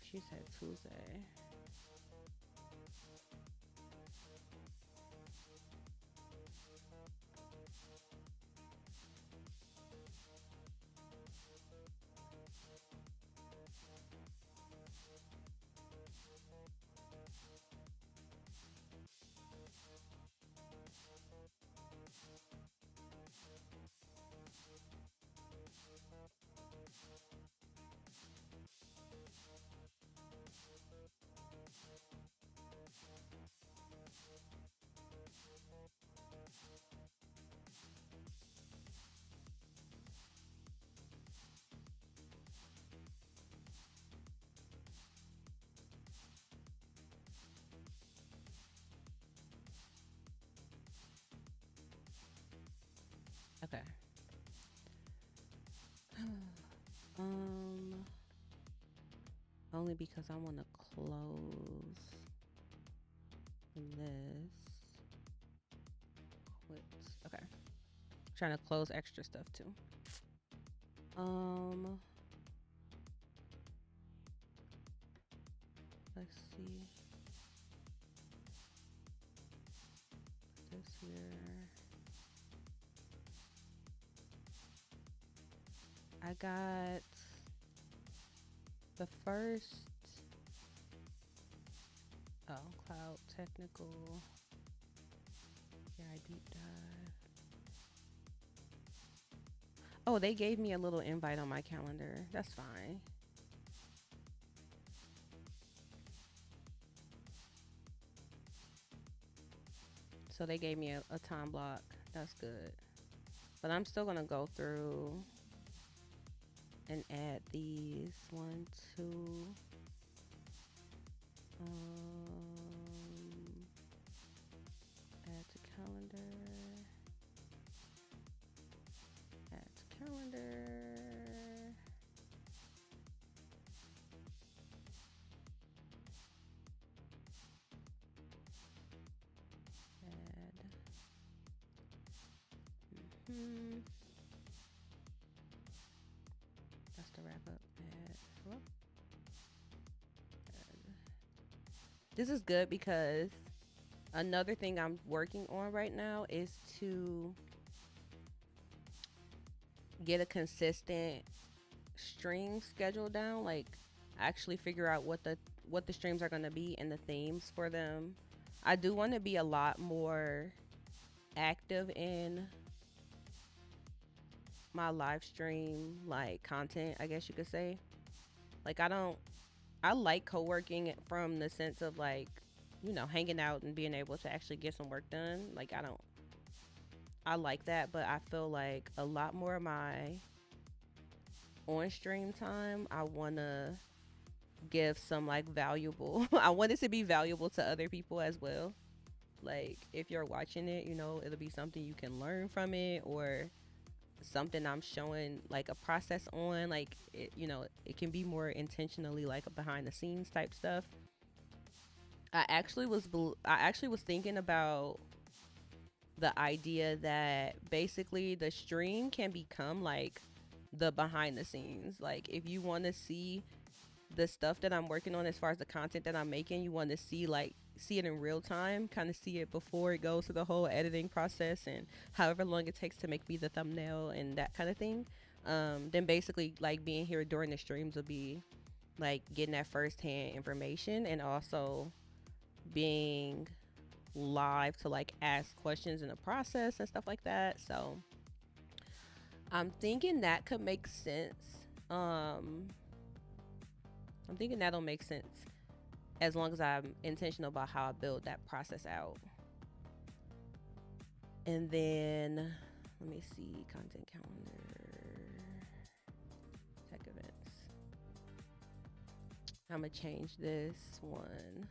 She said Tuesday. Okay. um, Only because I want to close this. Quit. Okay. Trying to close extra stuff too. Let's see. This here. I got the first. Oh, cloud technical. Yeah, I deep dive. Oh, they gave me a little invite on my calendar. That's fine. So they gave me a time block. That's good. But I'm still gonna go through and add these. One, two. Um, add to calendar. Add to calendar. Add. Hmm. That's the wrap up. Add. Whoop. Add. This is good because another thing I'm working on right now is to get a consistent stream schedule down. Like actually figure out what the streams are going to be and the themes for them. I do want to be a lot more active in my live stream like content, I guess you could say. Like I like co-working from the sense of like, you know, hanging out and being able to actually get some work done. Like I like that, but I feel like a lot more of my on stream time, I want to give some like valuable I want it to be valuable to other people as well. Like if you're watching it, you know, it'll be something you can learn from it or something I'm showing like a process on like it, you know, it can be more intentionally like a behind the scenes type stuff. I actually was thinking about the idea that basically the stream can become like the behind the scenes. Like if you want to see the stuff that I'm working on as far as the content that I'm making, you want to see it in real time, kind of see it before it goes through the whole editing process and however long it takes to make me the thumbnail and that kind of thing. Then basically like being here during the streams will be like getting that firsthand information and also being live to like ask questions in the process and stuff like that. So I'm thinking that could make sense. Um, I'm thinking that'll make sense as long as I'm intentional about how I build that process out. And then let me see content calendar, tech events. I'm gonna change this one.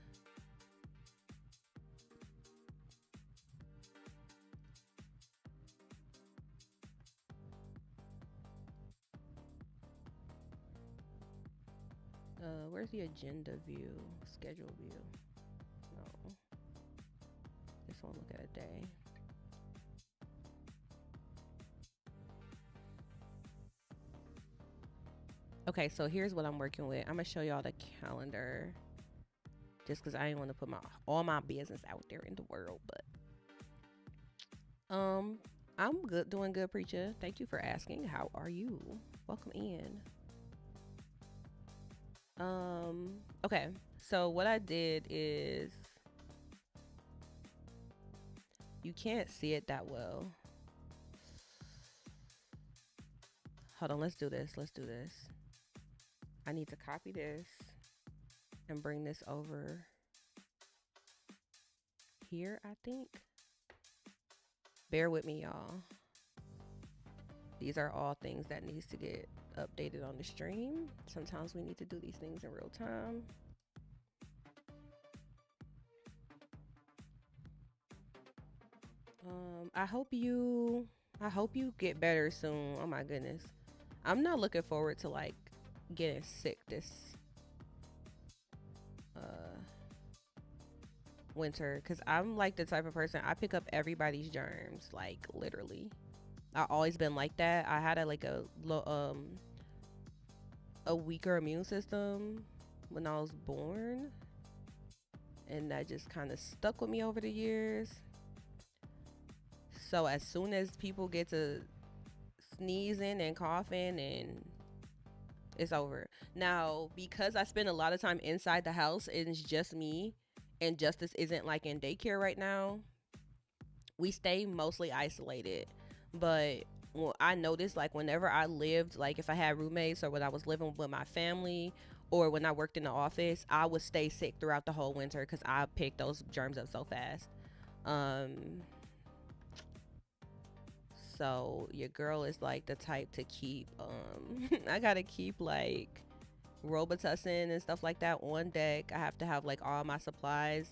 Where's the agenda view? Schedule view. No. This one look at a day. Okay, so here's what I'm working with. I'm gonna show y'all the calendar just because I didn't want to put my all my business out there in the world. But I'm good, doing good, preacher. Thank you for asking. How are you? Welcome in. Okay. So what I did is you can't see it that well. Hold on, let's do this. Let's do this. I need to copy this and bring this over here, I think. Bear with me, y'all. These are all things that needs to get updated on the stream. Sometimes we need to do these things in real time. I hope you get better soon. Oh my goodness. I'm not looking forward to like getting sick this uh winter cuz I'm like the type of person I pick up everybody's germs like literally. I always been like that. I had a weaker immune system when I was born and that just kind of stuck with me over the years. So as soon as people get to sneezing and coughing and it's over. Now, because I spend a lot of time inside the house and it's just me and Justice isn't like in daycare right now, we stay mostly isolated. But well, I noticed like whenever I lived, like if I had roommates or when I was living with my family or when I worked in the office, I would stay sick throughout the whole winter because I picked those germs up so fast. Um, so your girl is like the type to keep, I gotta keep like Robitussin and stuff like that on deck. I have to have like all my supplies.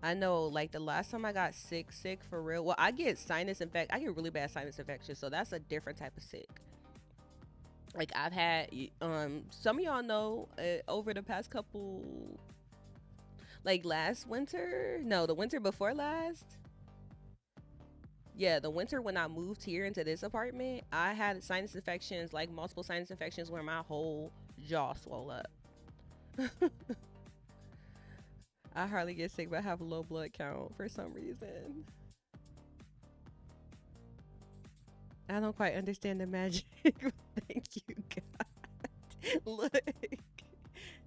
I know, like the last time I got sick for real. Well, I get sinus infect. I get really bad sinus infection, so that's a different type of sick. Like I've had, some of y'all know over the past couple, like last winter, no, the winter before last. Yeah, the winter when I moved here into this apartment, I had sinus infections, like multiple sinus infections, where my whole jaw swelled up. I hardly get sick, but I have a low blood count for some reason. I don't quite understand the magic. Thank you, God. Look,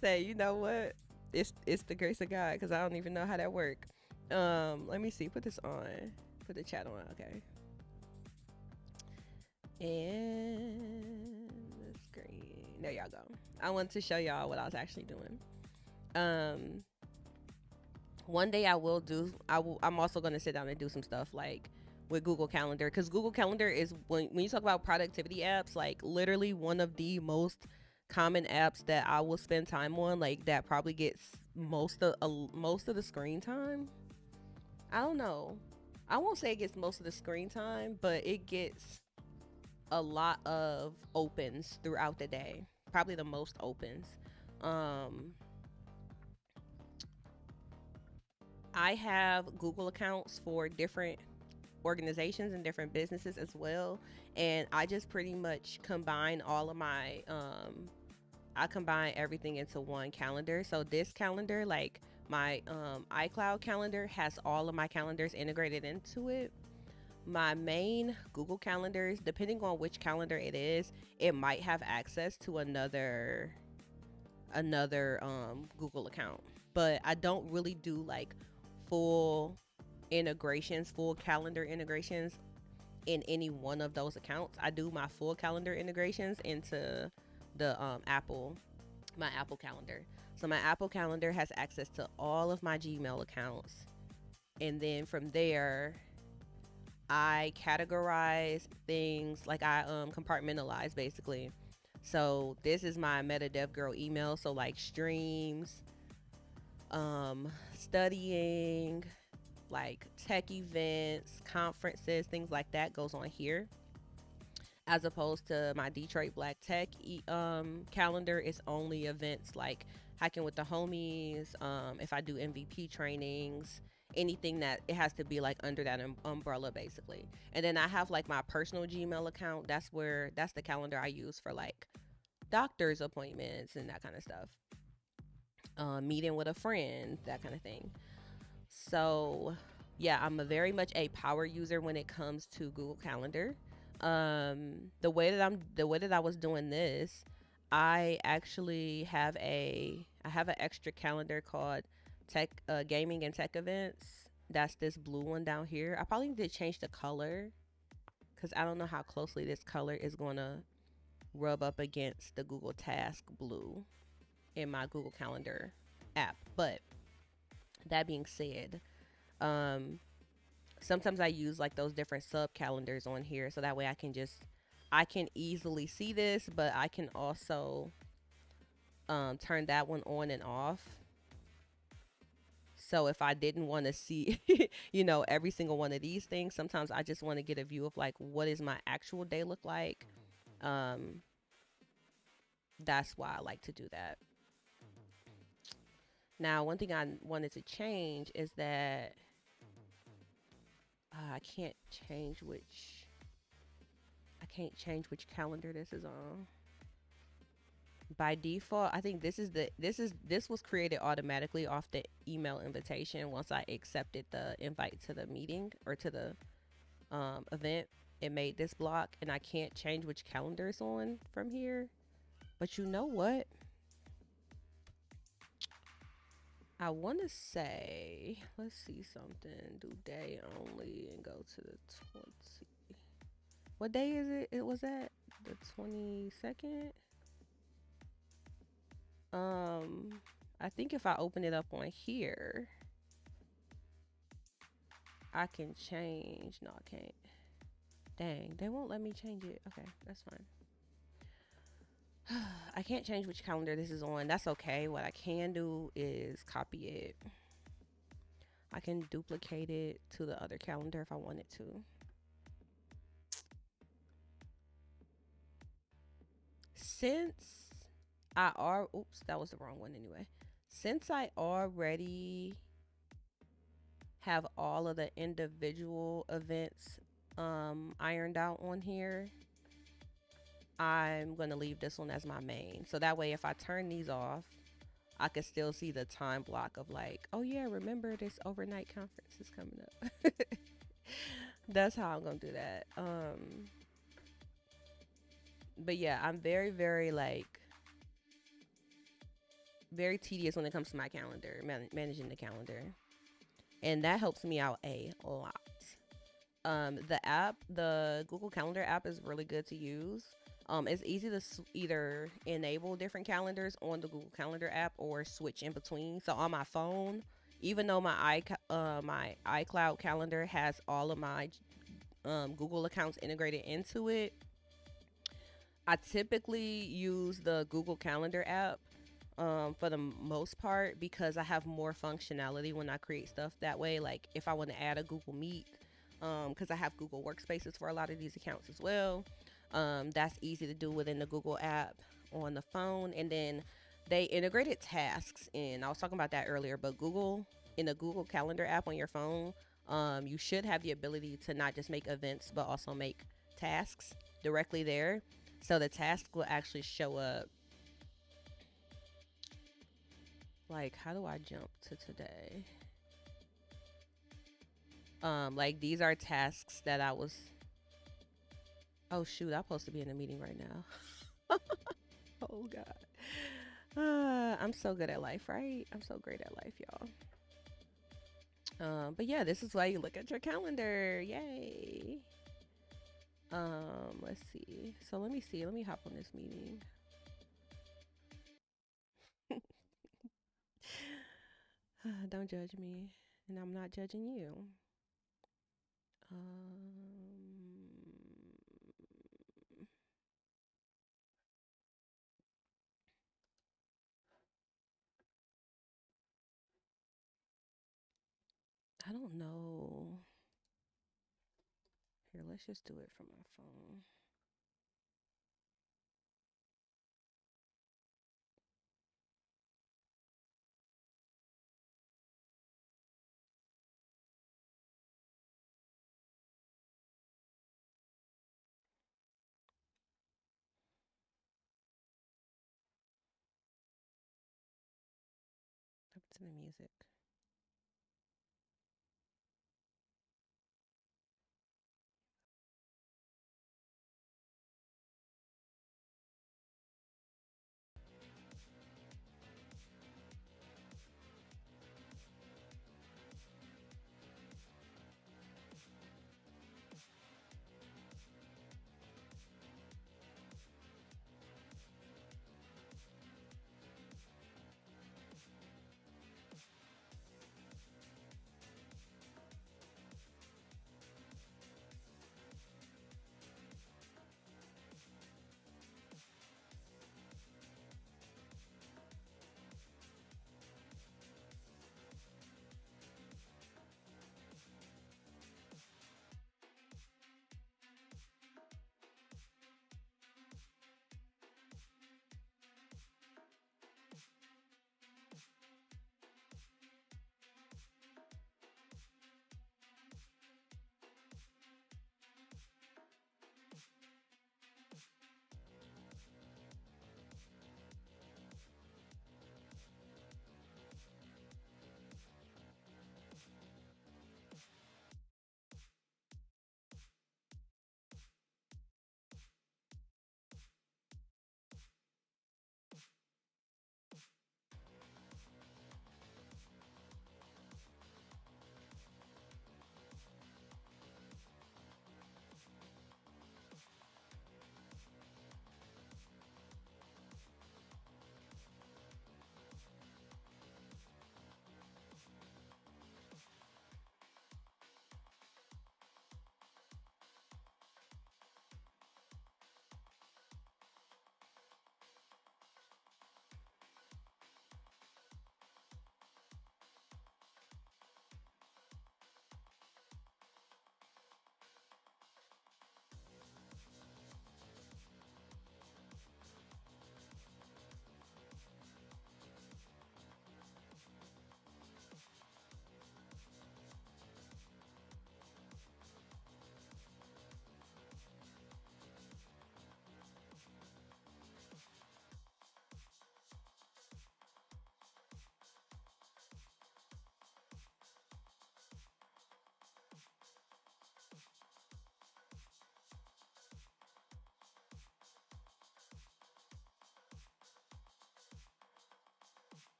say, you know what? It's the grace of God because I don't even know how that work. Let me see. Put this on. Put the chat on. Okay. And the screen. There y'all go. I want to show y'all what I was actually doing. Um, One day I will do. I'm also gonna sit down and do some stuff like with Google Calendar because Google Calendar is when you talk about productivity apps, like literally one of the most common apps that I will spend time on. Like that probably gets most of the screen time. I don't know. I won't say it gets most of the screen time, but it gets a lot of opens throughout the day. Probably the most opens. Um, I have Google accounts for different organizations and different businesses as well. And I just pretty much combine all of my, I combine everything into one calendar. So this calendar, like my iCloud calendar, has all of my calendars integrated into it. My main Google calendars, depending on which calendar it is, it might have access to another Google account. But I don't really do like full integrations, full calendar integrations in any one of those accounts. I do my full calendar integrations into the my Apple calendar. So my Apple calendar has access to all of my Gmail accounts. And then from there, I categorize things like I compartmentalize basically. So this is my meta dev girl email. So like streams, studying, like tech events, conferences, things like that goes on here. As opposed to my Detroit Black Tech calendar, it's only events like hiking with the homies. If I do MVP trainings, anything that it has to be like under that umbrella basically. And then I have like my personal Gmail account. That's the calendar I use for like doctor's appointments and that kind of stuff. Meeting with a friend, that kind of thing. So, yeah, I'm a very much a power user when it comes to Google Calendar. The way that I was doing this, I have an extra calendar called Tech Gaming and Tech Events. That's this blue one down here. I probably need to change the color because I don't know how closely this color is going to rub up against the Google Task blue in my Google Calendar app. But that being said, um, sometimes I use like those different sub calendars on here so that way I can easily see this, but I can also turn that one on and off. So if I didn't want to see, every single one of these things, sometimes I just want to get a view of like what is my actual day look like. Um, that's why I like to do that. Now, one thing I wanted to change is that I can't change which calendar this is on. By default, I think this was created automatically off the email invitation once I accepted the invite to the meeting or to the event. It made this block and I can't change which calendar it's on from here. But you know what? I want to say, let's see something. Do day only and go to the 20. What day is it? It was at the 22nd. Um, I think if I open it up on here, I can change. No, I can't. Dang, they won't let me change it. Okay, that's fine. I can't change which calendar this is on. That's okay. What I can do is copy it. I can duplicate it to the other calendar if I wanted to. Since oops, that was the wrong one anyway. Since I already have all of the individual events ironed out on here, I'm going to leave this one as my main. So that way if I turn these off, I can still see the time block of like, oh yeah, remember this overnight conference is coming up. That's how I'm gonna do that. But yeah, I'm very, very like very tedious when it comes to my calendar, managing the calendar, and that helps me out a lot. The Google Calendar app is really good to use. It's easy to either enable different calendars on the Google Calendar app or switch in between. So on my phone, even though my iCloud calendar has all of my Google accounts integrated into it, I typically use the Google Calendar app for the most part because I have more functionality when I create stuff that way. Like if I want to add a Google Meet, because I have Google Workspaces for a lot of these accounts as well. That's easy to do within the Google app on the phone. And then they integrated tasks in. I was talking about that earlier, but Google in the Google Calendar app on your phone, you should have the ability to not just make events but also make tasks directly there. So the task will actually show up. Like, how do I jump to today? Like these are tasks that I was. Oh shoot, I'm supposed to be in a meeting right now. Oh god. I'm so good at life, right? I'm so great at life, y'all. But yeah, this is why you look at your calendar. Yay. Let's see. So let me see. Let me hop on this meeting. Don't judge me, and I'm not judging you. Um, I don't know. Here, let's just do it from my phone. Up to the music.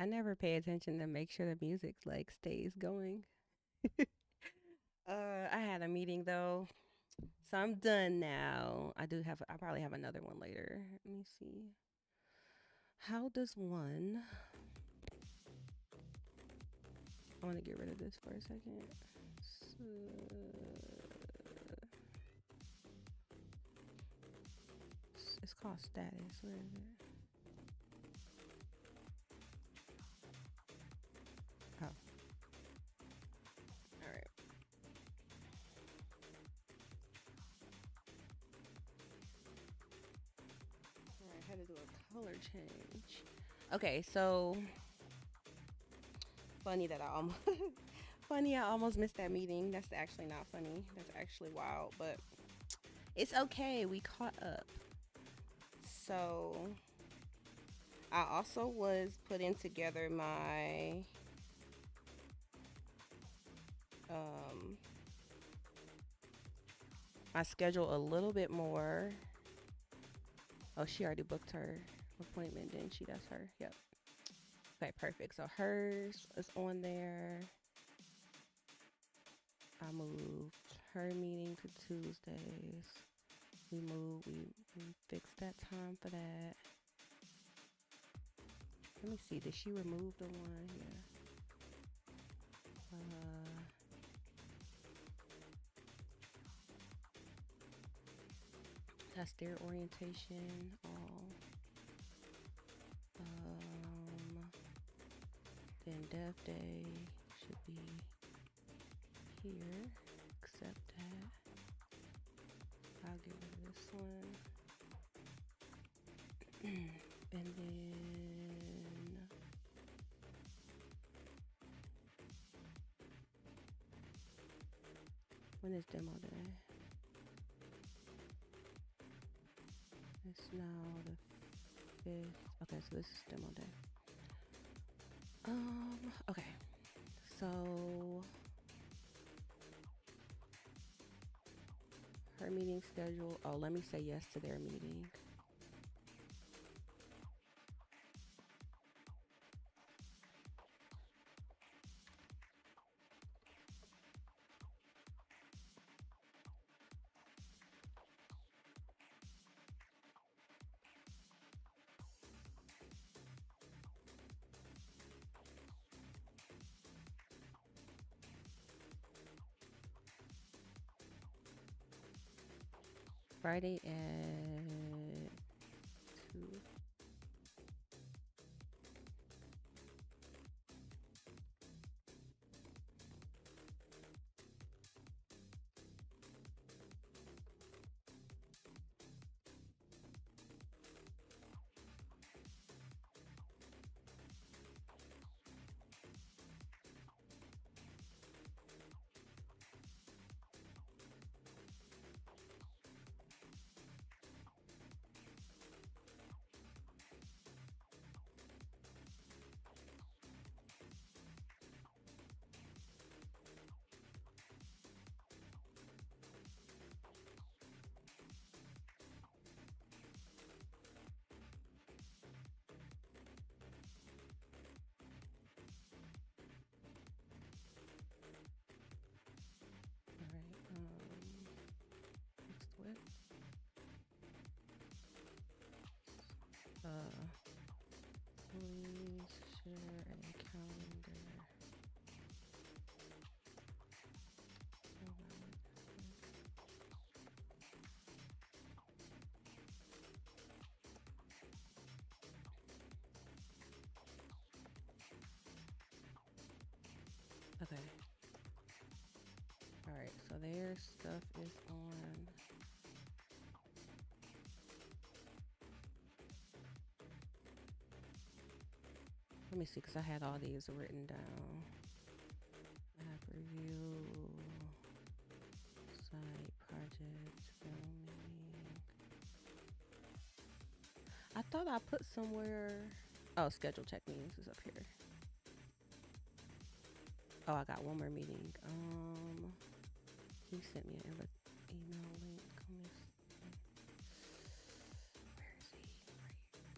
I never pay attention to make sure the music like stays going. I had a meeting though, so I'm done now. I probably have another one later. Let me see. How does one? I want to get rid of this for a second. So, it's called status. Where is it? Oh, all right. All right, I had to do a color change. Okay, so funny that I almost funny I almost missed that meeting. That's actually not funny. That's actually wild, but it's okay. We caught up. So I also was putting together um my schedule a little bit more. Oh, she already booked her appointment, didn't she? That's her. Yep. Okay, perfect. So hers is on there. I moved her meeting to Tuesdays. We fixed that time for that. Let me see. Did she remove the one? Yeah. That's their orientation. All. Then Dev Day should be here. Accept that. I'll get rid of this one. And then when is demo day? It's now the 5th. Okay, so this is demo day. Okay. So her meeting schedule. Oh, let me say yes to their meeting. Friday at 2. All right. Next what? Please share a calendar. Okay. All right. So their stuff is on. Let me see, because I had all these written down. App review, site, project, filming. I thought I put somewhere. Oh, schedule check meetings is up here. Oh, I got one more meeting. He sent me an email link on this. Where is he? Right here.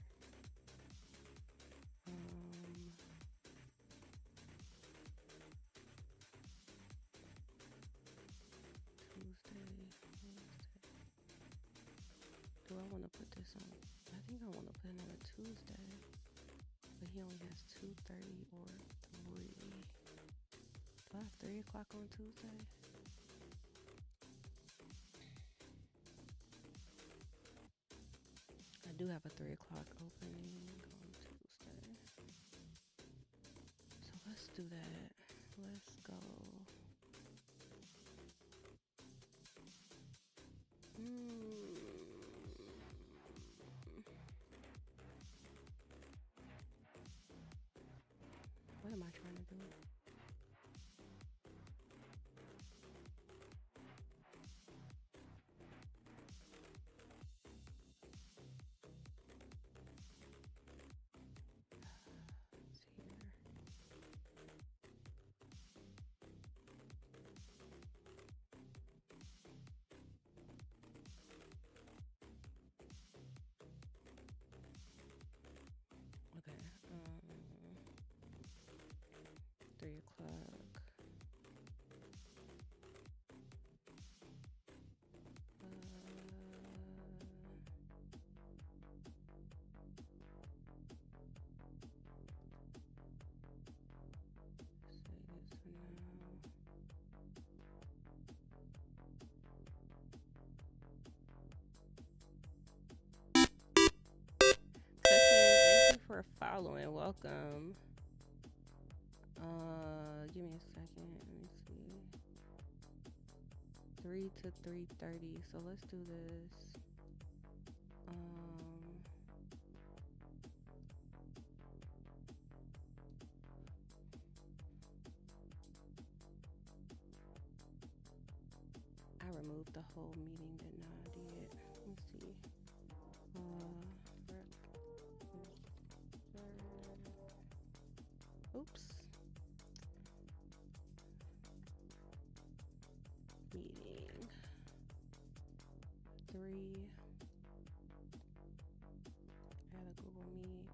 he only has 2:30 or 3. Do I have 3 o'clock on Tuesday? I do have a 3 o'clock opening on Tuesday. So let's do that. Let's go. What am I trying to do? It's here. Okay. 3 o'clock. Say this for now. Thank you for following. Welcome. Give me a second. Let me see. 3 to 3:30. So let's do this. I removed the whole meeting that Nah did. Let's see. Oops. Meeting 3. Add a Google Meet.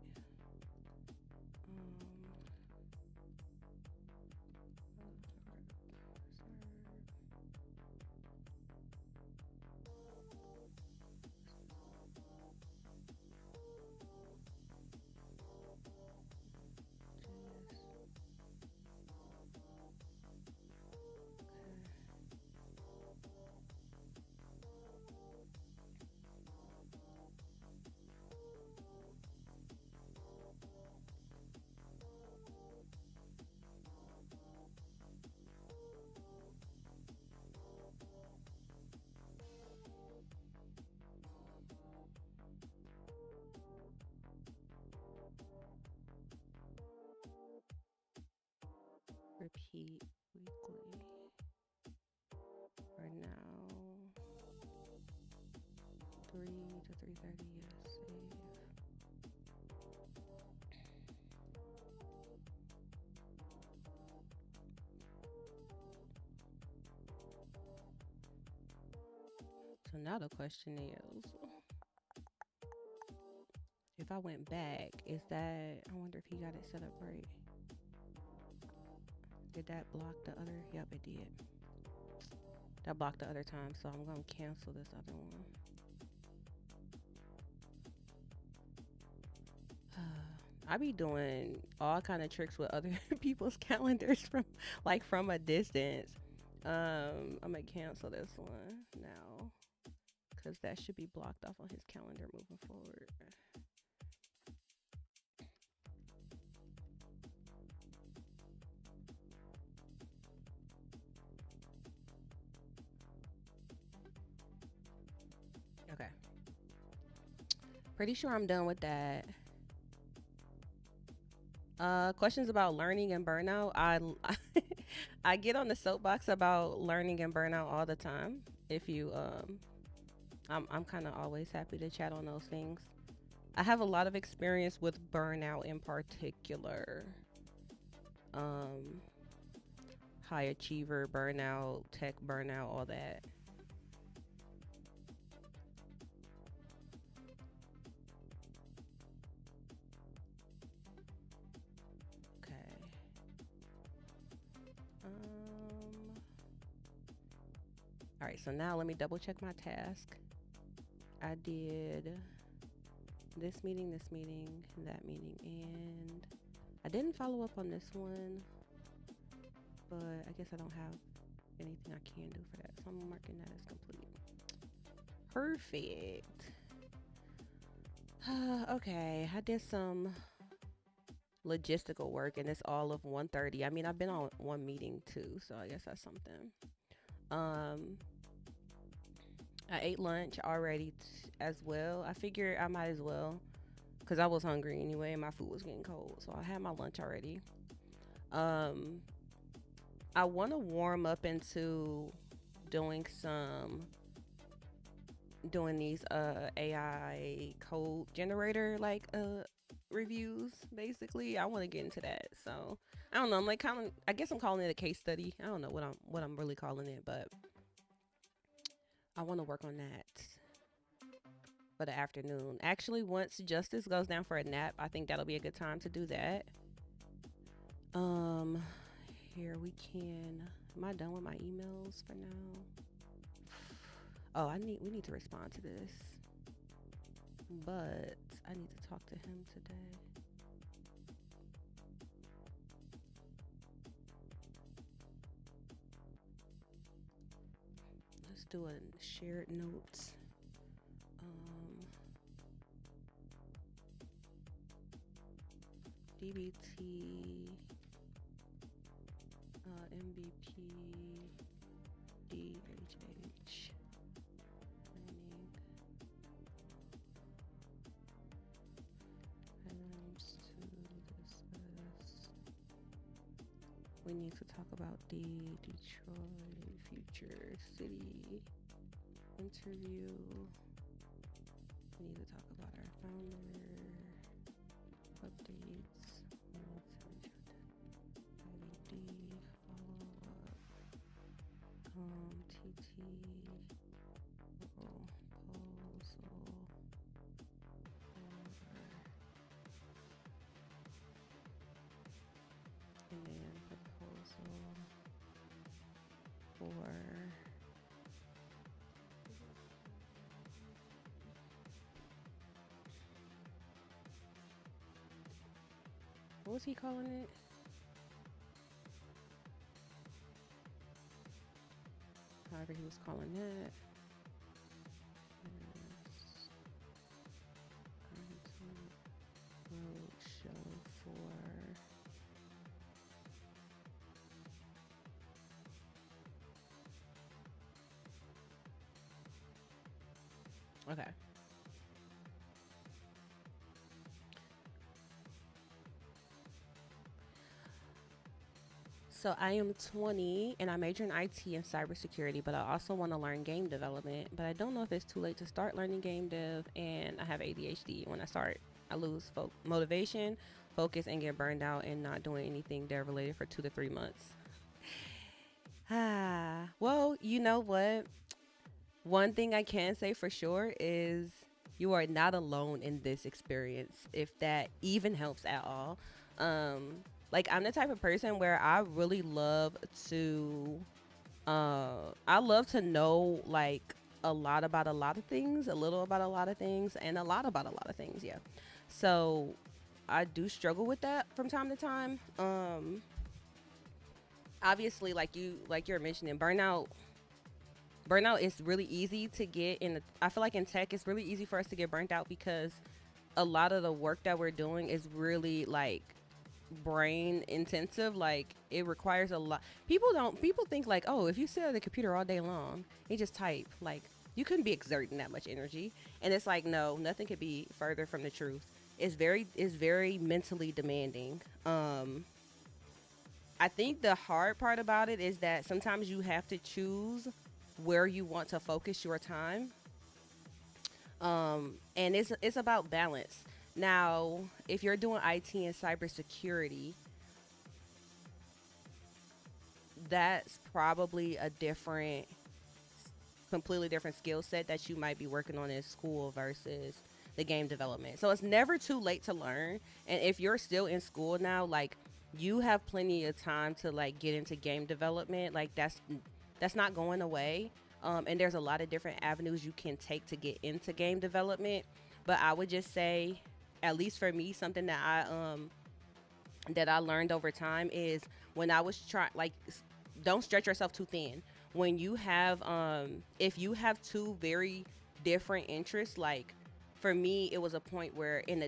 Repeat weekly. For now, 3 to 3:30. Yes, save. So now the question is, if I went back, is that, I wonder if he got it set up right. Did that block the other? Yep, it did. That blocked the other time, so I'm going to cancel this other one. I be doing all kind of tricks with other people's calendars from a distance. I'm gonna cancel this one now because that should be blocked off on his calendar moving forward. Okay. Pretty sure I'm done with that. Questions about learning and burnout. I get on the soapbox about learning and burnout all the time. If you I'm kind of always happy to chat on those things. I have a lot of experience with burnout in particular. High achiever burnout, tech burnout, all that. Okay. All right, so now let me double check my task. I did and that meeting, and I didn't follow up on this one, but I guess I don't have anything I can do for that, so I'm marking that as complete. Perfect. Okay, I did some logistical work, and it's all of 1:30. I mean, I've been on one meeting too, so I guess that's something. Um, I ate lunch already as well. I figured I might as well because I was hungry anyway, and my food was getting cold, so I had my lunch already. Um, I want to warm up into doing some doing these AI code generator reviews basically. I want to get into that. So, I don't know. I'm like kind of I guess I'm calling it a case study. I don't know what I'm really calling it, but I want to work on that for the afternoon. Actually, once Justice goes down for a nap, I think that'll be a good time to do that. Um Here we can. Am I done with my emails for now? Oh, we need to respond to this. But I need to talk to him today. Let's do a shared notes. DBT, MBP, DHH, training, items to discuss. We need to talk about the Detroit Future City interview. We need to talk about our founder updates. We need to IDD follow up. TT proposal and then proposal for what was he calling it? However he was calling that. Roadshow for okay. So I am 20 and I major in IT and cybersecurity, but I also want to learn game development. But I don't know if it's too late to start learning game dev, and I have ADHD. When I start, I lose motivation, focus, and get burned out and not doing anything dev related for 2 to 3 months. Well, you know what? One thing I can say for sure is you are not alone in this experience, if that even helps at all. Like I'm the type of person where I really love to I love to know like a lot about a lot of things, a little about a lot of things, and a lot about a lot of things, yeah. So I do struggle with that from time to time. Obviously like you're mentioning burnout is really easy to get I feel like in tech it's really easy for us to get burnt out because a lot of the work that we're doing is really like brain intensive. Like it requires a lot. People think like, oh, if you sit at the computer all day long and just type, like you couldn't be exerting that much energy. And it's like, no, nothing could be further from the truth. It's very mentally demanding. I think the hard part about it is that sometimes you have to choose where you want to focus your time. And it's about balance. Now, if you're doing IT and cybersecurity, that's probably completely different skill set that you might be working on in school versus the game development. So it's never too late to learn. And if you're still in school now, like you have plenty of time to like get into game development. Like that's not going away. And there's a lot of different avenues you can take to get into game development. But I would just say, at least for me, something that I learned over time is when I was trying, like, don't stretch yourself too thin. When you have, if you have two very different interests, like, for me, it was a point where in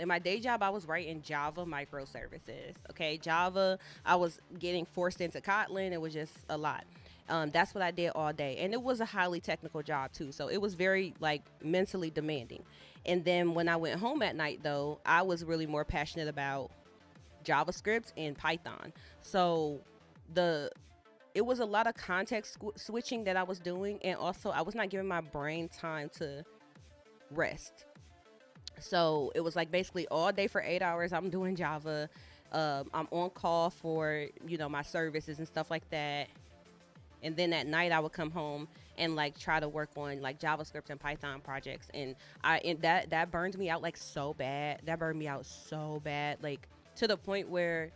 my day job, I was writing Java microservices. Okay, Java, I was getting forced into Kotlin. It was just a lot. That's what I did all day, and it was a highly technical job too. So it was very like mentally demanding. And then when I went home at night, though, I was really more passionate about JavaScript and Python. So the it was a lot of context switching that I was doing, and also I was not giving my brain time to rest. So it was like basically all day for 8 hours I'm doing Java. I'm on call for my services and stuff like that. And then at night I would come home and like try to work on like JavaScript and Python projects, and that burned me out like so bad. That burned me out so bad, like to the point where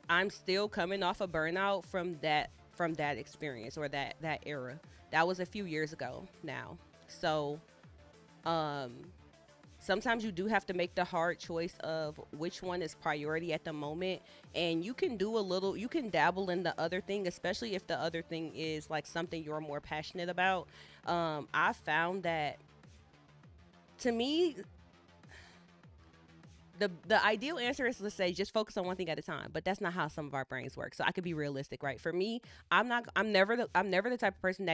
I'm still coming off a burnout from that experience or that era. That was a few years ago now. So um sometimes you do have to make the hard choice of which one is priority at the moment, and you can dabble in the other thing, especially if the other thing is like something you're more passionate about. I found that, to me, the ideal answer is to say just focus on one thing at a time, but that's not how some of our brains work. So I could be realistic, right? For me, I'm never the type of person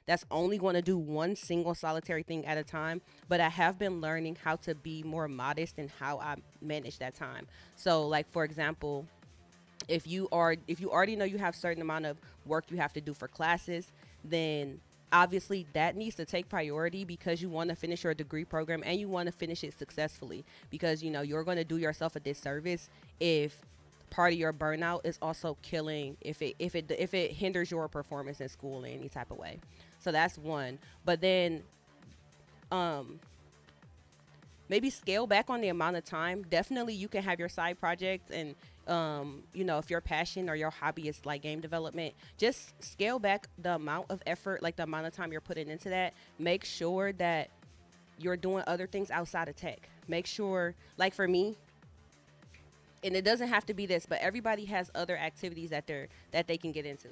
that's only going to do one single solitary thing at a time, but I have been learning how to be more modest in how I manage that time. So like, for example, if you already know you have certain amount of work you have to do for classes, then obviously that needs to take priority because you want to finish your degree program and you want to finish it successfully, because you're going to do yourself a disservice if part of your burnout is also killing, if it hinders your performance in school in any type of way. So that's one. But then um maybe scale back on the amount of time. Definitely, you can have your side projects, and if your passion or your hobby is like game development, just scale back the amount of effort, like the amount of time you're putting into that. Make sure that you're doing other things outside of tech. Make sure, like for me, and it doesn't have to be this, but everybody has other activities that they can get into.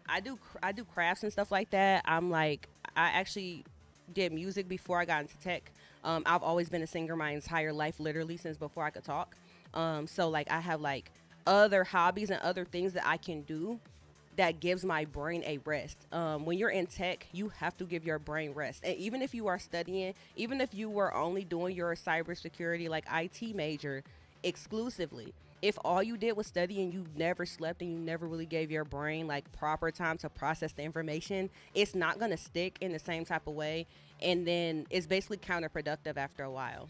I do crafts and stuff like that. I actually did music before I got into tech. I've always been a singer my entire life, literally since before I could talk. So like I have like other hobbies and other things that I can do that gives my brain a rest. When you're in tech, you have to give your brain rest. And even if you are studying, even if you were only doing your cybersecurity, like IT major exclusively, if all you did was study and you never slept and you never really gave your brain like proper time to process the information, it's not going to stick in the same type of way. And then it's basically counterproductive after a while.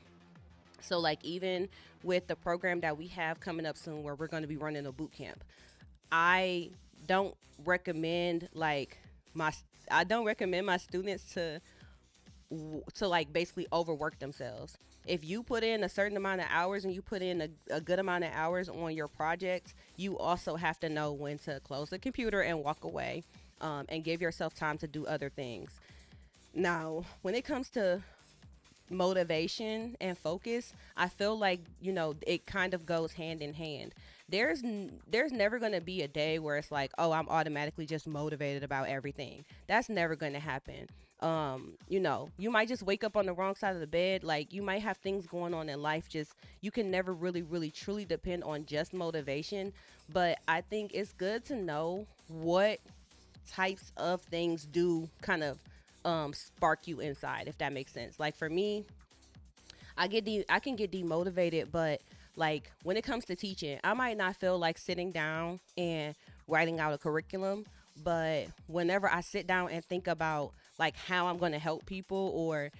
So, like, even with the program that we have coming up soon, where we're going to be running a boot camp, I don't recommend like my I don't recommend my students to like basically overwork themselves. If you put in a certain amount of hours and you put in a good amount of hours on your project, you also have to know when to close the computer and walk away, and give yourself time to do other things. Now, when it comes to motivation and focus, I feel like it kind of goes hand in hand. There's never going to be a day where it's like, oh, I'm automatically just motivated about everything. That's never going to happen. You might just wake up on the wrong side of the bed. Like, you might have things going on in life. Just, you can never really really truly depend on just motivation. But I think it's good to know what types of things do kind of spark you inside, if that makes sense. Like for me, I can get demotivated, but like when it comes to teaching, I might not feel like sitting down and writing out a curriculum, but whenever I sit down and think about like how I'm going to help people, or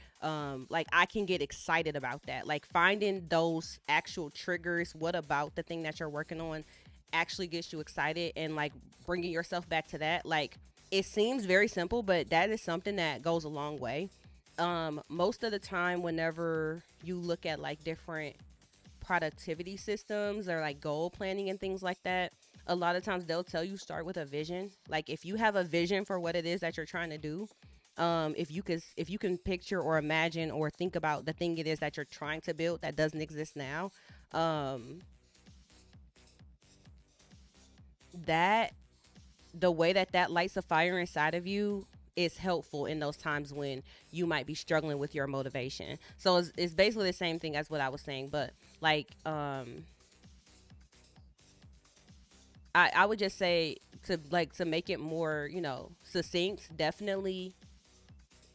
like I can get excited about that. Like finding those actual triggers, what about the thing that you're working on actually gets you excited, and like bringing yourself back to that. Like, it seems very simple, but that is something that goes a long way. Most of the time, whenever you look at like different productivity systems or like goal planning and things like that, a lot of times they'll tell you start with a vision. Like, if you have a vision for what it is that you're trying to do, If you can picture or imagine or think about the thing it is that you're trying to build that doesn't exist now, um, that the way that that lights a fire inside of you is helpful in those times when you might be struggling with your motivation. So it's basically the same thing as what I was saying, but like I would just say to make it more, succinct, definitely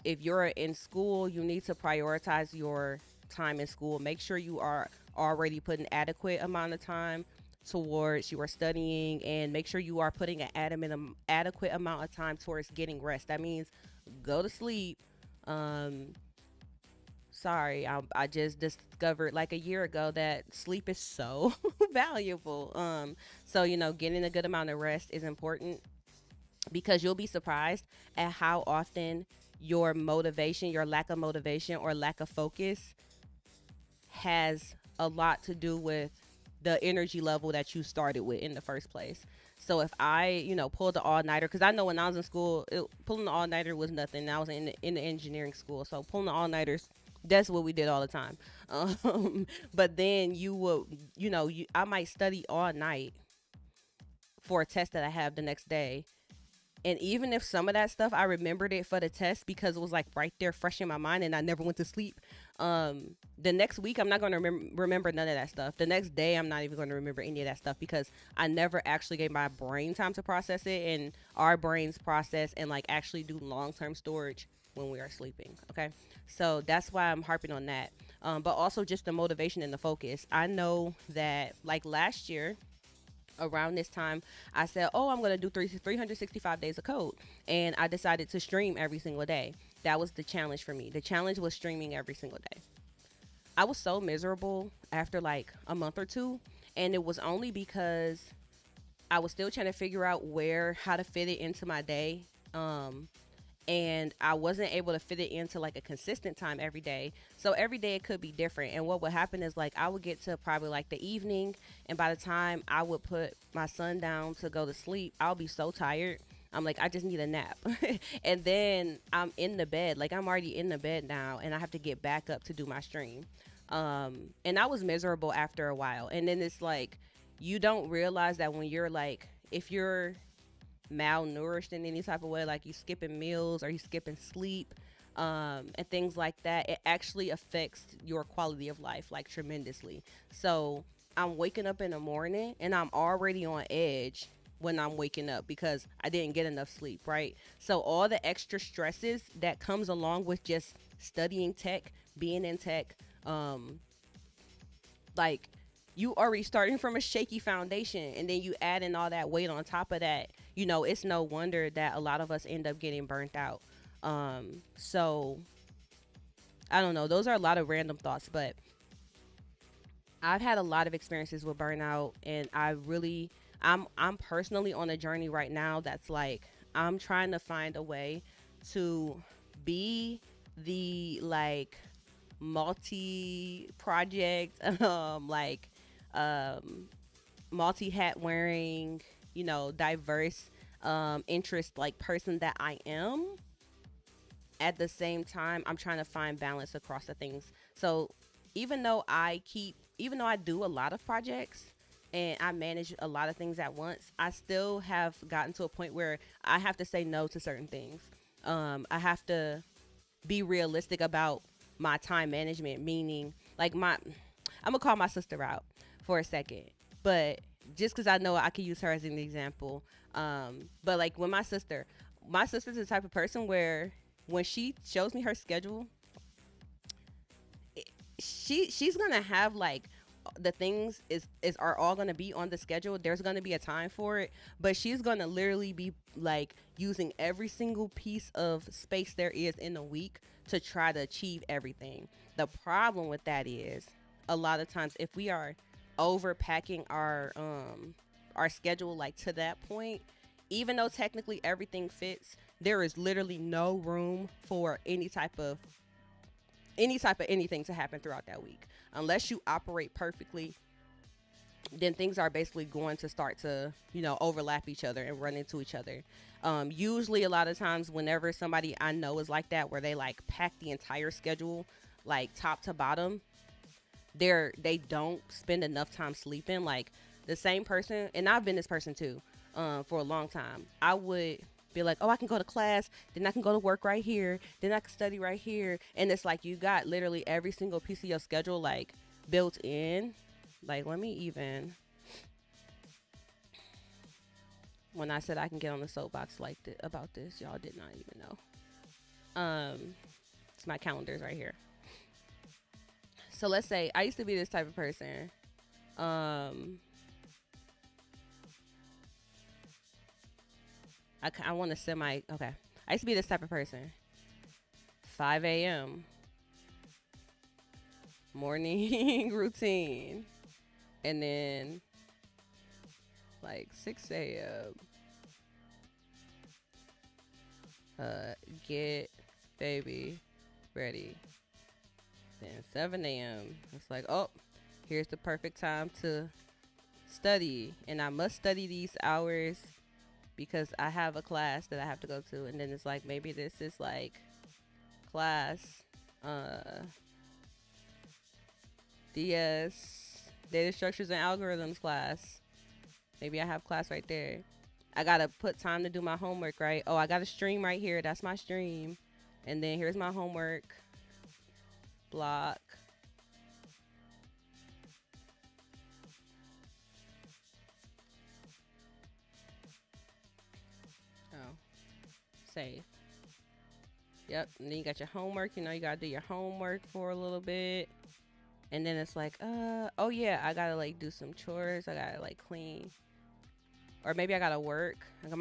if you're in school, you need to prioritize your time in school. Make sure you are already putting adequate amount of time towards your studying, and make sure you are putting an adequate amount of time towards getting rest. That means go to sleep. Um, sorry, I just discovered like a year ago that sleep is so valuable. So getting a good amount of rest is important because you'll be surprised at how often your motivation, your lack of motivation or lack of focus has a lot to do with the energy level that you started with in the first place. So if I, pulled the all nighter, because I know when I was in school, pulling the all nighter was nothing. I was in the engineering school, so pulling the all nighters, that's what we did all the time. But then you would, I might study all night for a test that I have the next day, and even if some of that stuff I remembered it for the test because it was like right there fresh in my mind and I never went to sleep. The next week I'm not going to remember none of that stuff. The next day I'm not even going to remember any of that stuff because I never actually gave my brain time to process it, and our brains process and like actually do long-term storage when we are sleeping. Okay. So that's why I'm harping on that. But also just the motivation and the focus. I know that like last year around this time, I said, "Oh, I'm going to do 365 days of code." And I decided to stream every single day. That was the challenge for me. The challenge was streaming every single day. I was so miserable after like a month or two. And it was only because I was still trying to figure out how to fit it into my day. And I wasn't able to fit it into like a consistent time every day. So every day it could be different. And what would happen is like I would get to probably like the evening, and by the time I would put my son down to go to sleep, I'll be so tired. I'm like, I just need a nap. And then I'm in the bed, like I'm already in the bed now, and I have to get back up to do my stream. And I was miserable after a while. And then it's like, you don't realize that when you're like, if you're malnourished in any type of way, like you skipping meals or you skipping sleep, and things like that, it actually affects your quality of life like tremendously. So I'm waking up in the morning and I'm already on edge when I'm waking up because I didn't get enough sleep, right? So all the extra stresses that comes along with just studying tech, being in tech, um, like you already starting from a shaky foundation, and then you add in all that weight on top of that, it's no wonder that a lot of us end up getting burnt out. So I don't know, those are a lot of random thoughts, but I've had a lot of experiences with burnout, and I'm personally on a journey right now that's like I'm trying to find a way to be the like multi project like um multi hat wearing, diverse interest like person that I am. At the same time, I'm trying to find balance across the things. So even though I do a lot of projects and I manage a lot of things at once, I still have gotten to a point where I have to say no to certain things. I have to be realistic about my time management, meaning like I'm gonna call my sister out for a second, but just because I know I could use her as an example. But like when my sister's the type of person where when she shows me her schedule, she's gonna have like the things is are all gonna be on the schedule. There's gonna be a time for it, but she's gonna literally be like using every single piece of space there is in a week to try to achieve everything. The problem with that is a lot of times if we are overpacking our schedule like to that point, even though technically everything fits, there is literally no room for any type of anything to happen throughout that week unless you operate perfectly then things are basically going to start to, overlap each other and run into each other. Usually, a lot of times, whenever somebody I know is like that, where they like pack the entire schedule, like top to bottom, they don't spend enough time sleeping. Like the same person, and I've been this person too, for a long time. I would be like, oh, I can go to class, then I can go to work right here, then I can study right here, and it's like you got literally every single piece of your schedule like built in. Like, let me even, when I said I can get on the soapbox like about this, y'all did not even know. It's my calendars right here. So let's say I used to be this type of person. I want to okay. I used to be this type of person. 5 a.m. morning routine, and then like 6 a.m. Get baby ready. Then 7 a.m. It's like, oh, here's the perfect time to study, and I must study these hours because I have a class that I have to go to. And then it's like, maybe this is like class, DS, data structures and algorithms class. Maybe I have class right there. I gotta put time to do my homework, right? Oh, I got a stream right here. That's my stream. And then here's my homework block. Oh, save. Yep. And then you got your homework. You gotta do your homework for a little bit. And then it's like, oh yeah, I gotta like do some chores. I gotta like clean. Or maybe I gotta work. I got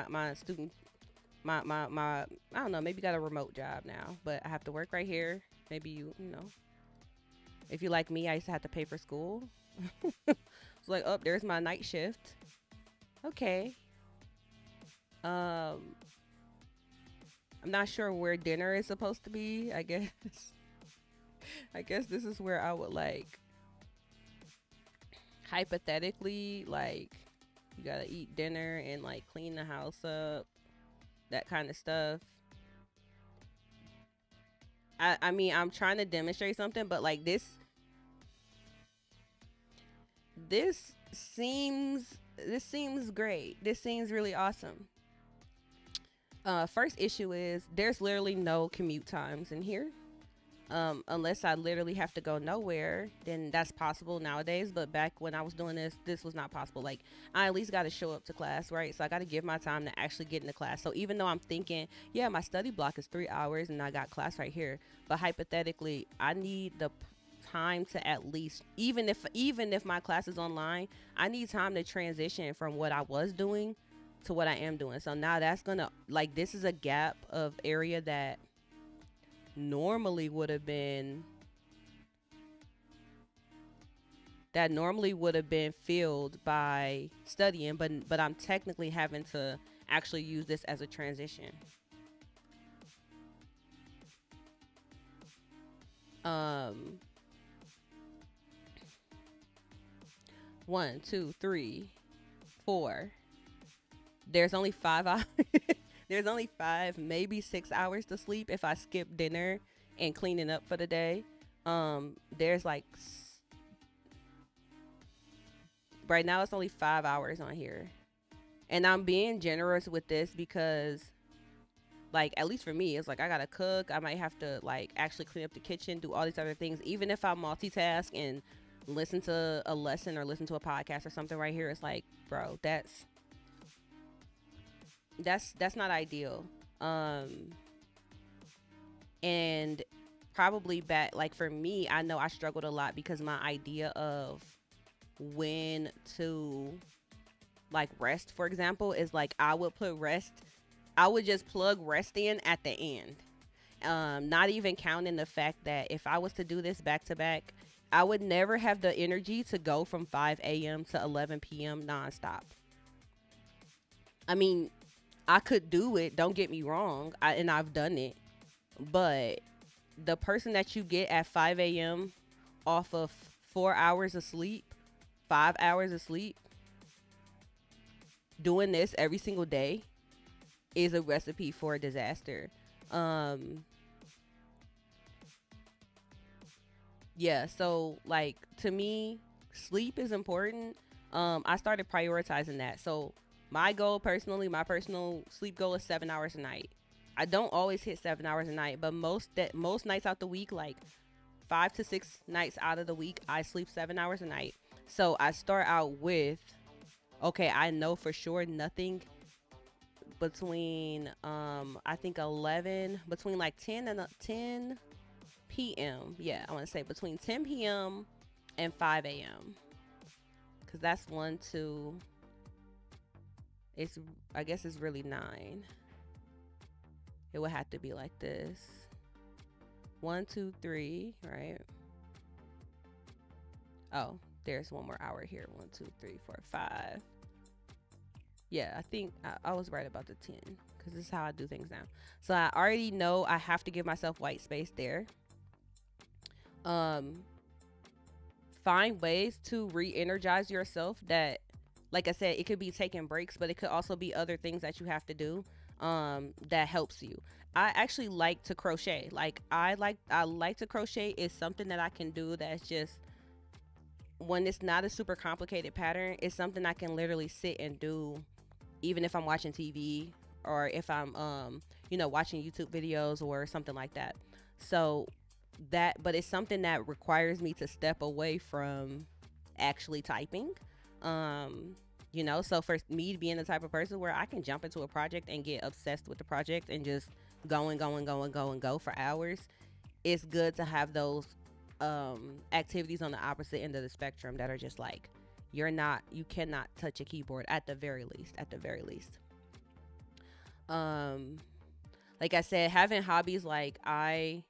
my student, my I don't know, maybe got a remote job now. But I have to work right here. Maybe if you like me, I used to have to pay for school. It's like, oh, there's my night shift. Okay. I'm not sure where dinner is supposed to be. I guess I guess this is where I would like hypothetically, like, you gotta eat dinner and like clean the house up, that kind of stuff. I mean, I'm trying to demonstrate something, but like this seems great. This seems really awesome. First issue is there's literally no commute times in here. Unless I literally have to go nowhere, then that's possible nowadays. But back when I was doing this was not possible. Like, I at least got to show up to class, right? So I got to give my time to actually get into class. So even though I'm thinking, yeah, my study block is 3 hours and I got class right here, but hypothetically, I need the time to at least, even if my class is online, I need time to transition from what I was doing to what I am doing. So now that's gonna, like, this is a gap of area that normally would have been filled by studying, but I'm technically having to actually use this as a transition. um 1, 2, 3, 4, there's only 5 hours. There's only 5, maybe 6 hours to sleep if I skip dinner and cleaning up for the day. There's like right now it's only 5 hours on here, and I'm being generous with this because, like, at least for me, it's like I gotta cook. I might have to like actually clean up the kitchen, do all these other things. Even if I multitask and listen to a lesson or listen to a podcast or something right here, it's like, bro, that's not ideal. And probably back, like, for me, I know I struggled a lot because my idea of when to like rest, for example, is like I would just plug rest in at the end. Not even counting the fact that if I was to do this back to back, I would never have the energy to go from 5 a.m. to 11 p.m. nonstop. I mean, I could do it, don't get me wrong, and I've done it, but the person that you get at 5 a.m. off of 4 hours of sleep 5 hours of sleep, doing this every single day is a recipe for a disaster. Um, yeah, so like to me, sleep is important. I started prioritizing that. So my goal personally, my personal sleep goal is 7 hours a night. I don't always hit 7 hours a night, but most nights out the week, like 5 to 6 nights out of the week, I sleep 7 hours a night. So I start out with, okay, I know for sure nothing between I think 11, between like 10 and 10 p.m. Yeah, I want to say between 10 p.m. and 5 a.m. Cuz that's 1 2, it's, I guess it's really 9. It would have to be like this. 1 2 3, right? Oh, there's one more hour here. 1 2 3 4 5. Yeah, I think I was right about the 10 because this is how I do things now. So I already know I have to give myself white space there. Um, find ways to re-energize yourself that, like I said, it could be taking breaks, but it could also be other things that you have to do that helps you. I actually like to crochet. Like I like to crochet. Is something that I can do that's just, when it's not a super complicated pattern, it's something I can literally sit and do even if I'm watching TV or if I'm watching YouTube videos or something like that. So that, but it's something that requires me to step away from actually typing. Um so for me, being the type of person where I can jump into a project and get obsessed with the project and just go and go and go and go and go for hours, it's good to have those activities on the opposite end of the spectrum that are just like, you cannot touch a keyboard at the very least. um like I said, having hobbies, like I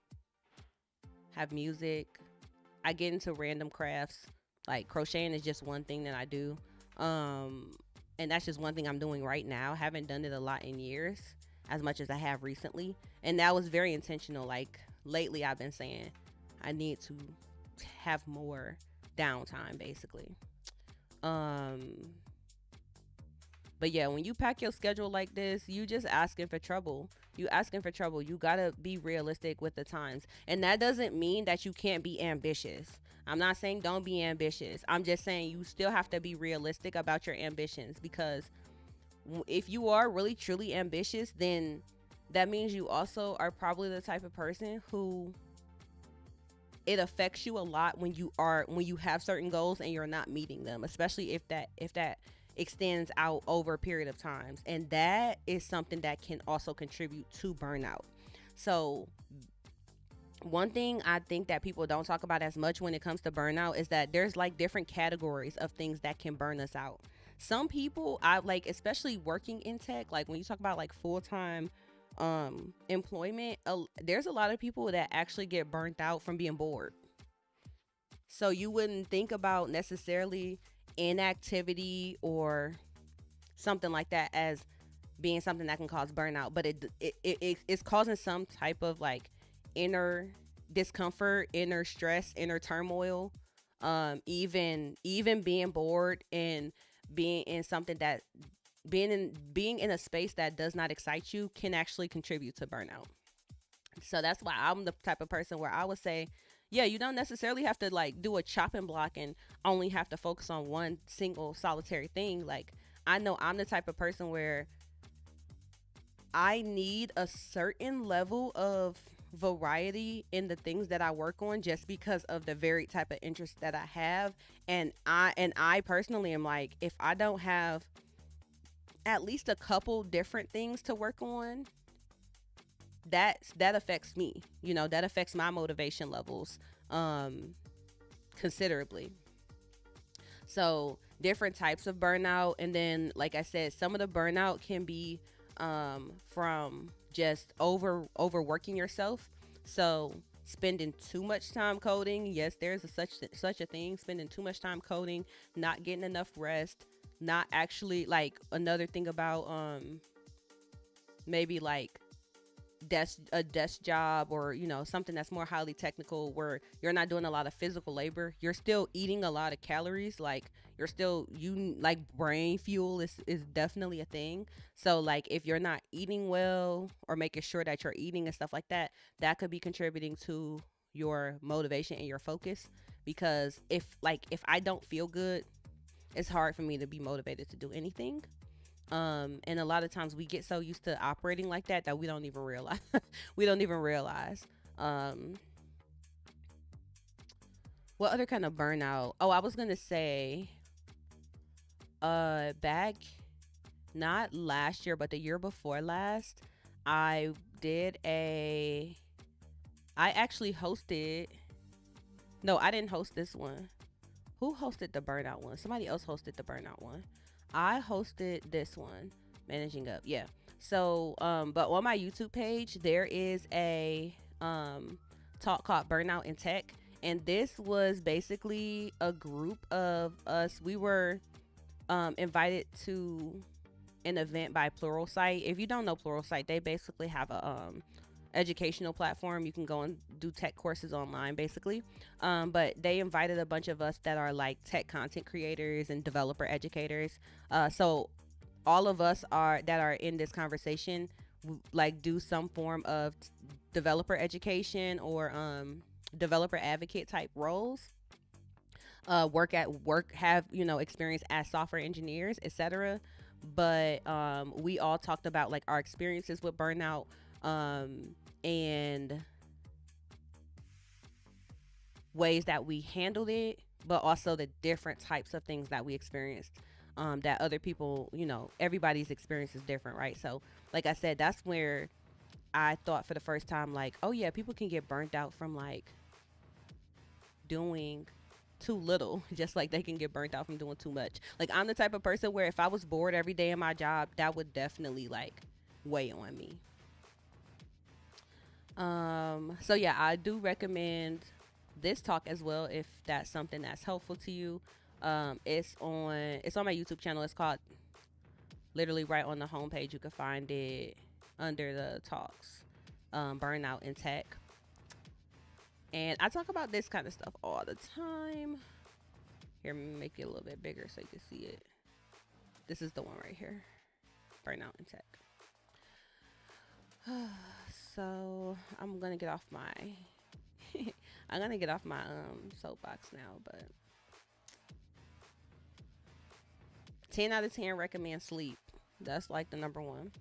have music, I get into random crafts. Like crocheting is just one thing that I do. And that's just one thing I'm doing right now. I haven't done it a lot in years, as much as I have recently. And that was very intentional. Like lately I've been saying I need to have more downtime basically. Um but yeah, when you pack your schedule like this, you just asking for trouble. You gotta be realistic with the times. And that doesn't mean that you can't be ambitious. I'm not saying don't be ambitious. I'm just saying you still have to be realistic about your ambitions, because if you are really truly ambitious, then that means you also are probably the type of person who, it affects you a lot when you have certain goals and you're not meeting them, especially if that extends out over a period of times, and that is something that can also contribute to burnout. So one thing I think that people don't talk about as much when it comes to burnout is that there's like different categories of things that can burn us out. Some people, I like, especially working in tech, like when you talk about like full-time employment, there's a lot of people that actually get burnt out from being bored. So you wouldn't think about necessarily inactivity or something like that as being something that can cause burnout, but it's causing some type of like inner discomfort, inner stress, inner turmoil. Even being bored and being in something that being in a space that does not excite you can actually contribute to burnout. So that's why I'm the type of person where I would say, yeah, you don't necessarily have to like do a chopping block and only have to focus on one single solitary thing. Like, I know I'm the type of person where I need a certain level of variety in the things that I work on, just because of the varied type of interest that I have. And I personally am like, if I don't have at least a couple different things to work on, that affects me. That affects my motivation levels considerably. So different types of burnout, and then like I said, some of the burnout can be from just overworking yourself. So spending too much time coding. Yes, there's such a thing. Spending too much time coding, not getting enough rest, not actually, like, another thing about maybe like desk job, or something that's more highly technical where you're not doing a lot of physical labor, you're still eating a lot of calories. Like you're still you like brain fuel is definitely a thing. So like if you're not eating well or making sure that you're eating and stuff like that, that could be contributing to your motivation and your focus. Because if I don't feel good, it's hard for me to be motivated to do anything. And a lot of times we get so used to operating like that that we don't even realize we don't even realize. um what other kind of burnout? Oh, I was gonna say, back, not last year but the year before last, I did a I actually hosted, no, I didn't host this one. Who hosted the burnout one? Somebody else hosted the burnout one. I hosted this one, managing up. Yeah. So, but on my YouTube page, there is a talk called Burnout in Tech, and this was basically a group of us. We were invited to an event by Pluralsight. If you don't know Pluralsight, they basically have a educational platform. You can go and do tech courses online, basically. But they invited a bunch of us that are like tech content creators and developer educators. So all of us are that are in this conversation, like do some form of developer education or developer advocate type roles. Work at work, have experience as software engineers, etc. But we all talked about like our experiences with burnout, and ways that we handled it, but also the different types of things that we experienced. That other people, everybody's experience is different, right? So, like I said, that's where I thought for the first time, like, oh yeah, people can get burnt out from like doing too little, just like they can get burnt out from doing too much. Like I'm the type of person where if I was bored every day in my job, that would definitely like weigh on me. So yeah, I do recommend this talk as well if that's something that's helpful to you. It's on my YouTube channel. It's called, literally right on the homepage. You can find it under the talks, burnout in tech. And I talk about this kind of stuff all the time. Here, make it a little bit bigger so you can see it. This is the one right here, burnout in tech. So I'm gonna get off my I'm gonna get off my soapbox now, but 10 out of 10 recommend sleep. That's like the number one.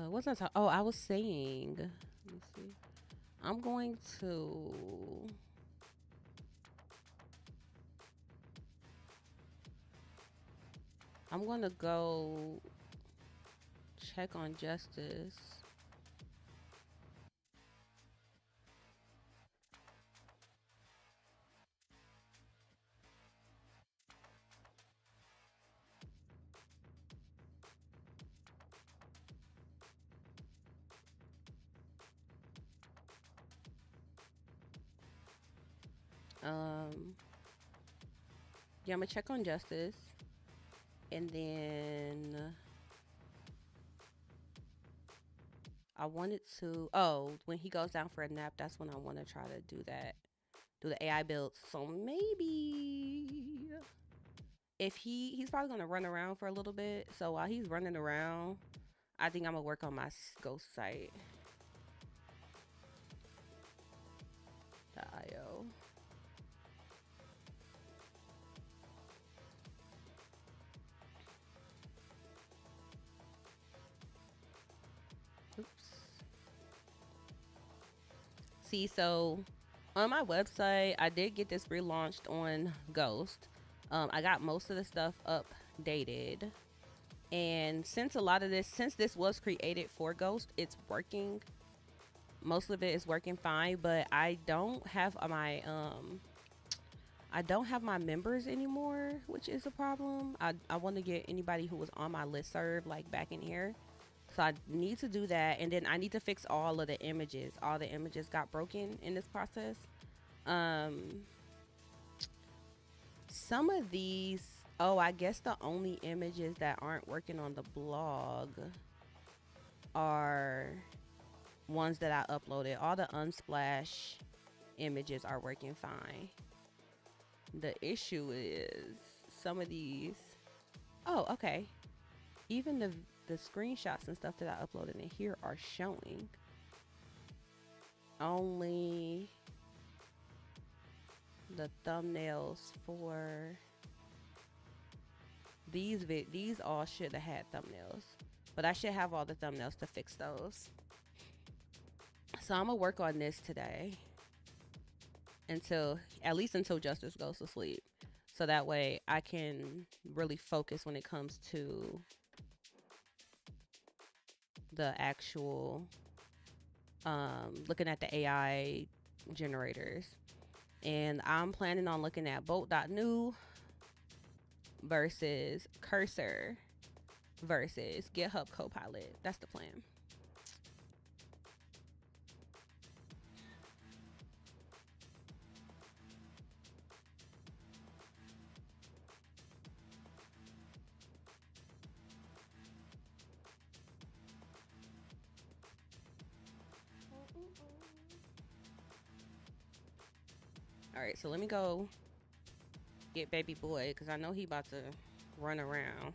What's I talking? Oh, I was saying. Let me see. I'm going to. I'm gonna go check on justice. Um, yeah, I'm gonna check on justice, and then I wanted to. Oh, when he goes down for a nap, that's when I want to try to do that. Do the AI builds. So maybe if he's probably gonna run around for a little bit. So while he's running around, I think I'm gonna work on my ghost site. The IO. Oops. See, so on my website, I did get this relaunched on Ghost. I got most of the stuff updated. And since this was created for Ghost, it's working. Most of it is working fine, but I don't have my members anymore, which is a problem. I want to get anybody who was on my list serve like back in here. So I need to do that, and then I need to fix all of the images. All the images got broken in this process. Um, some of these, oh, I guess the only images that aren't working on the blog are ones that I uploaded. All the Unsplash images are working fine. The issue is some of these. Oh, okay. Even the screenshots and stuff that I uploaded in here are showing. Only the thumbnails for these all should have had thumbnails, but I should have all the thumbnails to fix those. So I'm gonna work on this today until at least until Justice goes to sleep, so that way I can really focus when it comes to the actual looking at the AI generators. And I'm planning on looking at bolt.new versus Cursor versus GitHub Copilot. That's the plan. All right, so let me go get baby boy because I know he about to run around.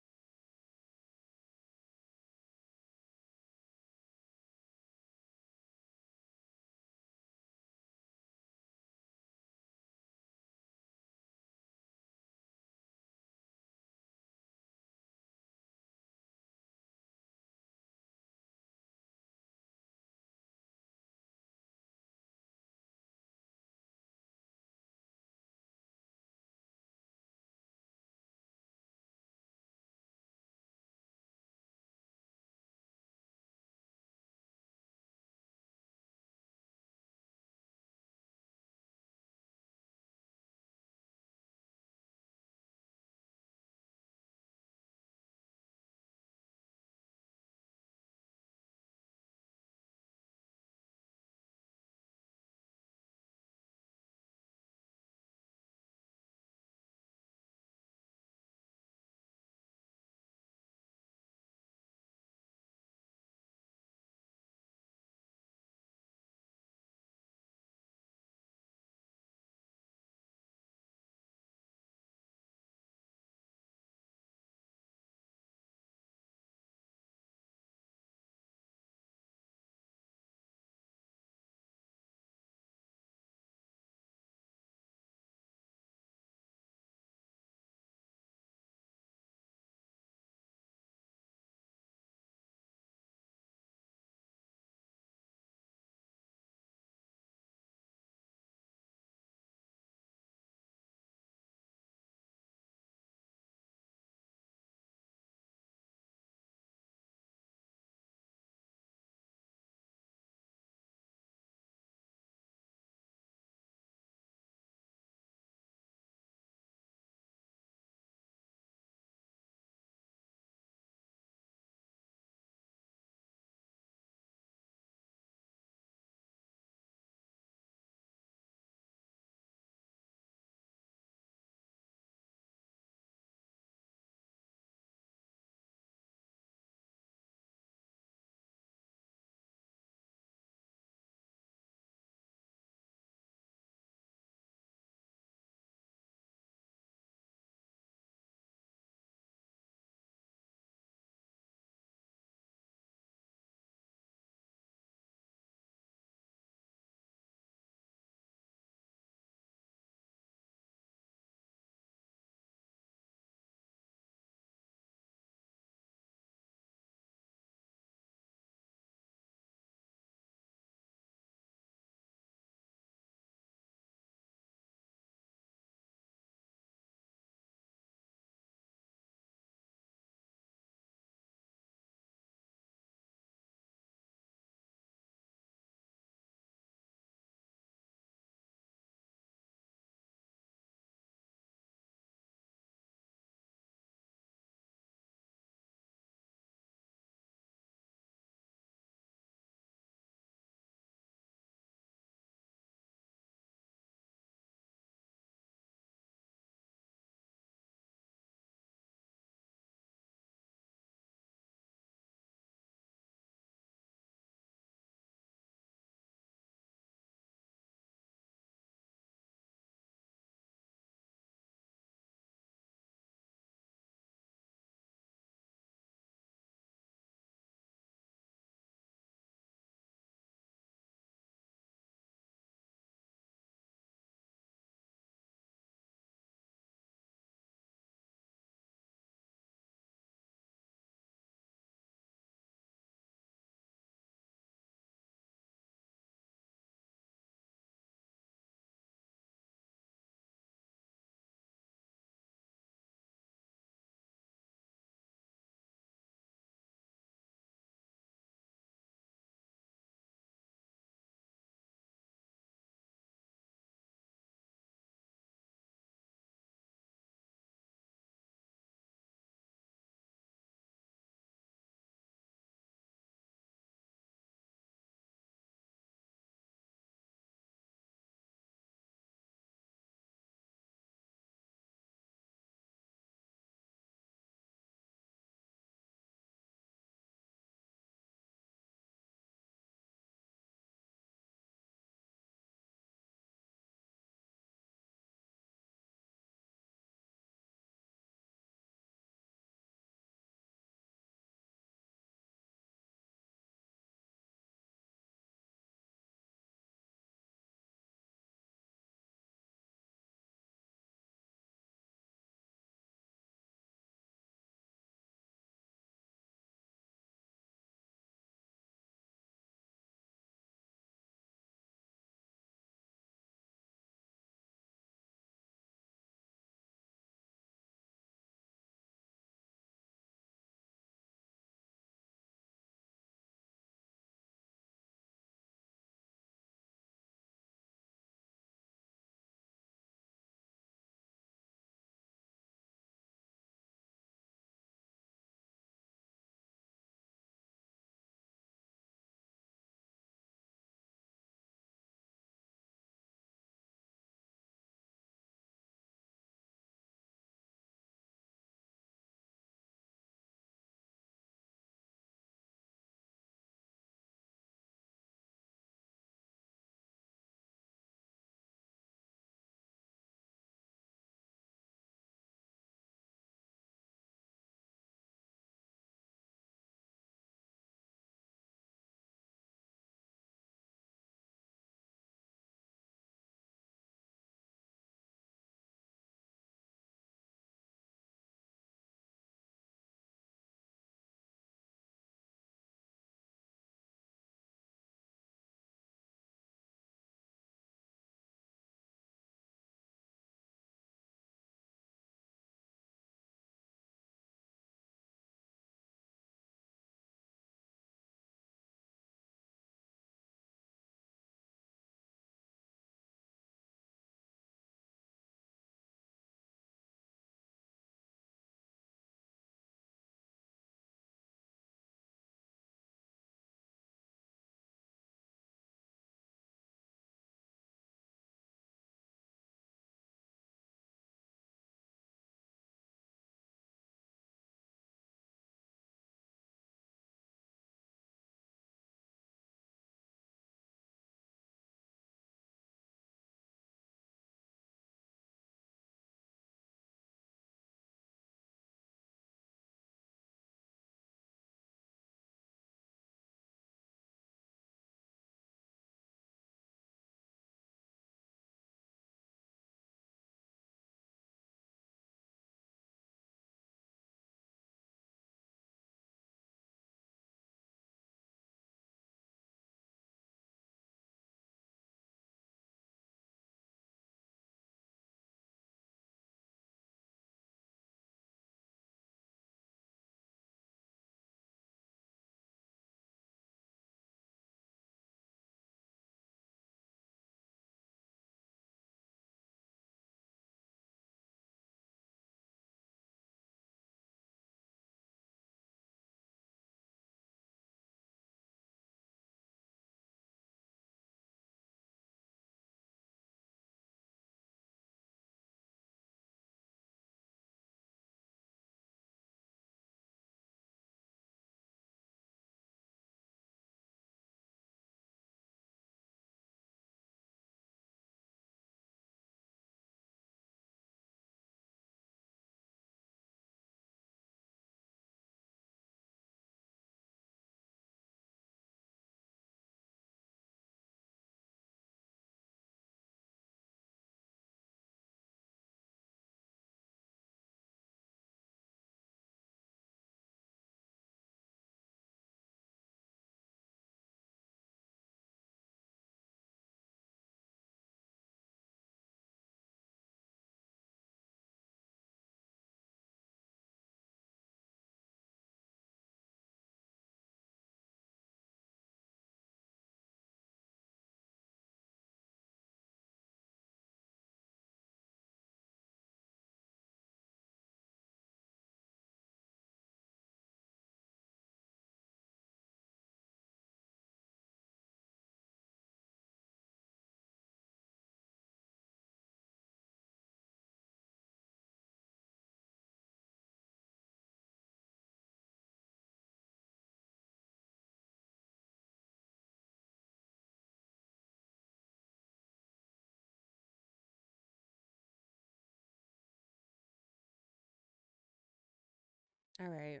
All right.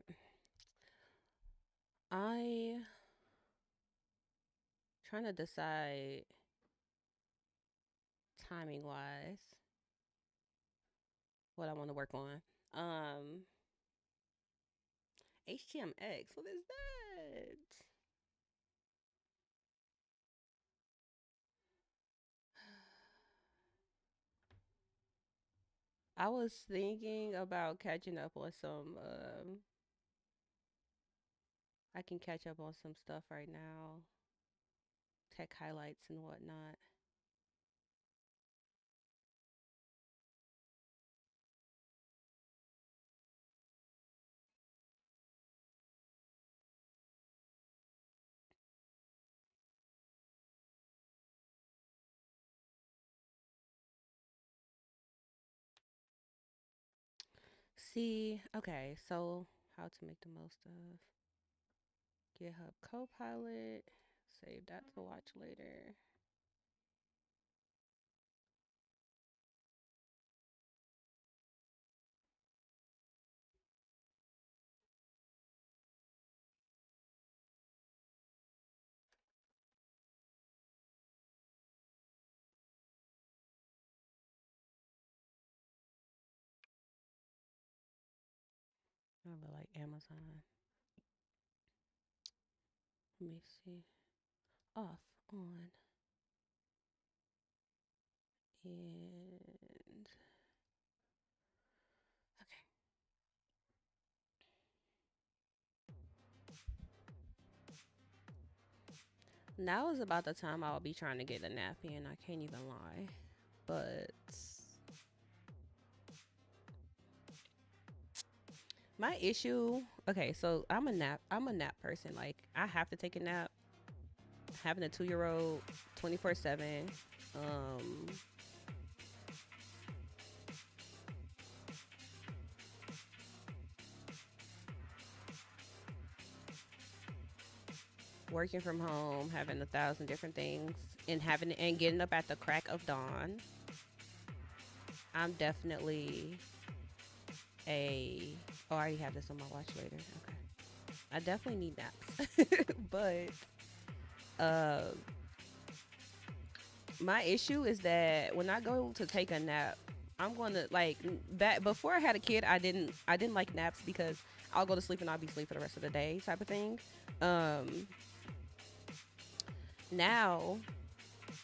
I trying to decide timing wise what I want to work on. HTMX. What is that? I was thinking about catching up on some. I can catch up on some stuff right now, tech highlights and whatnot. See, okay, so how to make the most of GitHub Copilot. Save that to watch later. I really like Amazon. Let me see. Off, on, and okay. Now is about the time I'll be trying to get a nap in. I can't even lie. But my issue, okay, so I'm a nap person. Like I have to take a nap. Having a 2 year old 24/7. Um Working from home, having a thousand different things and having and getting up at the crack of dawn. I'm definitely a oh, I already have this on my watch later. Okay. I definitely need naps. But uh my issue is that when I go to take a nap, I'm going to like that before I had a kid, I didn't like naps because I'll go to sleep and I'll be asleep for the rest of the day type of thing. Um Now,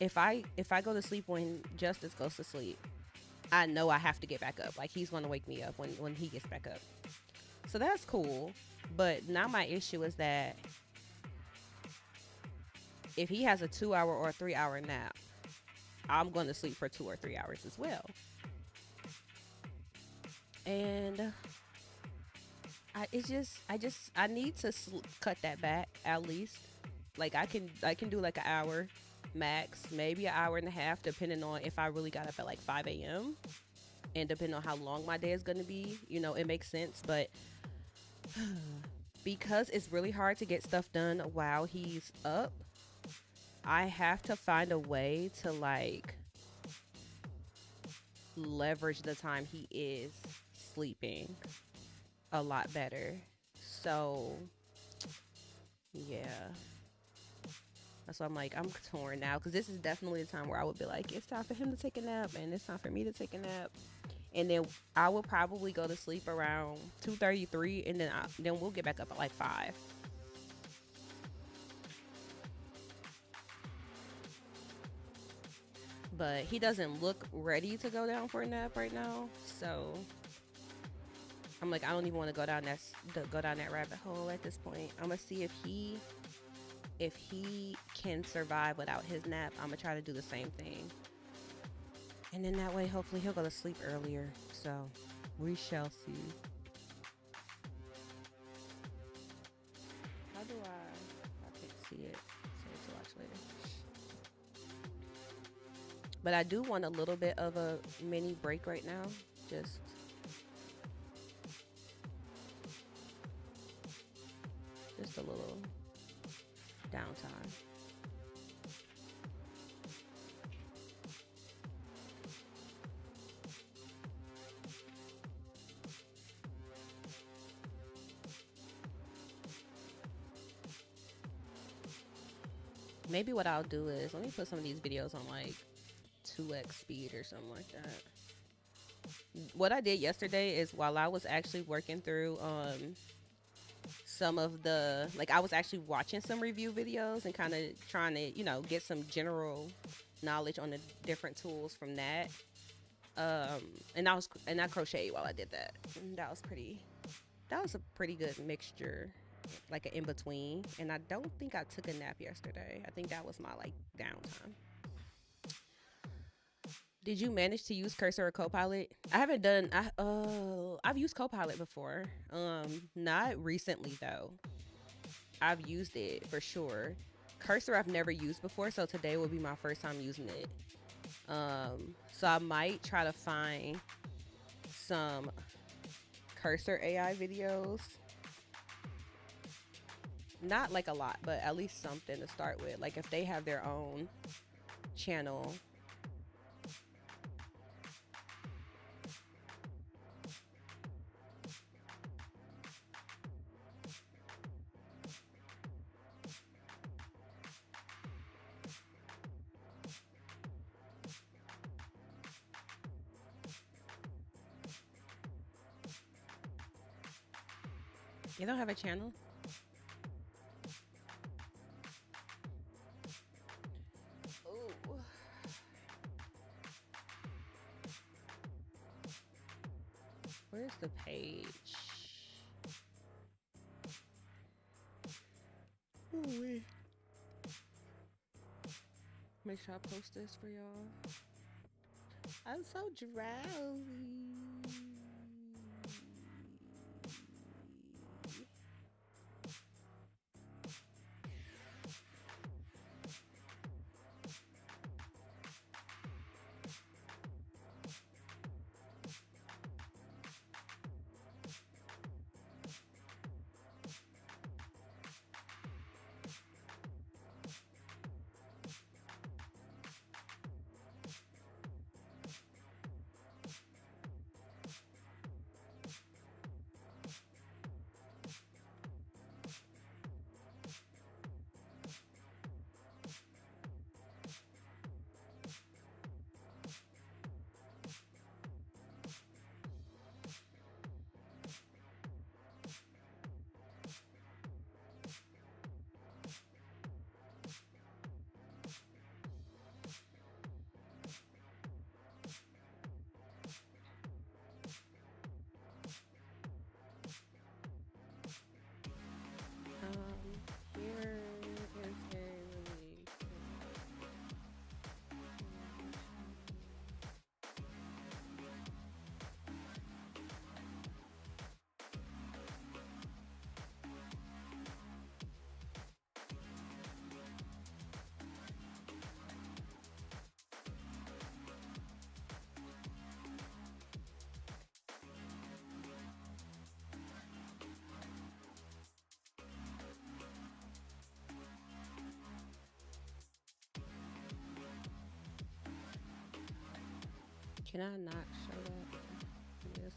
if I go to sleep when Justice goes to sleep, I know I have to get back up. Like he's going to wake me up when he gets back up. So that's cool. But now my issue is that if he has a 2 hour or a 3 hour nap, I'm going to sleep for 2 or 3 hours as well. And I need to cut that back at least. Like I can do like an hour max, maybe an hour and a half, depending on if I really got up at like 5 a.m. and depending on how long my day is gonna be. It makes sense, but because it's really hard to get stuff done while he's up, I have to find a way to like leverage the time he is sleeping a lot better. So, yeah. That's why I'm like, I'm torn now because this is definitely a time where I would be like, it's time for him to take a nap and it's time for me to take a nap. And then I will probably go to sleep around 2:33, and then we'll get back up at like 5. But he doesn't look ready to go down for a nap right now, so I'm like, I don't even want to go down that rabbit hole at this point. I'm gonna see if he can survive without his nap. I'm gonna try to do the same thing, and then that way, hopefully, he'll go to sleep earlier. So we shall see. How do I can't see it. So to watch later. But I do want a little bit of a mini break right now. Just a little downtime. Maybe what I'll do is let me put some of these videos on like 2x speed or something like that. What I did yesterday is while I was actually working through some of the, like, I was actually watching some review videos and kind of trying to, get some general knowledge on the different tools from that. And I crocheted while I did that. And that was a pretty good mixture, like an in between. And I don't think I took a nap yesterday. I think that was my like downtime. Did you manage to use Cursor or Copilot? I haven't done. I've used Copilot before. Not recently though. I've used it for sure. Cursor I've never used before, so today will be my first time using it. So I might try to find some Cursor AI videos. Not like a lot, but at least something to start with. Like if they have their own channel. They don't have a channel? Ooh. Where's the page? Ooh, wait. Make sure I post this for y'all. I'm so drowsy. Here is a really Can I not show that? Yes,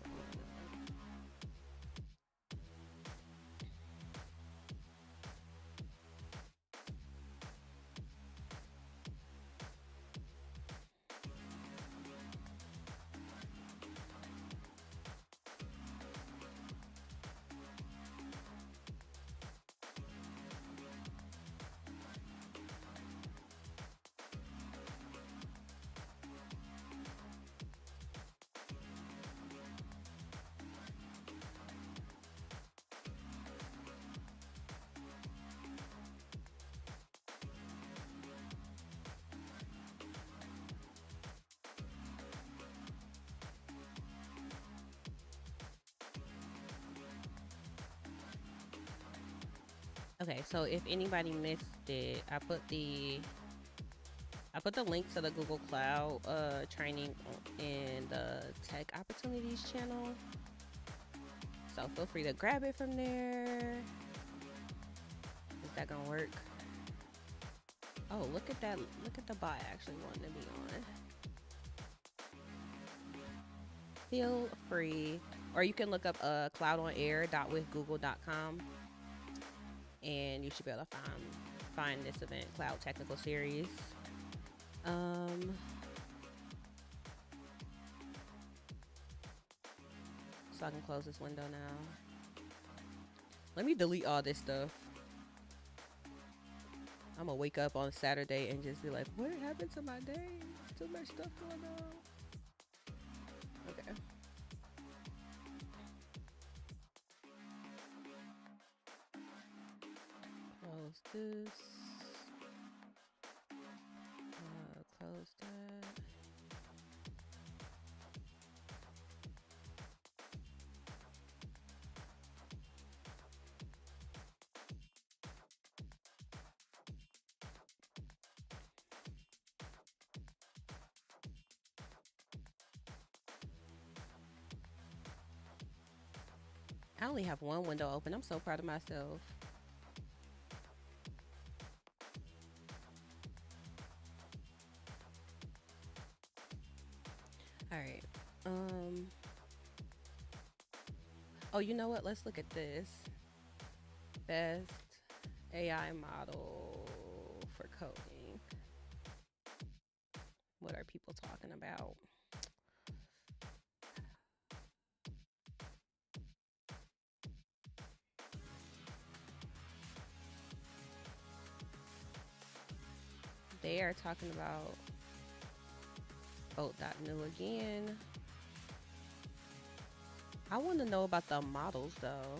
okay, so if anybody missed it, I put the link to the Google Cloud training in the Tech Opportunities channel. So feel free to grab it from there. Is that gonna work? Oh, look at that. Look at the bot actually wanting to be on. Feel free. Or you can look up cloudonair.withgoogle.com and you should be able to find find this event, Cloud Technical Series. Um, so I can close this window now. Let me delete all this stuff. I'm gonna wake up on Saturday and just be like, what happened to my day? Too much stuff going on. Okay. Close this. Close that. I only have one window open. I'm so proud of myself. All right. Oh, you know what? Let's look at this. Best AI model for coding. What are people talking about? They are talking about Boat.new again. I want to know about the models though.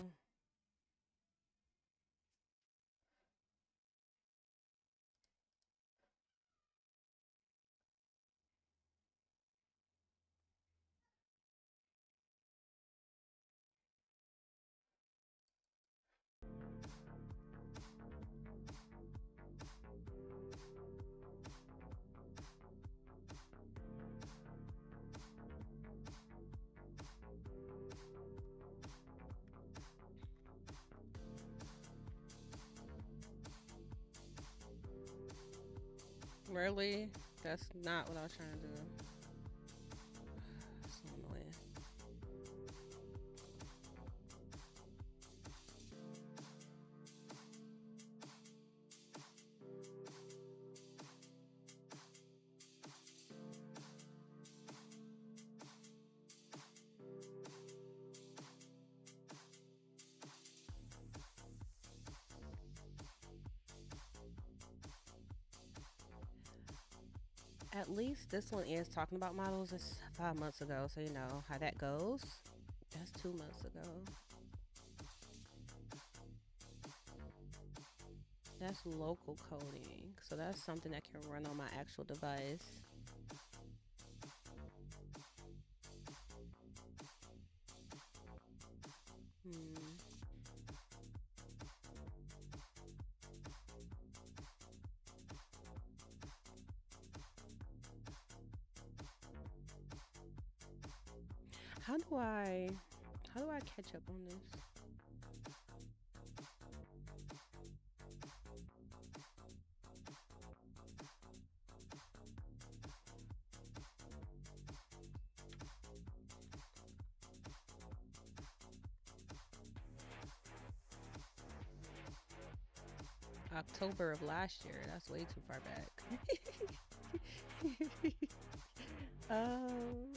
Really? That's not what I was trying to do. So annoying. At least this one is talking about models. It's 5 months ago, so you know how that goes. That's 2 months ago. That's local coding, so that's something that can run on my actual device. Hmm. How do I how do I catch up on this? October of last year. That's way too far back. um,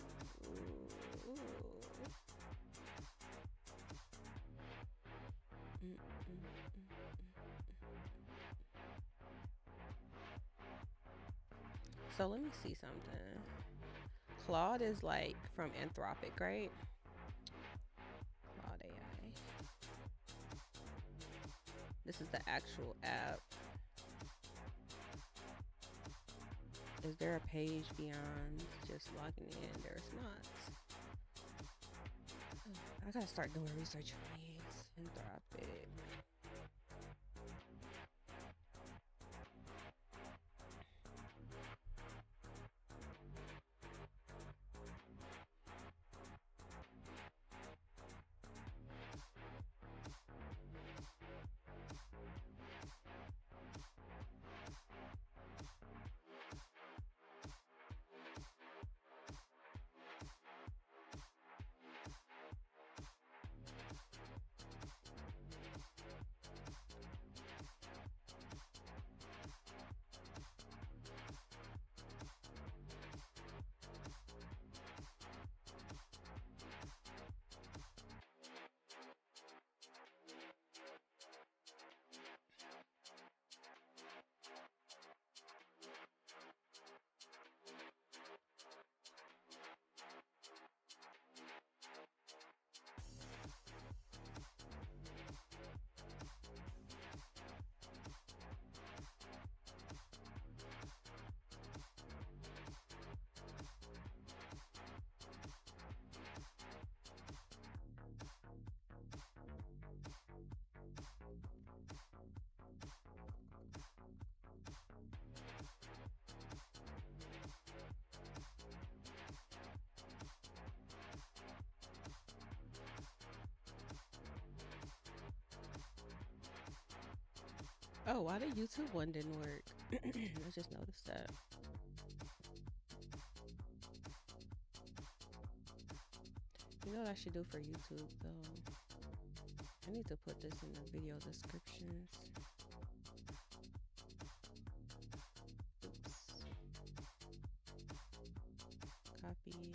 so let me see something. Claude is like from Anthropic, right? Claude AI. This is the actual app. Is there a page beyond just logging in? There's not. I gotta start doing research on these. Anthropic. Oh, why the YouTube one didn't work? I just noticed that. You know what I should do for YouTube though? I need to put this in the video descriptions. Oops. Copy.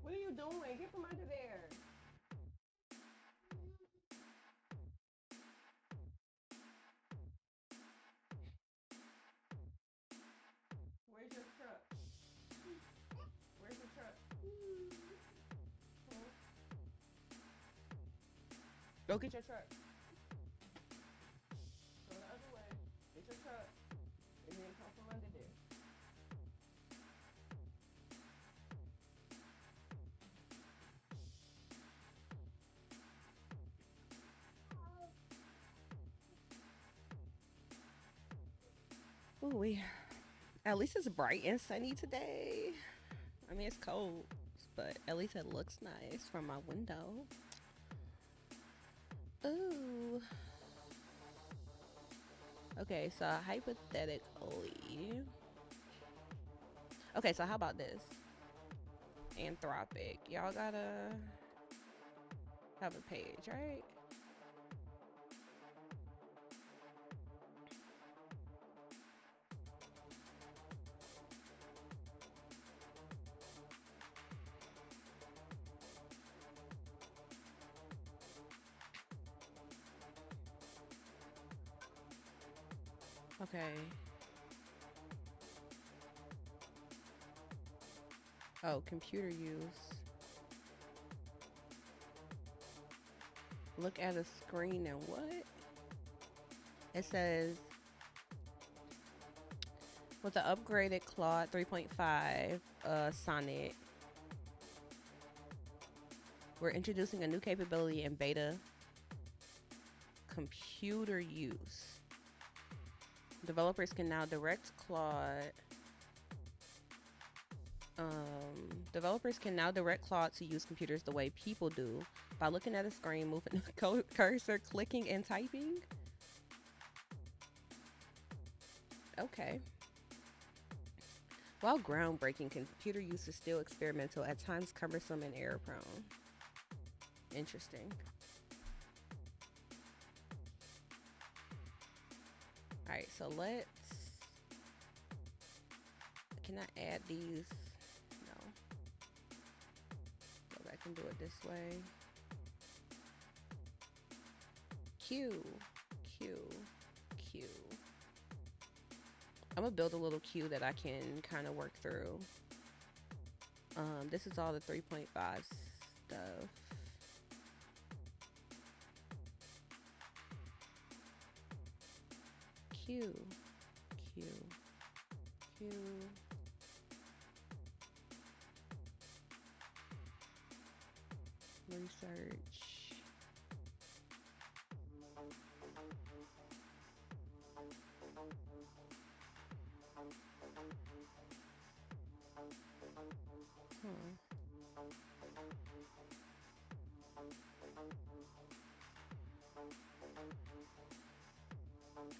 What are you doing? Get from under there. Where's your truck? Where's the truck? Hmm? Go get your truck. Go the other way. Get your truck. And then come from under there. Ooh, at least it's bright and sunny today. I mean, it's cold, but at least it looks nice from my window. Ooh. Okay, so hypothetically. Okay, so how about this? Anthropic. Y'all gotta have a page, right? Okay. Oh, computer use. Look at a screen and what? It says with the upgraded Claude 3.5 Sonnet, we're introducing a new capability in beta: computer use. Developers can now direct Claude. Developers can now direct Claude to use computers the way people do by looking at a screen, moving the cursor, clicking, and typing. Okay. While groundbreaking, computer use is still experimental, at times cumbersome and error prone. Interesting. All right, so let's. Can I add these? No. Go back and do it this way. Q, Q, Q. I'm gonna build a little queue that I can kind of work through. This is all the 3.5 stuff. Q, Q, Q. Research.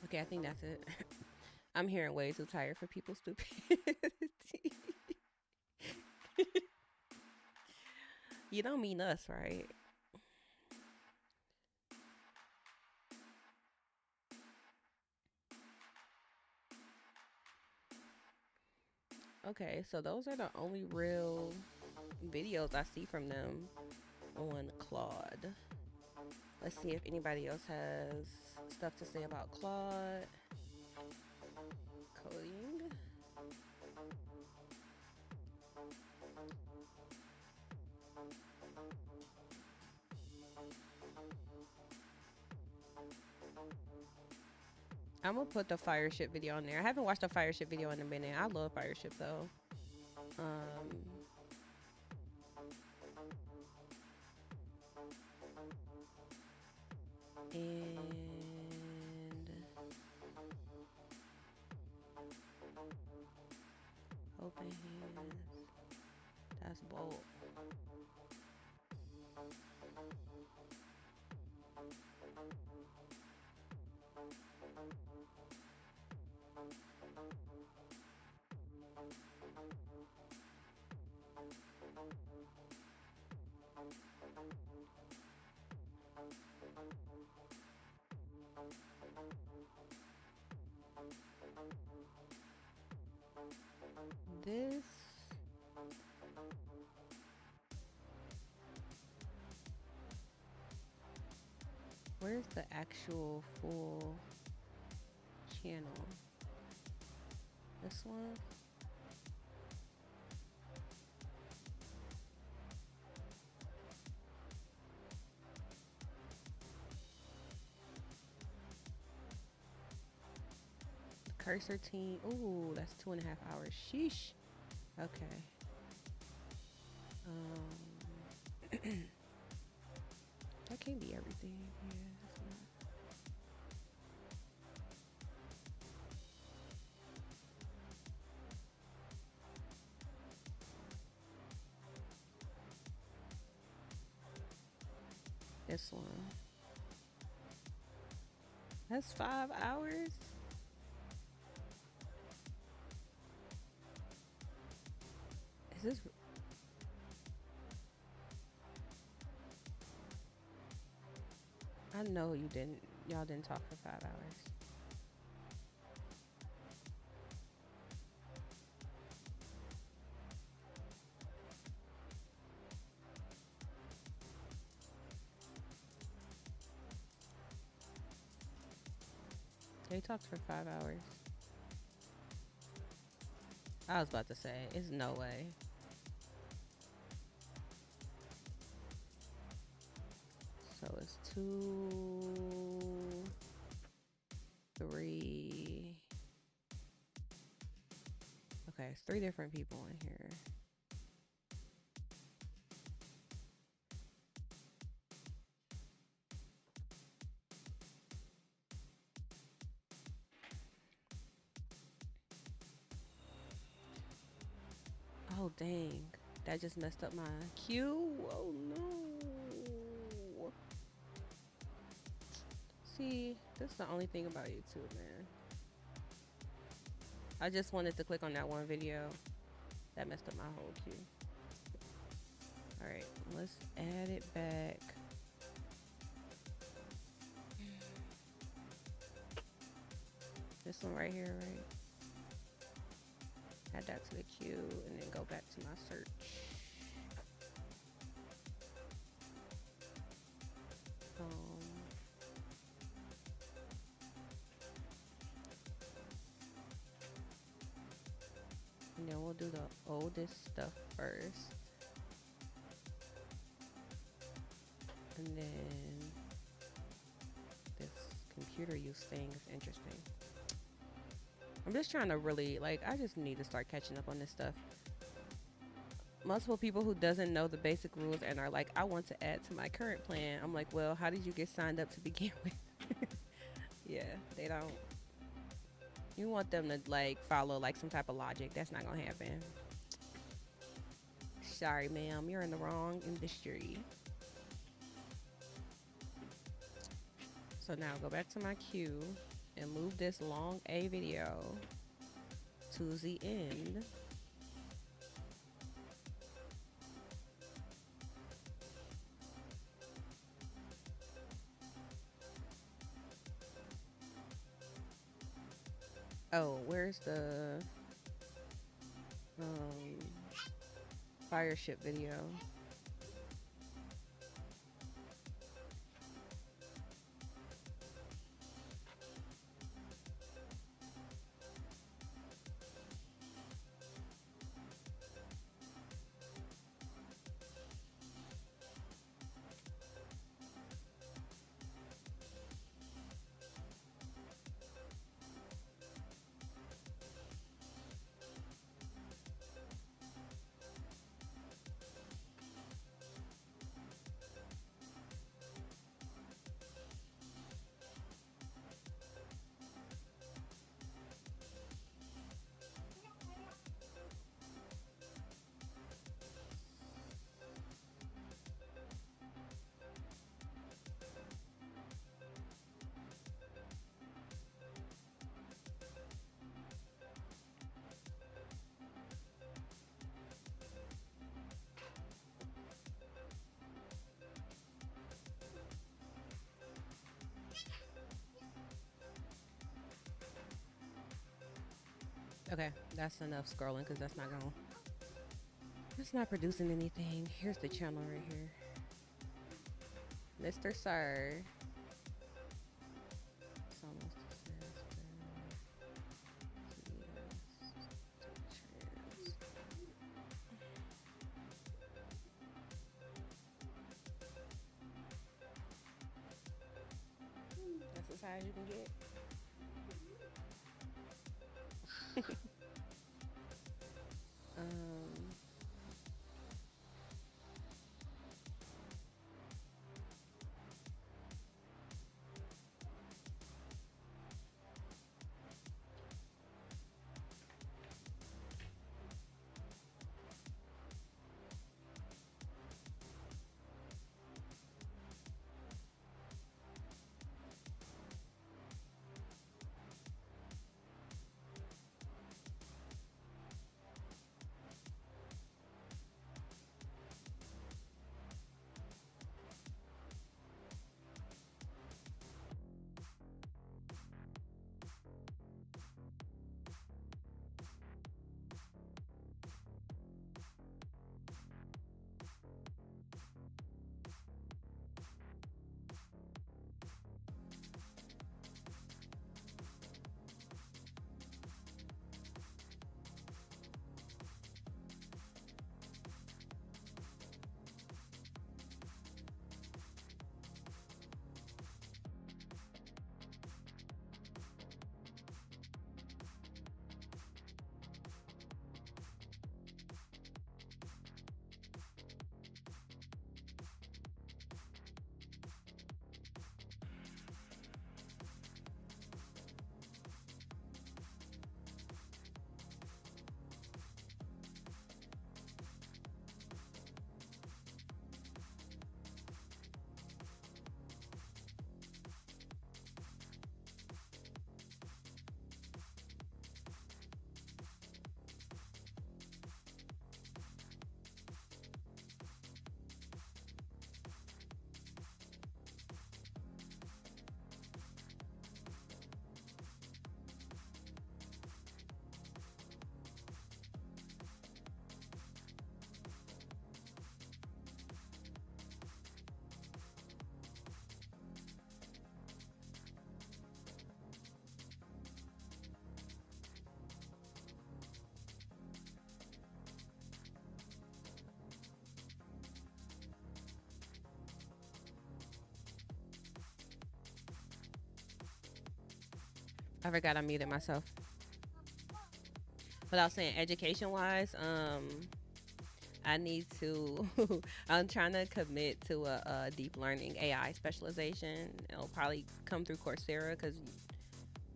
Okay, I think that's it. I'm hearing way too tired for people's stupidity. You don't mean us, right? Okay, so those are the only real videos I see from them on Claude. Let's see if anybody else has stuff to say about Claude. Coding. I'm gonna put the fire ship video on there. I haven't watched a fire ship video in a minute. I love fire ship though. Um, and open hands. That's bold. This. Where's the actual full channel? This one? Cursor team. Ooh, that's 2.5 hours. Sheesh. Okay. That can't be everything. Yeah, that's not. This one. That's 5 hours. Is this? I know you didn't. Y'all didn't talk for 5 hours. They talked for 5 hours. I was about to say, it's no way. So it's 2, 3. Okay, it's 3 different people in here. Oh dang. That just messed up my cue. Oh no. See, this is the only thing about YouTube, man. I just wanted to click on that one video. That messed up my whole queue. Alright, let's add it back. This one right here, right? Add that to the queue and then go back to my search. And then we'll do the oldest stuff first. And then this computer use thing is interesting. I'm just trying to really, like, I just need to start catching up on this stuff. Multiple people who doesn't know the basic rules and are like, I want to add to my current plan. I'm like, well, how did you get signed up to begin with? Yeah, they don't. You want them to like follow like some type of logic. That's not gonna happen. Sorry, ma'am, you're in the wrong industry. So now go back to my queue and move this long A video to the end. Oh, where's the fire ship video? Okay, that's enough scrolling because that's not going. It's not producing anything. Here's the channel right here. Mr. Sir. It's almost that's as high as you can get. I forgot I muted myself. But I was saying, education wise, I need to. I'm trying to commit to a deep learning AI specialization. It'll probably come through Coursera because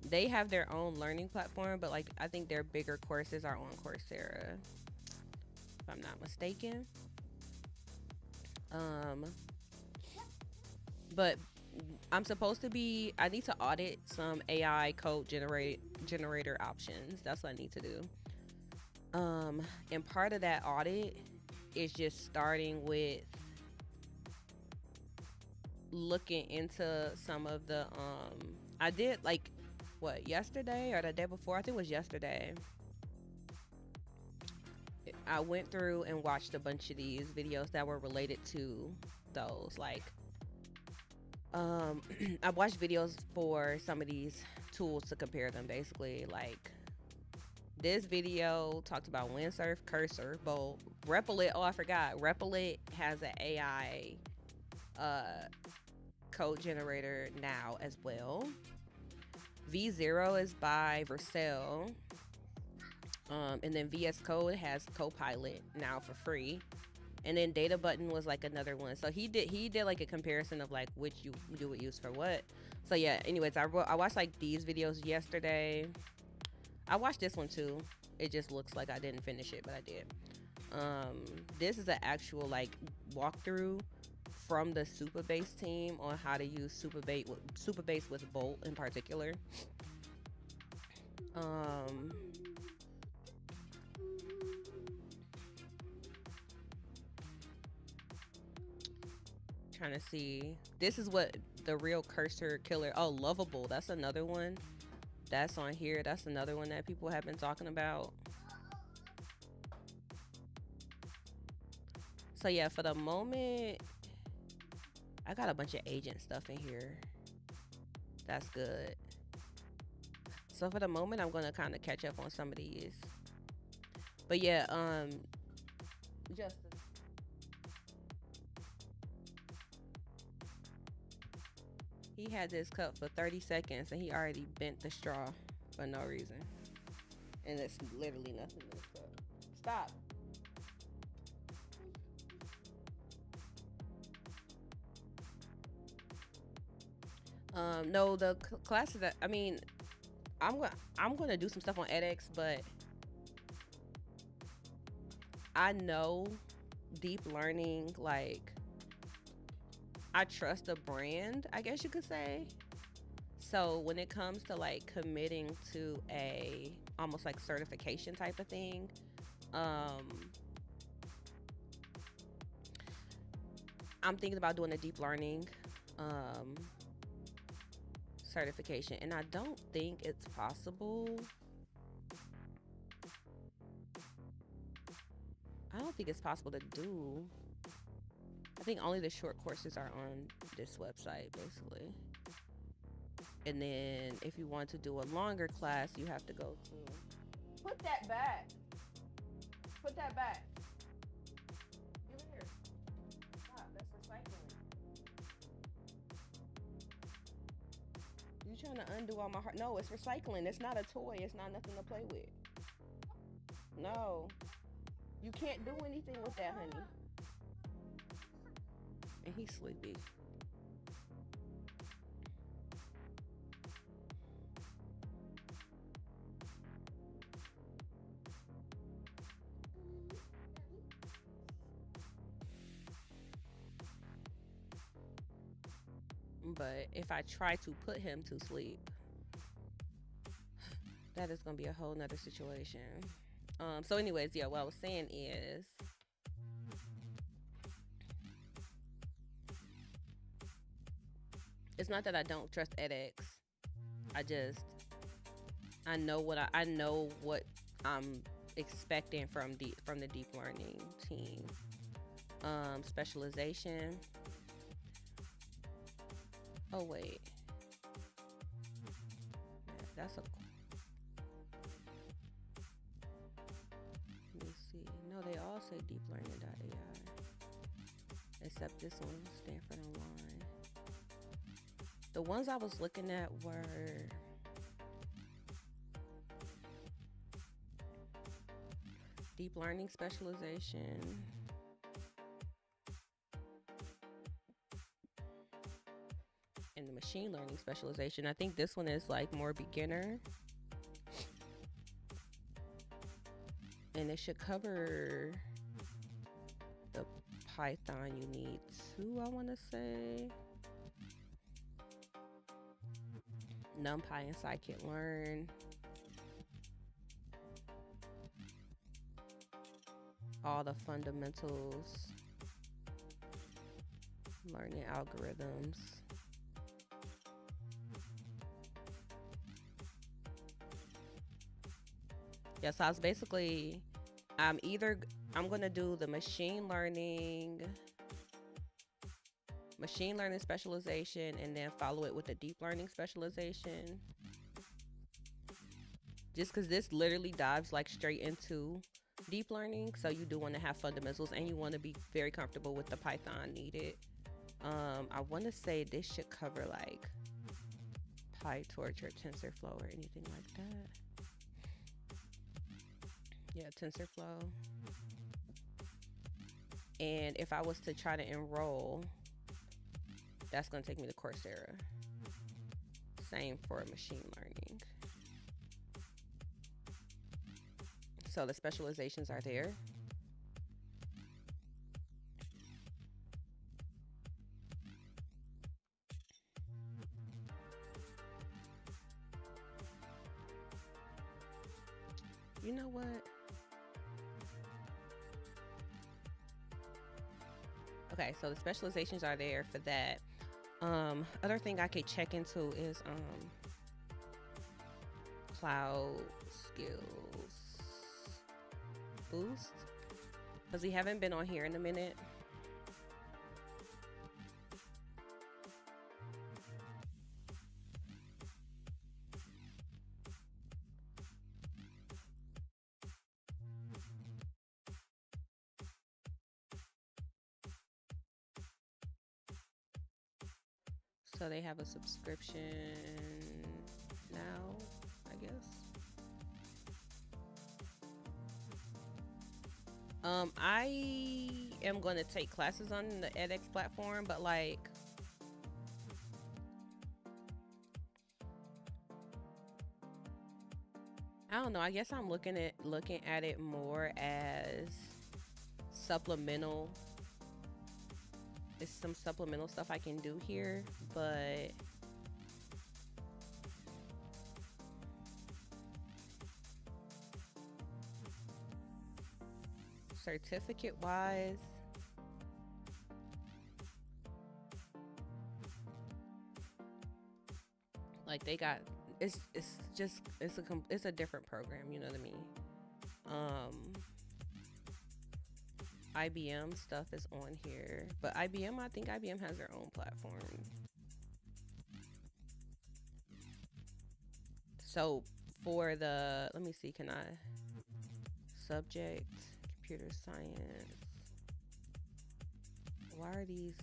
they have their own learning platform, but like I think their bigger courses are on Coursera, if I'm not mistaken. Um, but I'm supposed to be. I need to audit some AI code generator options. That's what I need to do. And part of that audit is just starting with looking into some of the. I did like what yesterday or the day before. I think it was yesterday. I went through and watched a bunch of these videos that were related to those. Like, I watched videos for some of these tools to compare them. Basically, like this video talked about Windsurf, Cursor, Bolt, Replit. Oh, I forgot. Replit has an AI code generator now as well. V0 is by Vercel. And then VS Code has Copilot now for free. And then Data Button was like another one. So he did like a comparison of like which you would use for what. So yeah, anyways, I watched like these videos yesterday. I watched this one too. It just looks like I didn't finish it, but I did. This is an actual like walkthrough from the Supabase team on how to use Supabase with Bolt in particular. Trying to see. This is what the real cursor killer. Oh, Lovable. That's another one. That's on here. That's another one that people have been talking about. So yeah, for the moment, I got a bunch of agent stuff in here. That's good. So for the moment, I'm gonna kind of catch up on some of these. But yeah, Justin. He had this cup for 30 seconds and he already bent the straw for no reason. And it's literally nothing in this cup. Stop. No, the classes that I'm gonna do some stuff on edX, but I know deep learning, like I trust the brand, I guess you could say. So when it comes to like committing to a almost like certification type of thing, I'm thinking about doing a deep learning certification, and I don't think it's possible. I don't think it's possible to do. I think only the short courses are on this website, basically. And then if you want to do a longer class, you have to go to. Put that back. Put that back. Give it here. Stop. That's recycling. You trying to undo all my heart? No, it's recycling. It's not a toy. It's not nothing to play with. No. You can't do anything with that, honey. And he's sleepy. But if I try to put him to sleep, that is gonna be a whole nother situation. So anyways, yeah, what I was saying is it's not that I don't trust edX. I know what I'm expecting from the deep learning team. Specialization. Oh wait. That's a. Let me see. No, they all say deep learning.ai. Except this one, Stanford Online. The ones I was looking at were Deep learning specialization. And the machine learning specialization. I think this one is like more beginner. And it should cover the Python you need too, I want to say. NumPy and scikit-learn. All the fundamentals. Learning algorithms. Yeah, so I was basically, I'm going to do the machine learning specialization and then follow it with the deep learning specialization. Just because this literally dives like straight into deep learning. So you do want to have fundamentals and you want to be very comfortable with the Python needed. I want to say this should cover like PyTorch or TensorFlow or anything like that. Yeah, TensorFlow. And if I was to try to enroll, that's going to take me to Coursera. Same for machine learning. So the specializations are there. You know what? Okay, so the specializations are there for that. Other thing I could check into is cloud skills boost, because we haven't been on here in a minute. So they have a subscription now, I guess. I am going to take classes on the edX platform, but like, I don't know. I guess I'm looking at it more as supplemental. It's some supplemental stuff I can do here, but certificate wise, like they got, it's a different program, you know what I mean? IBM stuff is on here, but I think IBM has their own platform. So for the, let me see, can I subject computer science? Why are these?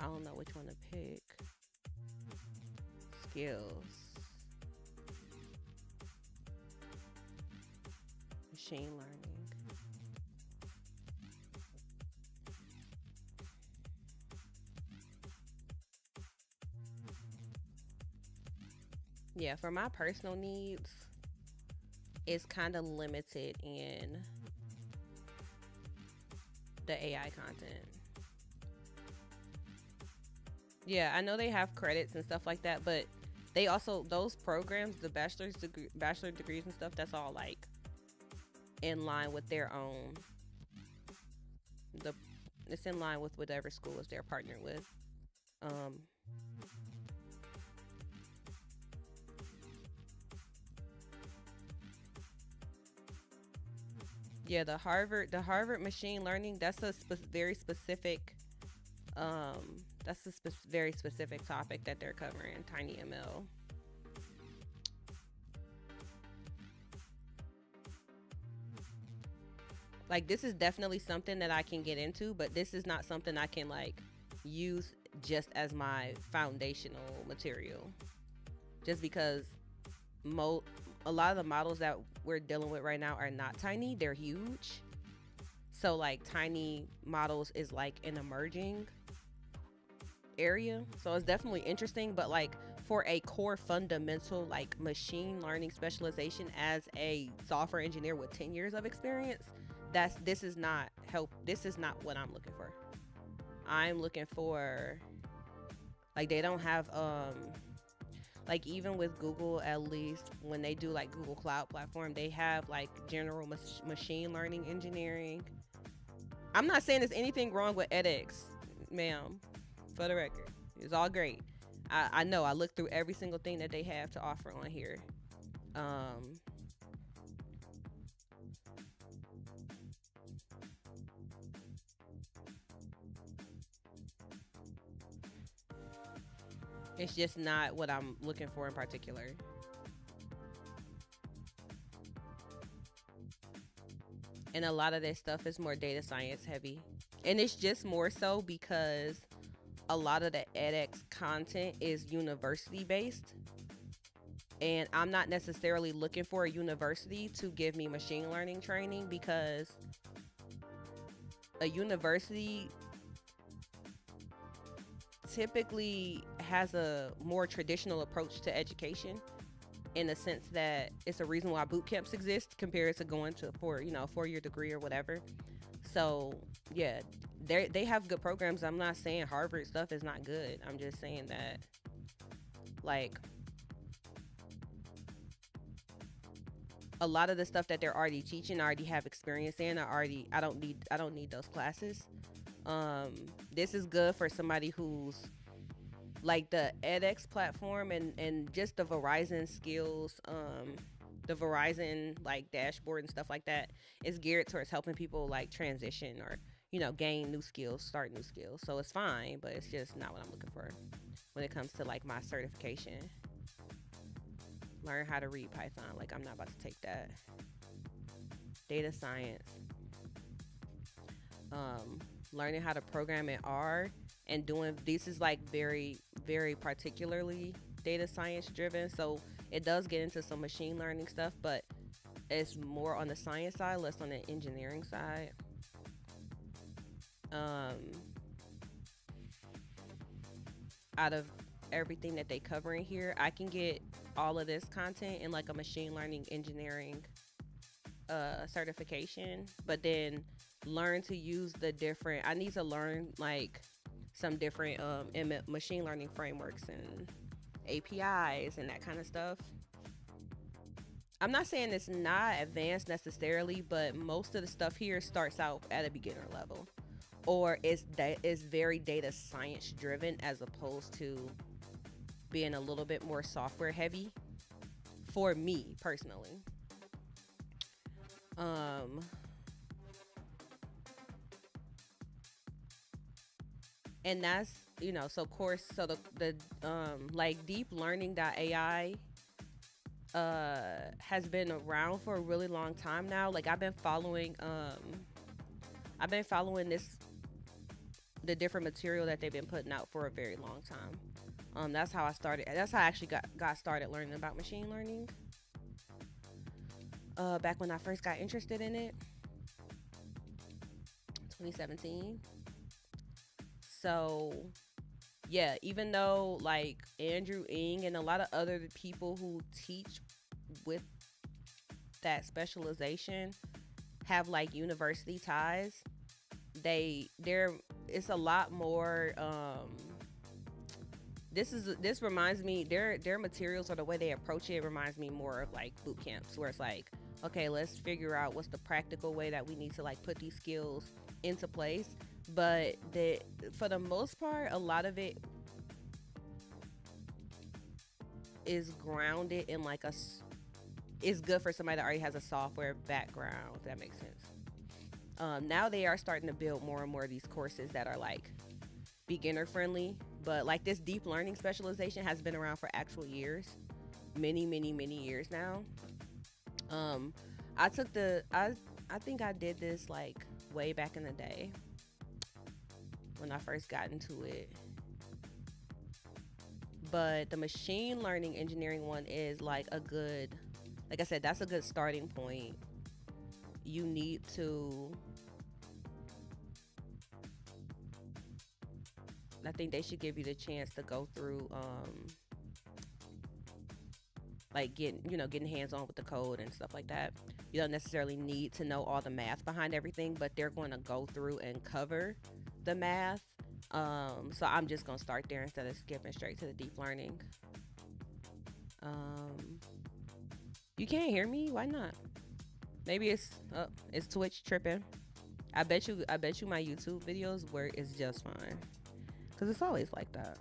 I don't know which one to pick. Skills. Machine learning. Yeah, for my personal needs, it's kind of limited in the AI content. Yeah, I know they have credits and stuff like that, but they also, those programs, the bachelor degrees and stuff, that's all like in line with their own. It's in line with whatever schools they're partnered with. Yeah, the Harvard machine learning, that's a very specific very specific topic that they're covering, TinyML. Like, this is definitely something that I can get into, but this is not something I can like use just as my foundational material. just because mo a lot of the models that we're dealing with right now are not tiny, they're huge. So like tiny models is like an emerging area. So it's definitely interesting, but like for a core fundamental like machine learning specialization as a software engineer with 10 years of experience, this is not this is not what I'm looking for. I'm looking for like they don't have like even with Google, at least when they do like Google Cloud Platform, they have like general machine learning engineering. I'm not saying there's anything wrong with edX, ma'am, for the record. It's all great. I know I looked through every single thing that they have to offer on here. Um, it's just not what I'm looking for in particular. And a lot of this stuff is more data science heavy. And it's just more so because a lot of the edX content is university based. And I'm not necessarily looking for a university to give me machine learning training because a university typically has a more traditional approach to education in the sense that it's a reason why boot camps exist compared to going to for a 4-year degree or whatever. So yeah, they have good programs. I'm not saying Harvard stuff is not good. I'm just saying that like a lot of the stuff that they're already teaching, I already have experience in. I don't need those classes. This is good for somebody who's like the edX platform and just the Verizon skills, the Verizon like dashboard and stuff like that is geared towards helping people like transition or gain new skills, start new skills. So it's fine, but it's just not what I'm looking for when it comes to like my certification. Learn how to read Python. Like I'm not about to take that. Data science. Learning how to program in R and doing this is like very, very particularly data science driven. So it does get into some machine learning stuff, but it's more on the science side, less on the engineering side. Out of everything that they cover in here, I can get all of this content in like a machine learning engineering certification, but then learn to use the different. I need to learn like some different machine learning frameworks and APIs and that kind of stuff. I'm not saying it's not advanced necessarily, but most of the stuff here starts out at a beginner level, or is very data science driven as opposed to being a little bit more software heavy for me personally. Um, and that's so course so the like deep learning.ai has been around for a really long time now. Like I've been following this the different material that they've been putting out for a very long time. That's how I started. That's how I actually got started learning about machine learning. Back when I first got interested in it, 2017. So yeah, even though like Andrew Ng and a lot of other people who teach with that specialization have like university ties, they're it's a lot more this reminds me their materials or the way they approach it reminds me more of like boot camps where it's like, okay, let's figure out what's the practical way that we need to like put these skills into place. But for the most part, a lot of it is grounded in like is good for somebody that already has a software background, if that makes sense. Now they are starting to build more and more of these courses that are like beginner friendly, but like this deep learning specialization has been around for actual years, many years now. I took I think I did this like way back in the day when I first got into it, but the machine learning engineering one is like a good, like I said, that's a good starting point. You need to, I think they should give you the chance to go through like getting hands on with the code and stuff like that. You don't necessarily need to know all the math behind everything, but they're going to go through and cover the math. So I'm just going to start there instead of skipping straight to the deep learning. You can't hear me? Why not? Maybe it's Twitch tripping. I bet you my YouTube videos where it's just fine. Cause it's always like that.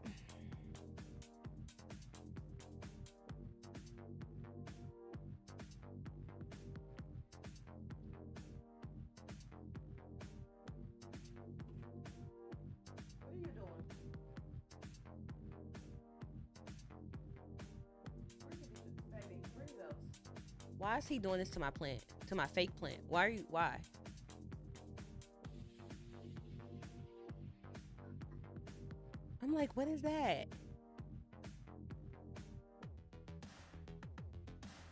What are you doing? Baby, bring those. Why is he doing this to my plant? To my fake plant? Why? I'm like, what is that?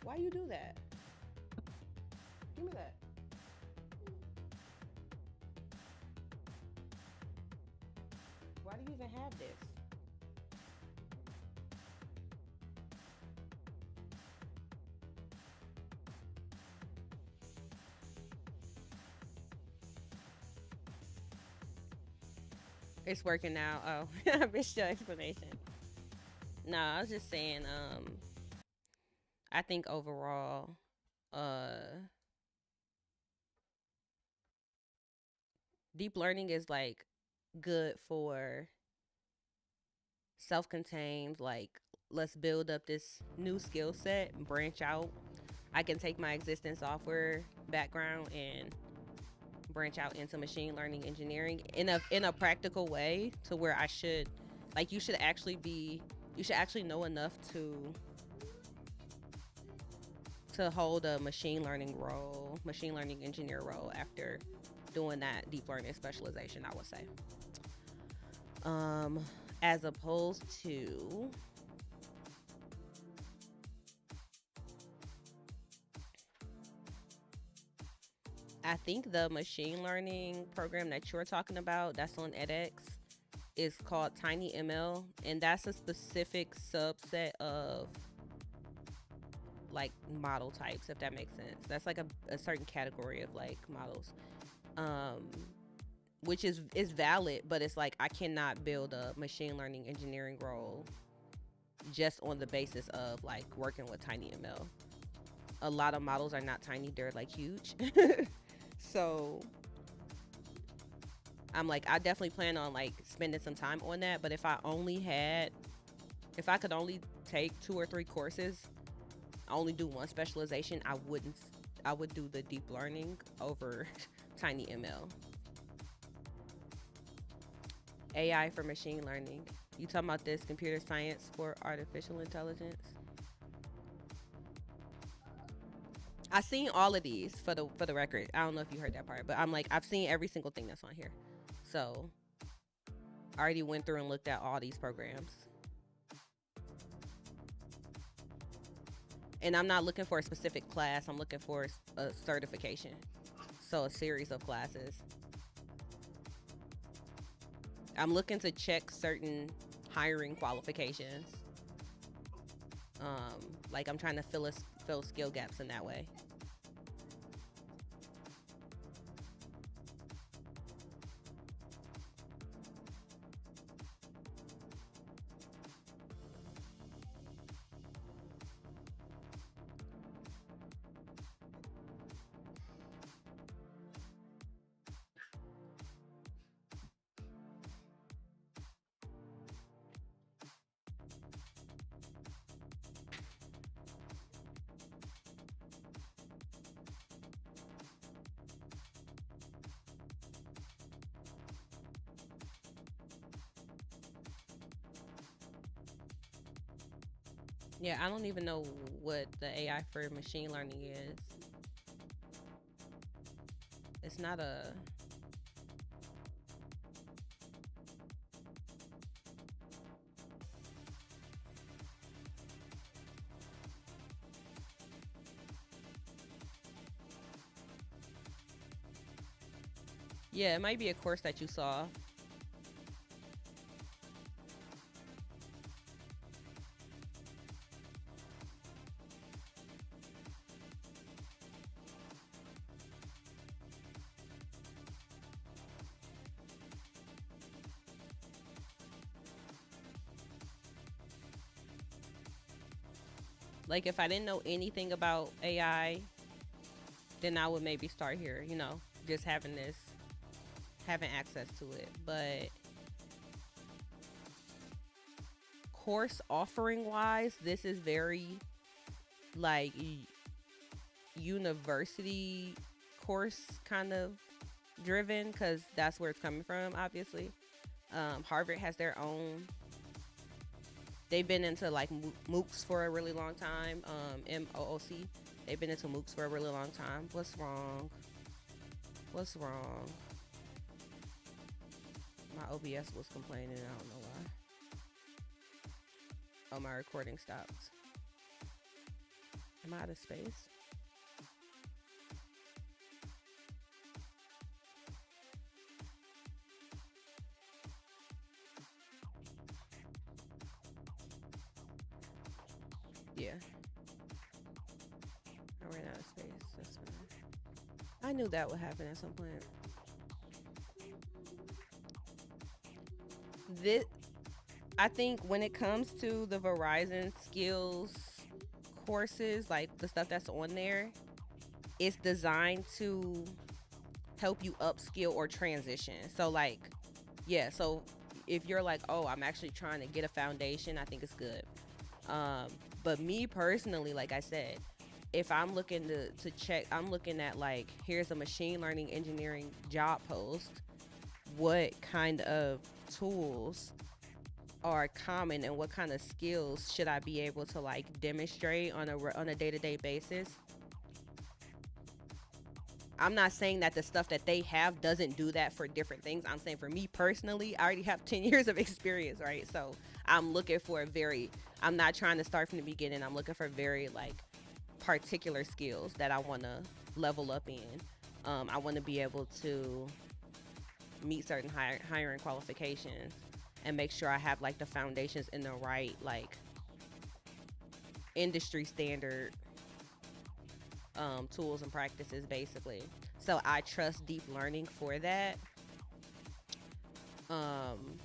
Why you do that? Give me that. Why do you even have this? It's working now. Oh, I missed your explanation. No, I was just saying, I think overall, deep learning is like good for self-contained, like let's build up this new skill set and branch out. I can take my existing software background and branch out into machine learning engineering in a practical way to where I should, like, you should actually know enough to hold a machine learning engineer role after doing that deep learning specialization, I would say. As opposed to I think the machine learning program that you're talking about that's on edX is called TinyML, and that's a specific subset of like model types, if that makes sense. That's like a certain category of like models, which is valid, but it's like I cannot build a machine learning engineering role just on the basis of like working with TinyML. A lot of models are not tiny; they're like huge. So I'm like, I definitely plan on like spending some time on that. But if I could only take 2 or 3 courses, only do one specialization, I would do the deep learning over TinyML. AI for machine learning. You talking about this computer science for artificial intelligence? I seen all of these for the record. I don't know if you heard that part, but I'm like, I've seen every single thing that's on here. So I already went through and looked at all these programs. And I'm not looking for a specific class. I'm looking for a certification. So a series of classes. I'm looking to check certain hiring qualifications. Like I'm trying to fill skill gaps in that way. Yeah, I don't even know what the AI for machine learning is. It's not a... Yeah, it might be a course that you saw. Like if I didn't know anything about AI, then I would maybe start here, just having access to it. But course offering wise, this is very like university course kind of driven because that's where it's coming from, obviously. Harvard has their own. They've been into like MOOCs for a really long time. MOOC. They've been into MOOCs for a really long time. What's wrong? What's wrong? My OBS was complaining. I don't know why. Oh, my recording stopped. Am I out of space? Yeah. I ran out of space. That's fine. I knew that would happen at some point. This, I think when it comes to the Verizon skills courses, like the stuff that's on there, it's designed to help you upskill or transition. So like, yeah, so if you're like, oh, I'm actually trying to get a foundation, I think it's good. Um, but me personally, like I said, if I'm looking to check, I'm looking at like, here's a machine learning engineering job post. What kind of tools are common and what kind of skills should I be able to like demonstrate on a day-to-day basis? I'm not saying that the stuff that they have doesn't do that for different things. I'm saying for me personally, I already have 10 years of experience, right? So I'm looking for I'm not trying to start from the beginning. I'm looking for very like particular skills that I want to level up in. I want to be able to meet certain hiring qualifications and make sure I have like the foundations in the right like industry standard tools and practices basically. So I trust deep learning for that. Um,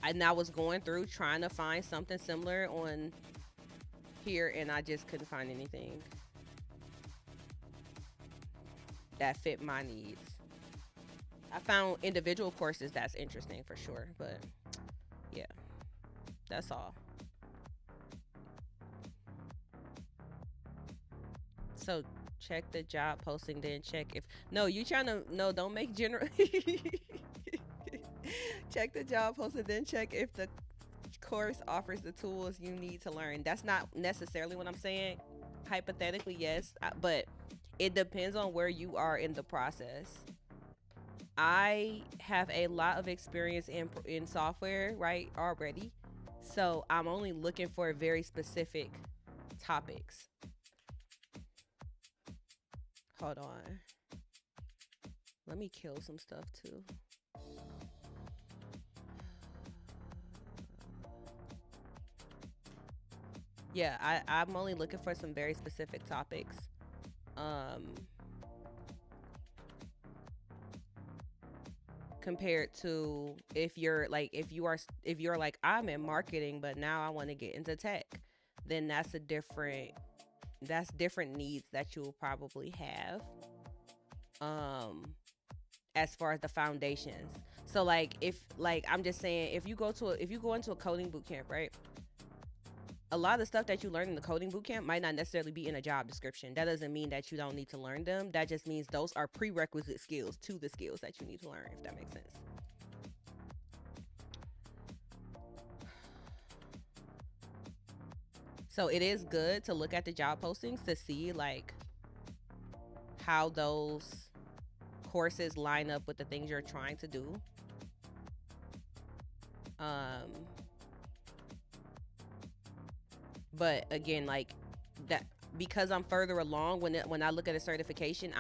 and I was going through trying to find something similar on here, and I just couldn't find anything that fit my needs. I found individual courses that's interesting for sure, but yeah, that's all. So check the job posting, then check if no, you trying to no, don't make general. Check the job posting, then check if the course offers the tools you need to learn. That's not necessarily what I'm saying. Hypothetically, yes, but it depends on where you are in the process. I have a lot of experience in software, right, already. So I'm only looking for very specific topics. Hold on. Let me kill some stuff too. Yeah, I'm only looking for some very specific topics. Um, Compared to if you're like I'm in marketing but now I want to get into tech, then that's different needs that you'll probably have um as far as the foundations. So like if like I'm just saying if you go into a coding boot camp, right? A lot of the stuff that you learn in the coding boot camp might not necessarily be in a job description. That doesn't mean that you don't need to learn them. That just means those are prerequisite skills to the skills that you need to learn, if that makes sense. So it is good to look at the job postings to see like how those courses line up with the things you're trying to do. Um, but again, like that because I'm further along when I look at a certification,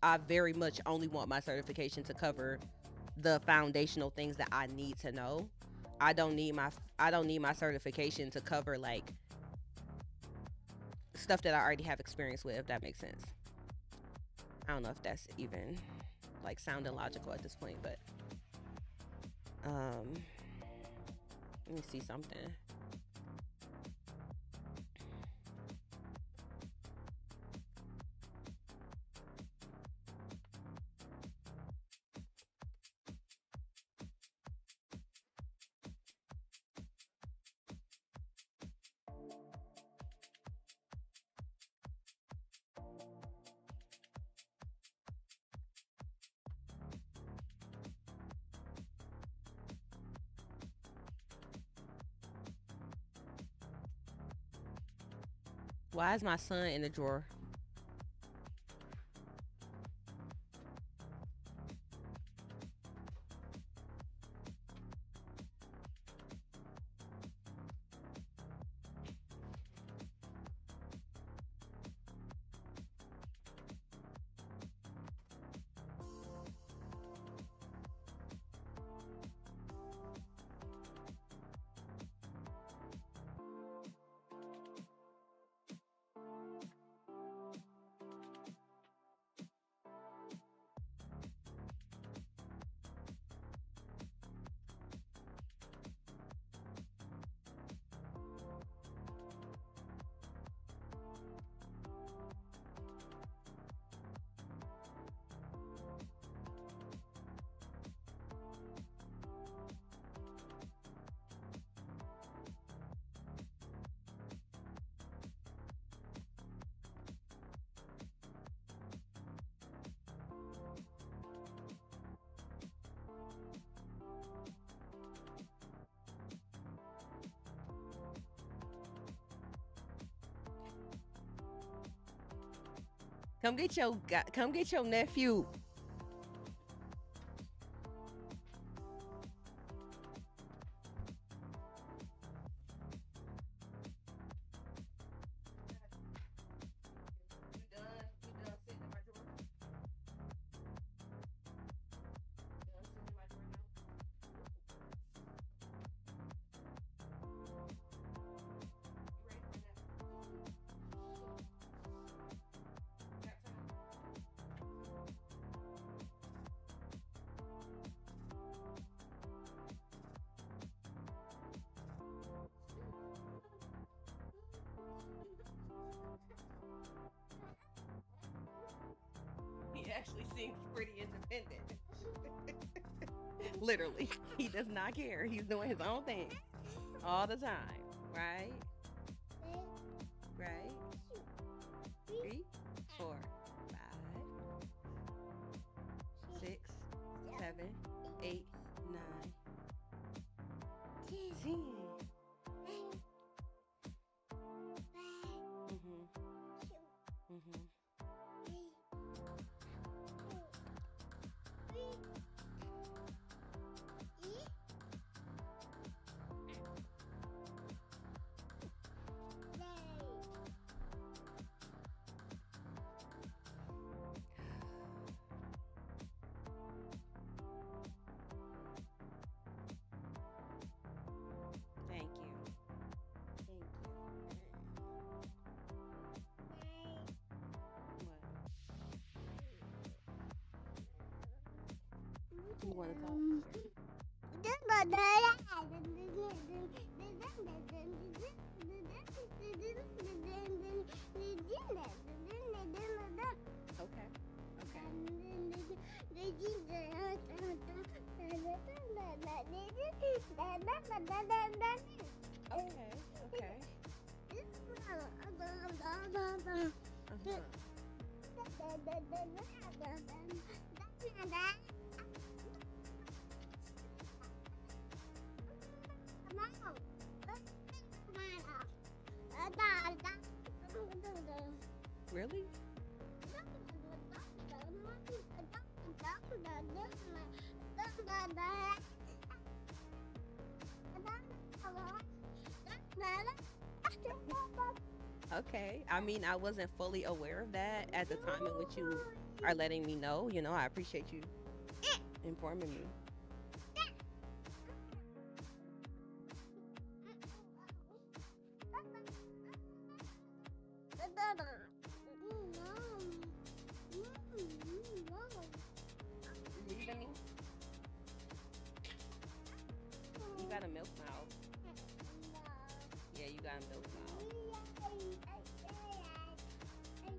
I very much only want my certification to cover the foundational things that I need to know. I don't need my I don't need my certification to cover like stuff that I already have experience with, if that makes sense. I don't know if that's even like sounding logical at this point, but um let me see something. Why is my son in the drawer? Come get your nephew. He actually seems pretty independent. Literally, he does not care. He's doing his own thing all the time. Right? Right? 3, 4, 5, 6, 7, 8, 9, 10. Mhm. Mhm. Thank you. Thank you. What? You want to talk? Okay. Okay. Okay. Okay. Uh-huh. Really? Okay. I mean, I wasn't fully aware of that at the time in which you are letting me know. I appreciate you informing me. Leaving me? You got a milk mouth. Yeah, you got a milk mouth. 19.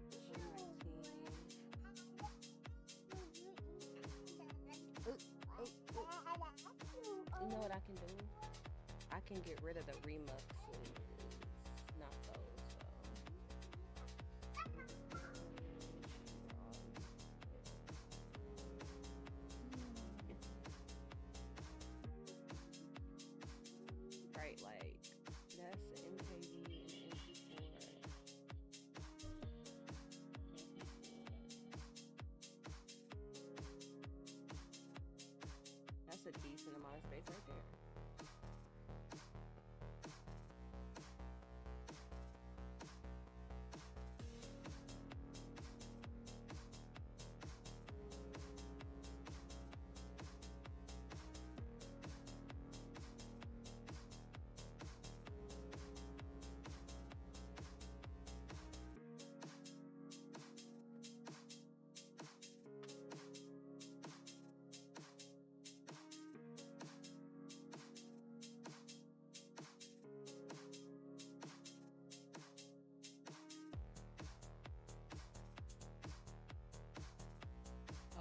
Ooh, ooh, ooh. You know what I can do? I can get rid of the remux. Not those, right, like that's the MKB and MP4. That's a decent amount of space right there.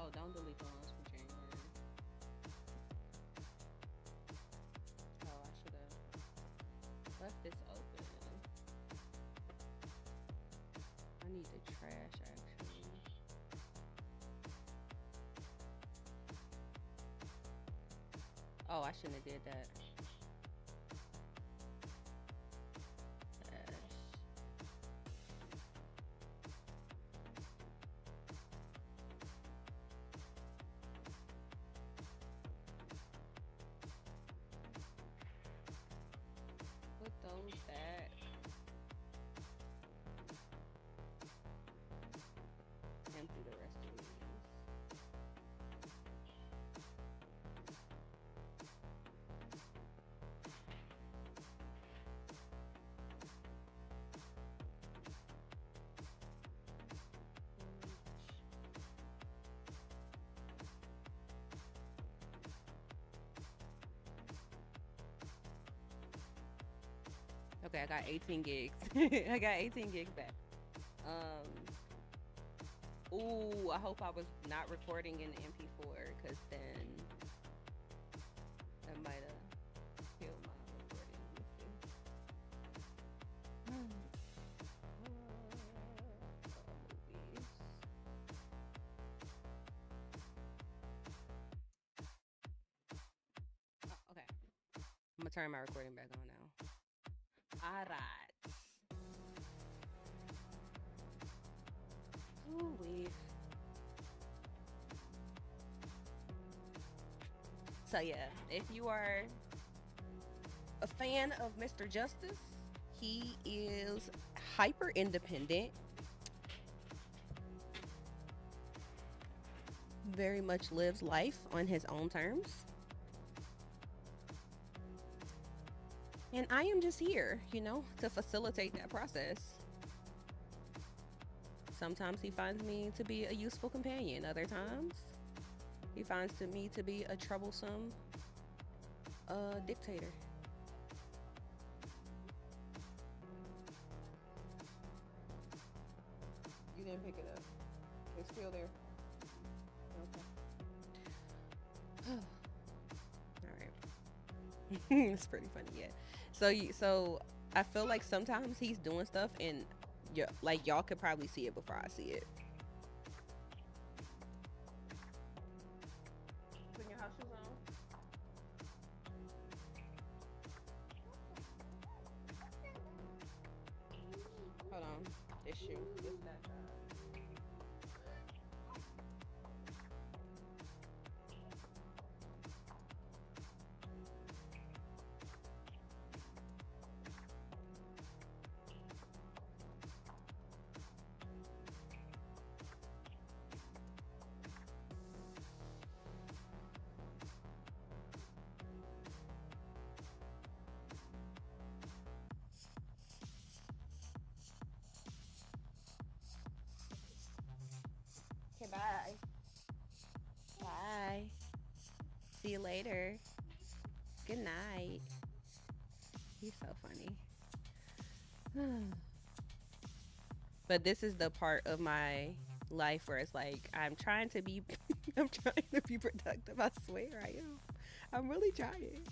Oh, don't delete the ones for January. Oh, I should have left this open. I need the trash actually. Oh, I shouldn't have did that. Trash. Put those back. Empty the rest of these. Okay, I got 18 gigs. I got 18 gigs back. Ooh, I hope I was not recording in MP4 because then that might have killed my recording. Let me see. Movies. Oh, okay. I'm gonna turn my recording back on now. All right. Ooh, wee. So yeah, if you are a fan of Mr. Justice, he is hyper independent, very much lives life on his own terms. And I am just here, to facilitate that process. Sometimes he finds me to be a useful companion. Other times, he finds me to be a troublesome dictator. You didn't pick it up. It's still there. Okay. All right. It's pretty funny, yeah. So I feel like sometimes he's doing stuff and y'all could probably see it before I see it. Put your house shoes on. Hold on. This shoe. This that side. bye. Bye. See you later. Good night. He's so funny. But this is the part of my life where it's like I'm trying to be I'm trying to be productive. I swear I am. I'm really trying.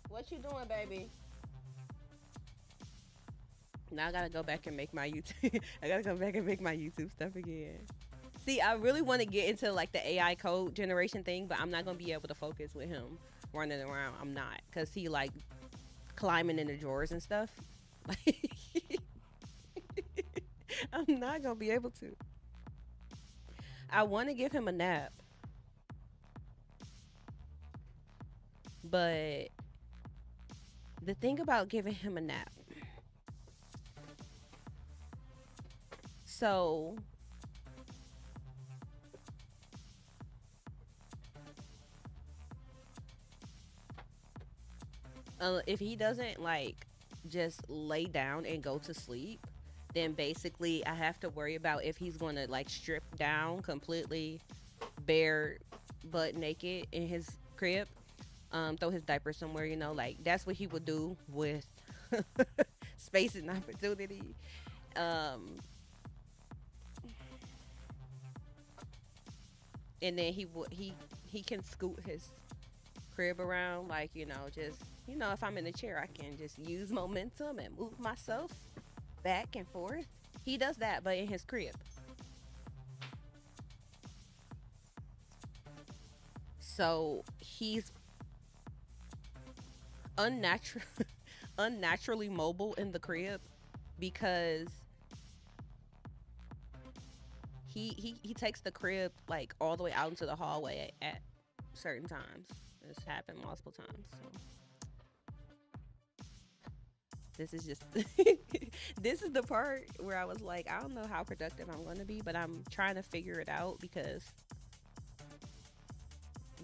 What you doing, baby? Now I gotta go back and make my YouTube. I gotta go back and make my YouTube stuff again. See, I really want to get into like the AI code generation thing, but I'm not gonna be able to focus with him running around. I'm not, cause he like climbing in the drawers and stuff. Like, I'm not gonna be able to. I want to give him a nap, but the thing about giving him a nap, so if he doesn't like just lay down and go to sleep, then basically I have to worry about if he's going to like strip down completely, bare butt naked in his crib, throw his diaper somewhere, like that's what he would do with space and opportunity. Um, and then he can scoot his crib around, like just if I'm in a chair, I can just use momentum and move myself back and forth. He does that, but in his crib. So he's unnatural, unnaturally mobile in the crib because he takes the crib like all the way out into the hallway at certain times. It's happened multiple times. So this is just this is the part where I was like, I don't know how productive I'm going to be, but I'm trying to figure it out because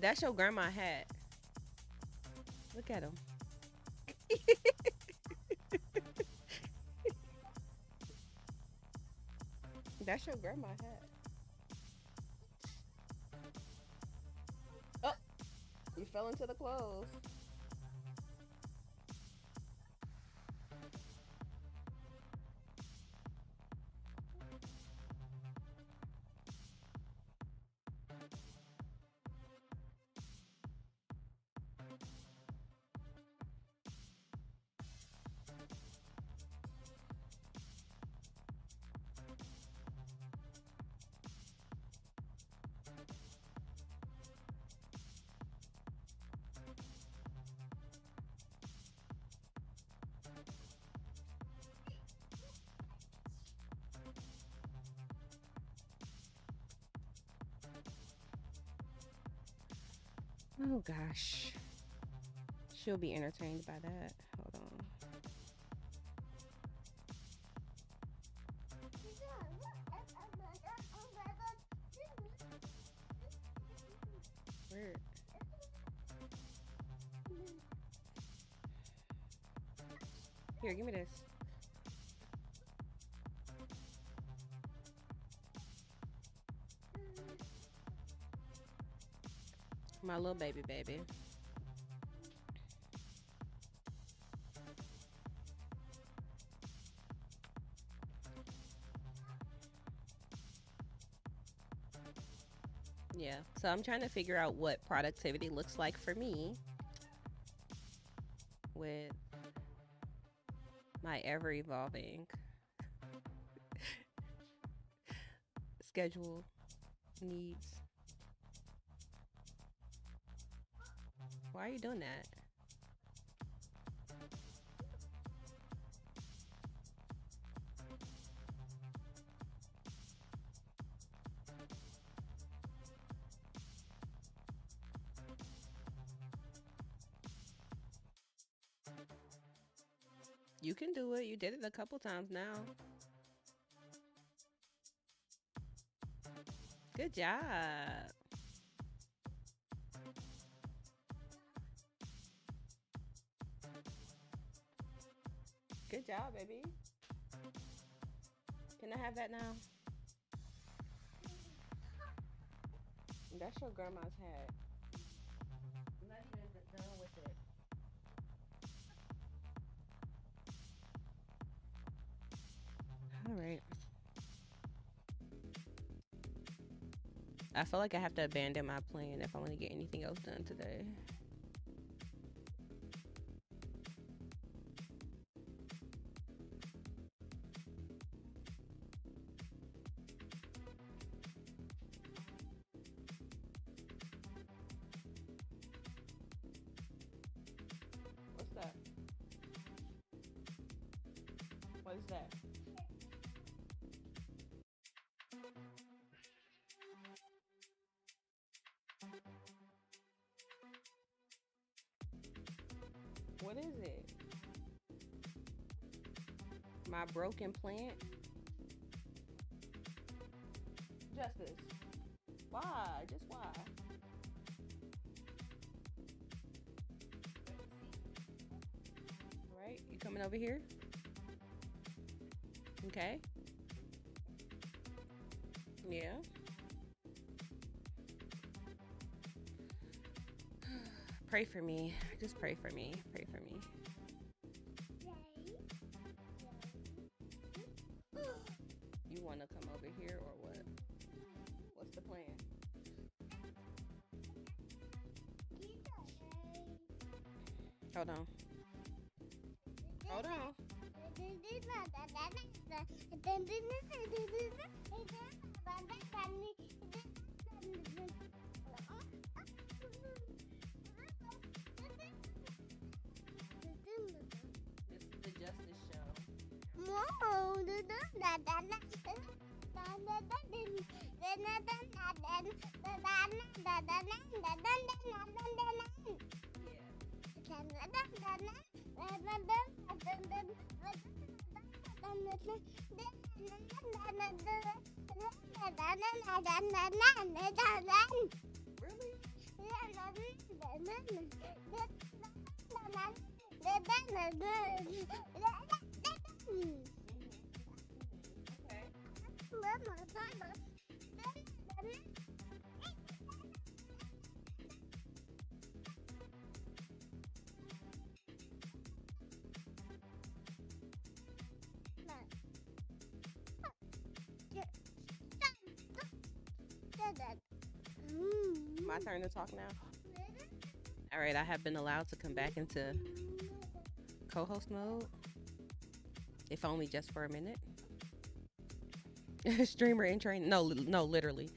that's your grandma hat. Look at him. That's your grandma hat. Oh, you fell into the clothes. Oh gosh. She'll be entertained by that. Hold on. Where? Here, give me this. My little baby. Yeah. So I'm trying to figure out what productivity looks like for me with my ever evolving schedule needs. Why are you doing that? You can do it. You did it a couple times now. Good job. Good job, baby. Can I have that now? That's your grandma's hat. I'm not even done with it. All right. I feel like I have to abandon my plan if I want to get anything else done today. What's that? What is that? What is it? My broken plant? Justice. Why? Just why? All right, you coming over here? Okay. Yeah. Pray for me. Just pray for me. Pray for me. You want to come over here or what? What's the plan? Hold on. Hold on. This is the Justice Show. My turn to talk now. All right, I have been allowed to come back into co-host mode, if only just for a minute. Streamer in training. No, no, literally.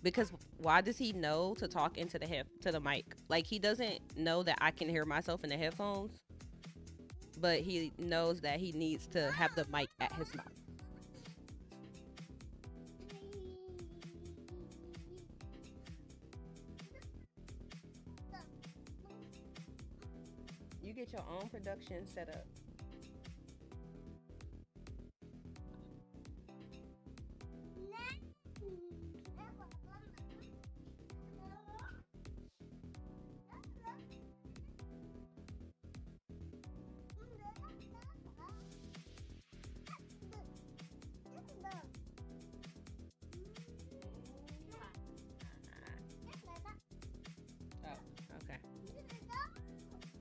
Because why does he know to talk into to the mic? Like he doesn't know that I can hear myself in the headphones, but he knows that he needs to have the mic at his mouth. You get your own production set up. Oh, okay.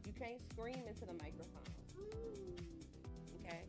You can't scream into the microphone. Okay.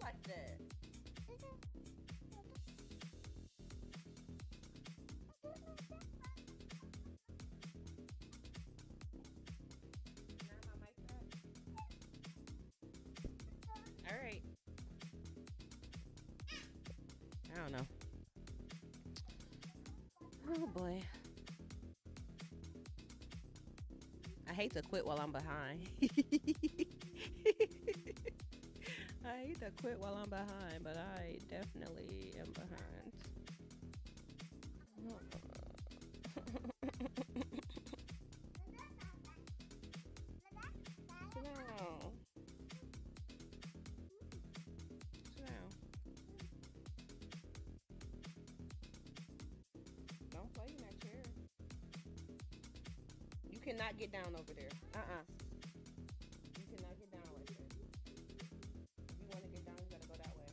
like that. Now my mic's up. All right. I don't know. Oh boy. I hate to quit while I'm behind. I hate to quit while I'm behind, but I definitely am behind. Sit down. Sit down. Don't play in that chair. You cannot get down over there. You cannot get down right there. If you want to get down, you gotta go that way.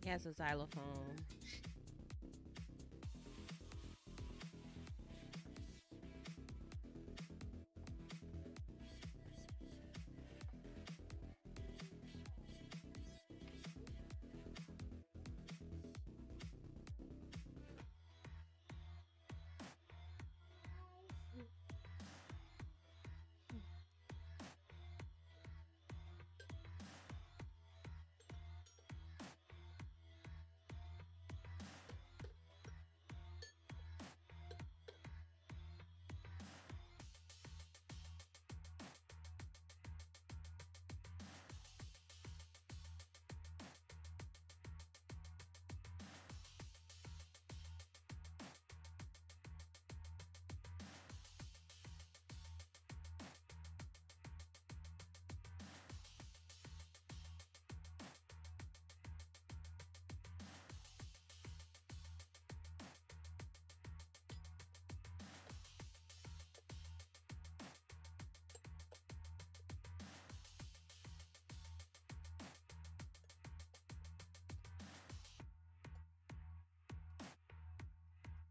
He has a xylophone.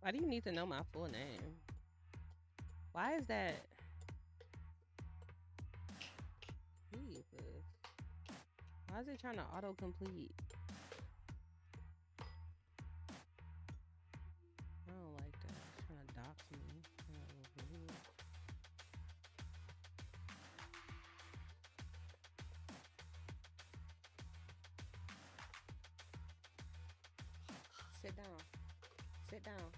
Why do you need to know my full name? Why is that? Jesus. Why is it trying to autocomplete? I don't like that. It's trying to dox me. Sit down. Sit down.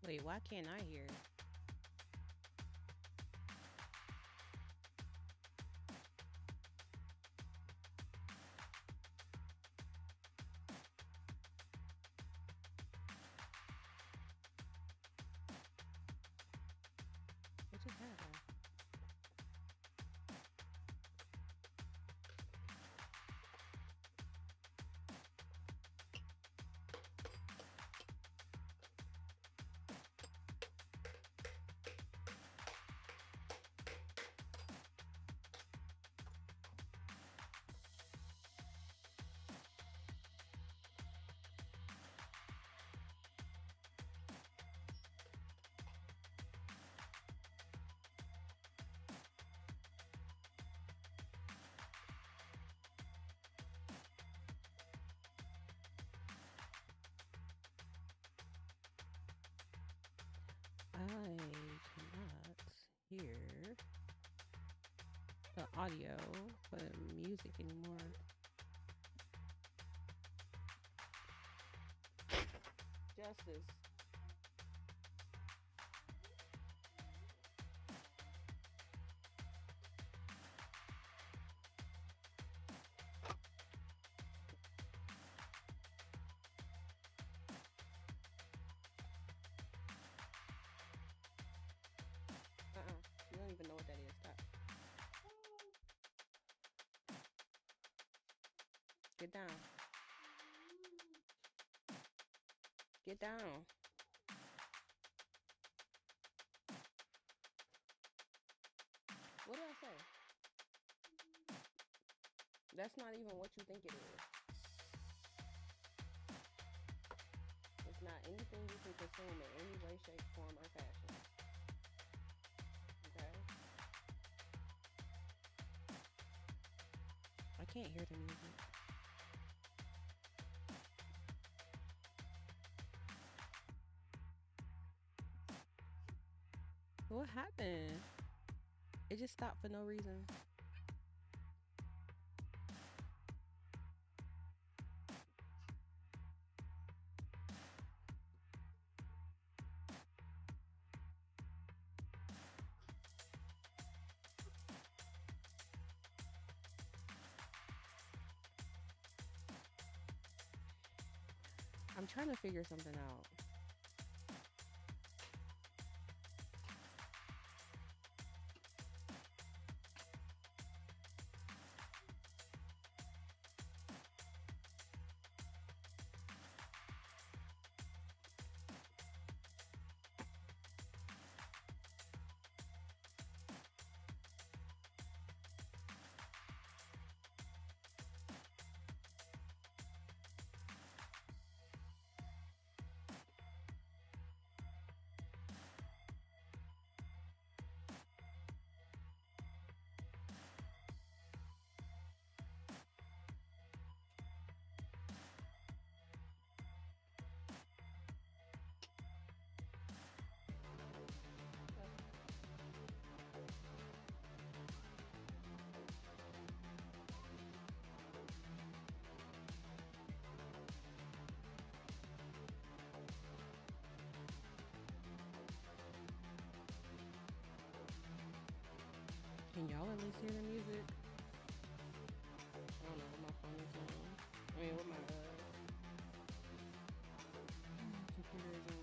Wait, why can't I hear it? What just happened? audio, but music anymore. Justice. Uh-uh. You don't even know what that is. Stop. Get down. Get down. What did I say? That's not even what you think it is. It's not anything you can consume in any way, shape, form, or fashion. Okay? I can't hear the music. What happened? It just stopped for no reason. I'm trying to figure something out. Can y'all at least hear the music? I don't know what my phone is on. I mean, what my computer is on.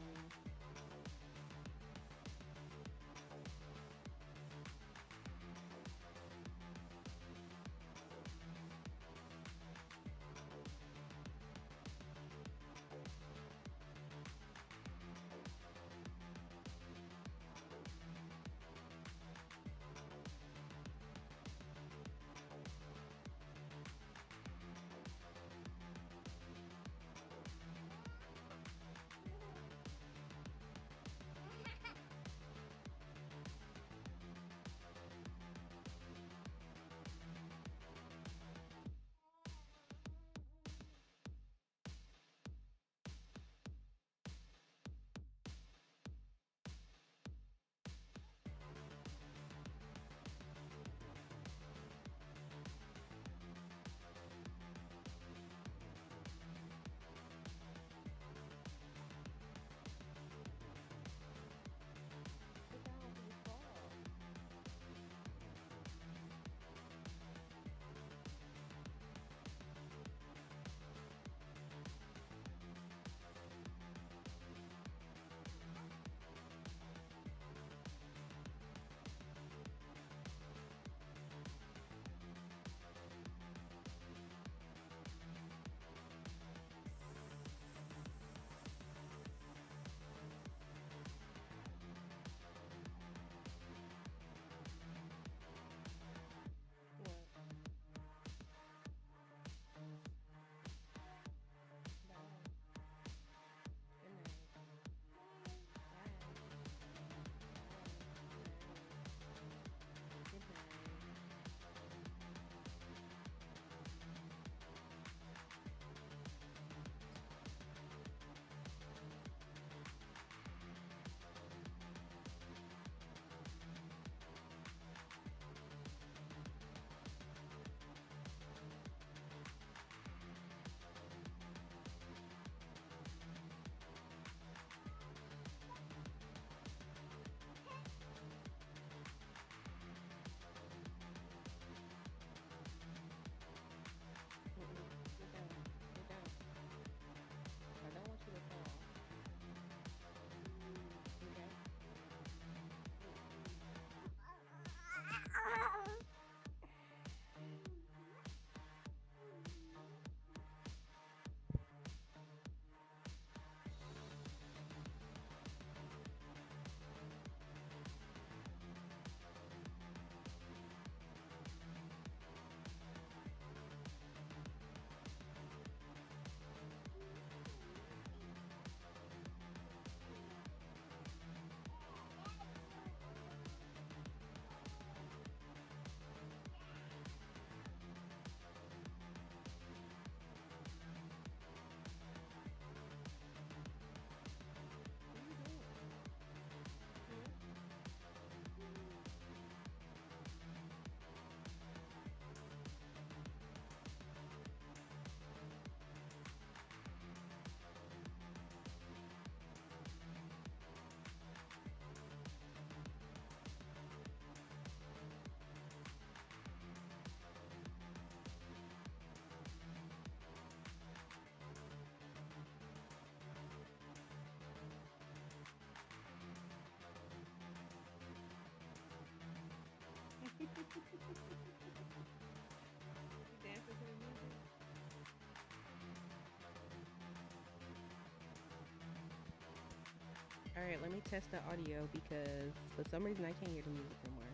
All right, let me test the audio because for some reason I can't hear the music no more.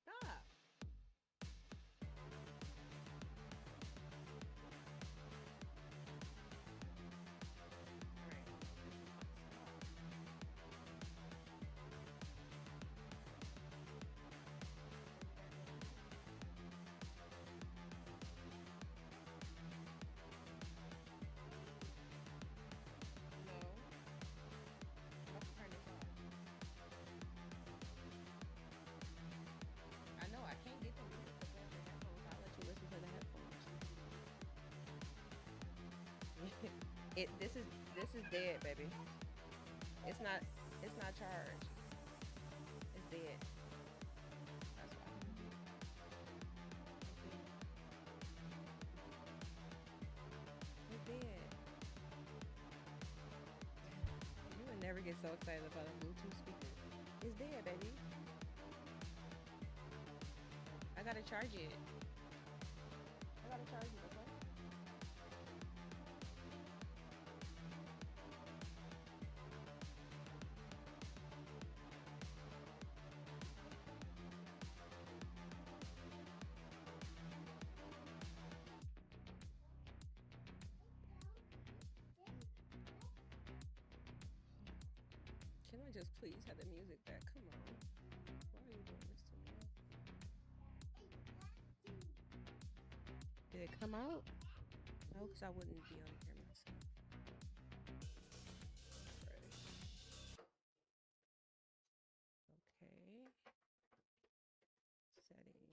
Stop. All right. No, I'm about to turn this off. I know I can't get the music to play on the headphones. I'll let you listen to the headphones. This is dead, baby. It's not it's not charged. It's dead. That's why. It's dead. You would never get so excited about a Bluetooth speaker. It's dead, baby. I gotta charge it. I gotta charge it, okay? Can I just please have the music back? Come on. Why are you doing this to me? Did it come out? No, because I wouldn't be on here myself. Fresh. Okay. Settings.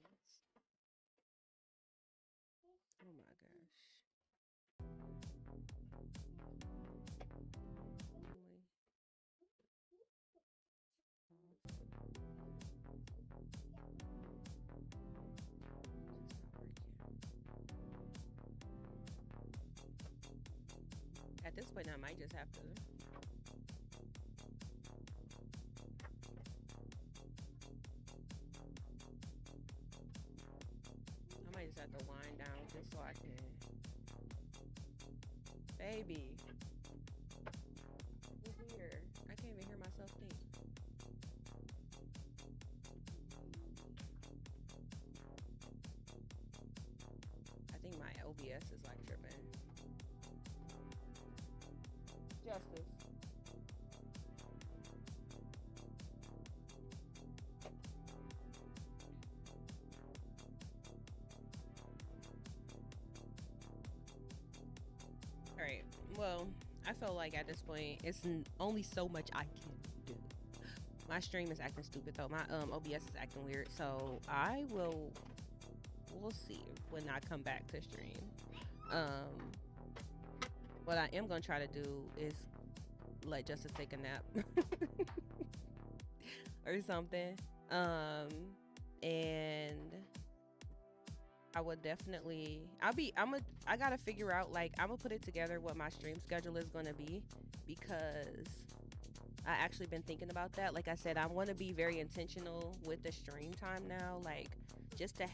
Oh my gosh. Only At this point, I might just have to. I might just have to wind down just so I can. Baby. It's weird. I can't even hear myself think. I think my OBS is like tripping. Justice. All right. Well, I feel like at this point, it's only so much I can do. My stream is acting stupid though. My OBS is acting weird, so we'll see when I come back to stream. What I am gonna try to do is let Justice take a nap or something. And I would definitely I gotta figure out, like, I'm gonna put it together what my stream schedule is gonna be, because I actually been thinking about that. Like I said, I want to be very intentional with the stream time now, like just to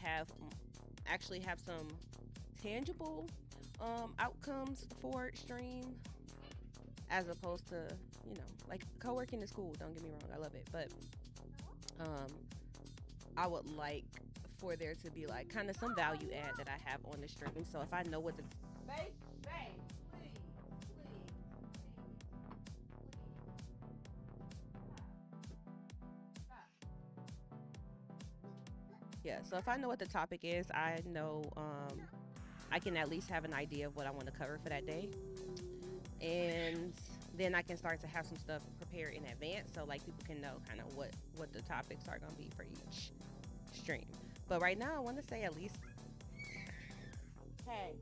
actually have some tangible outcomes for stream, as opposed to, like, co-working is cool, don't get me wrong, I love it, but I would like for there to be like kind of some value add that I have on the stream. So if I know what the yeah, so if I know what the topic is, I know I can at least have an idea of what I want to cover for that day, and then I can start to have some stuff prepared in advance, so like people can know kind of what the topics are going to be for each stream. But right now I want to say at least hey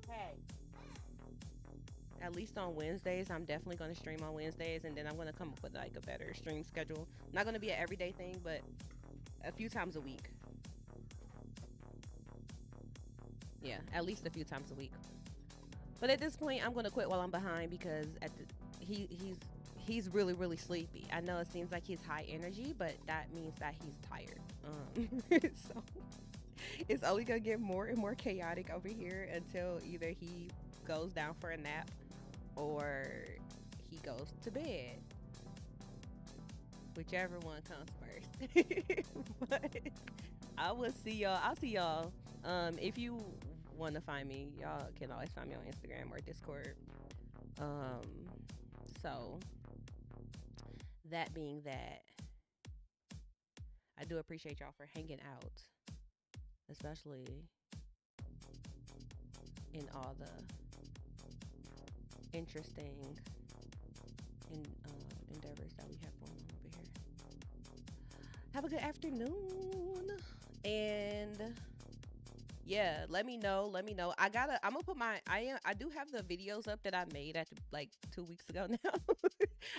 at least on Wednesdays, I'm definitely going to stream on Wednesdays, and then I'm going to come up with like a better stream schedule. Not going to be an everyday thing, but a few times a week. Yeah, at least a few times a week. But at this point, I'm going to quit while I'm behind, because he's really really sleepy. I know it seems like he's high energy, but that means that he's tired. So it's only gonna get more and more chaotic over here until either he goes down for a nap or he goes to bed, whichever one comes first. But I will see y'all. I'll see y'all. If you want to find me, y'all can always find me on Instagram or Discord. Um, so that being that, I do appreciate y'all for hanging out, especially in all the interesting endeavors that we have going on over here. Have a good afternoon, and yeah, let me know. Let me know. I'm gonna put I do have the videos up that I made at like 2 weeks ago now.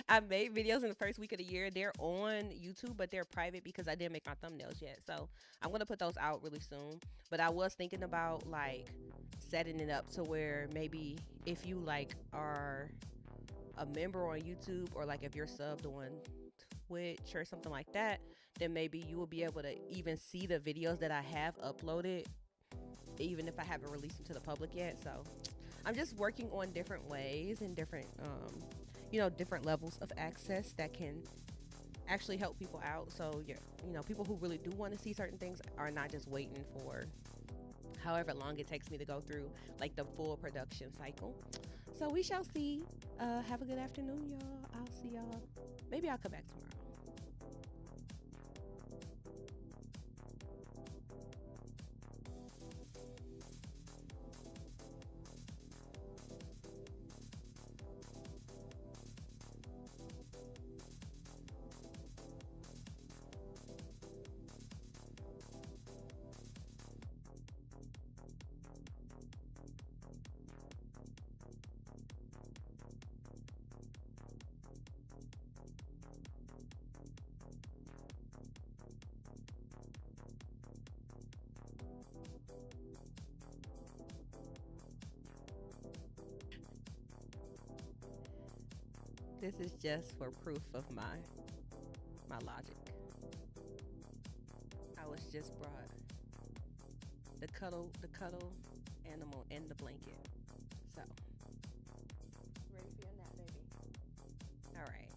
I made videos in the first week of the year. They're on YouTube, but they're private because I didn't make my thumbnails yet. So I'm gonna put those out really soon. But I was thinking about like setting it up to where maybe if you like are a member on YouTube, or like if you're subbed on Twitch or something like that, then maybe you will be able to even see the videos that I have uploaded, even if I haven't released them to the public yet. So I'm just working on different ways and different, different levels of access that can actually help people out. So yeah, people who really do want to see certain things are not just waiting for however long it takes me to go through like the full production cycle. So we shall see. Have a good afternoon, y'all. I'll see y'all. Maybe I'll come back tomorrow. This is just for proof of my logic. I was just brought the cuddle animal and the blanket. So ready for your nap, baby. All right.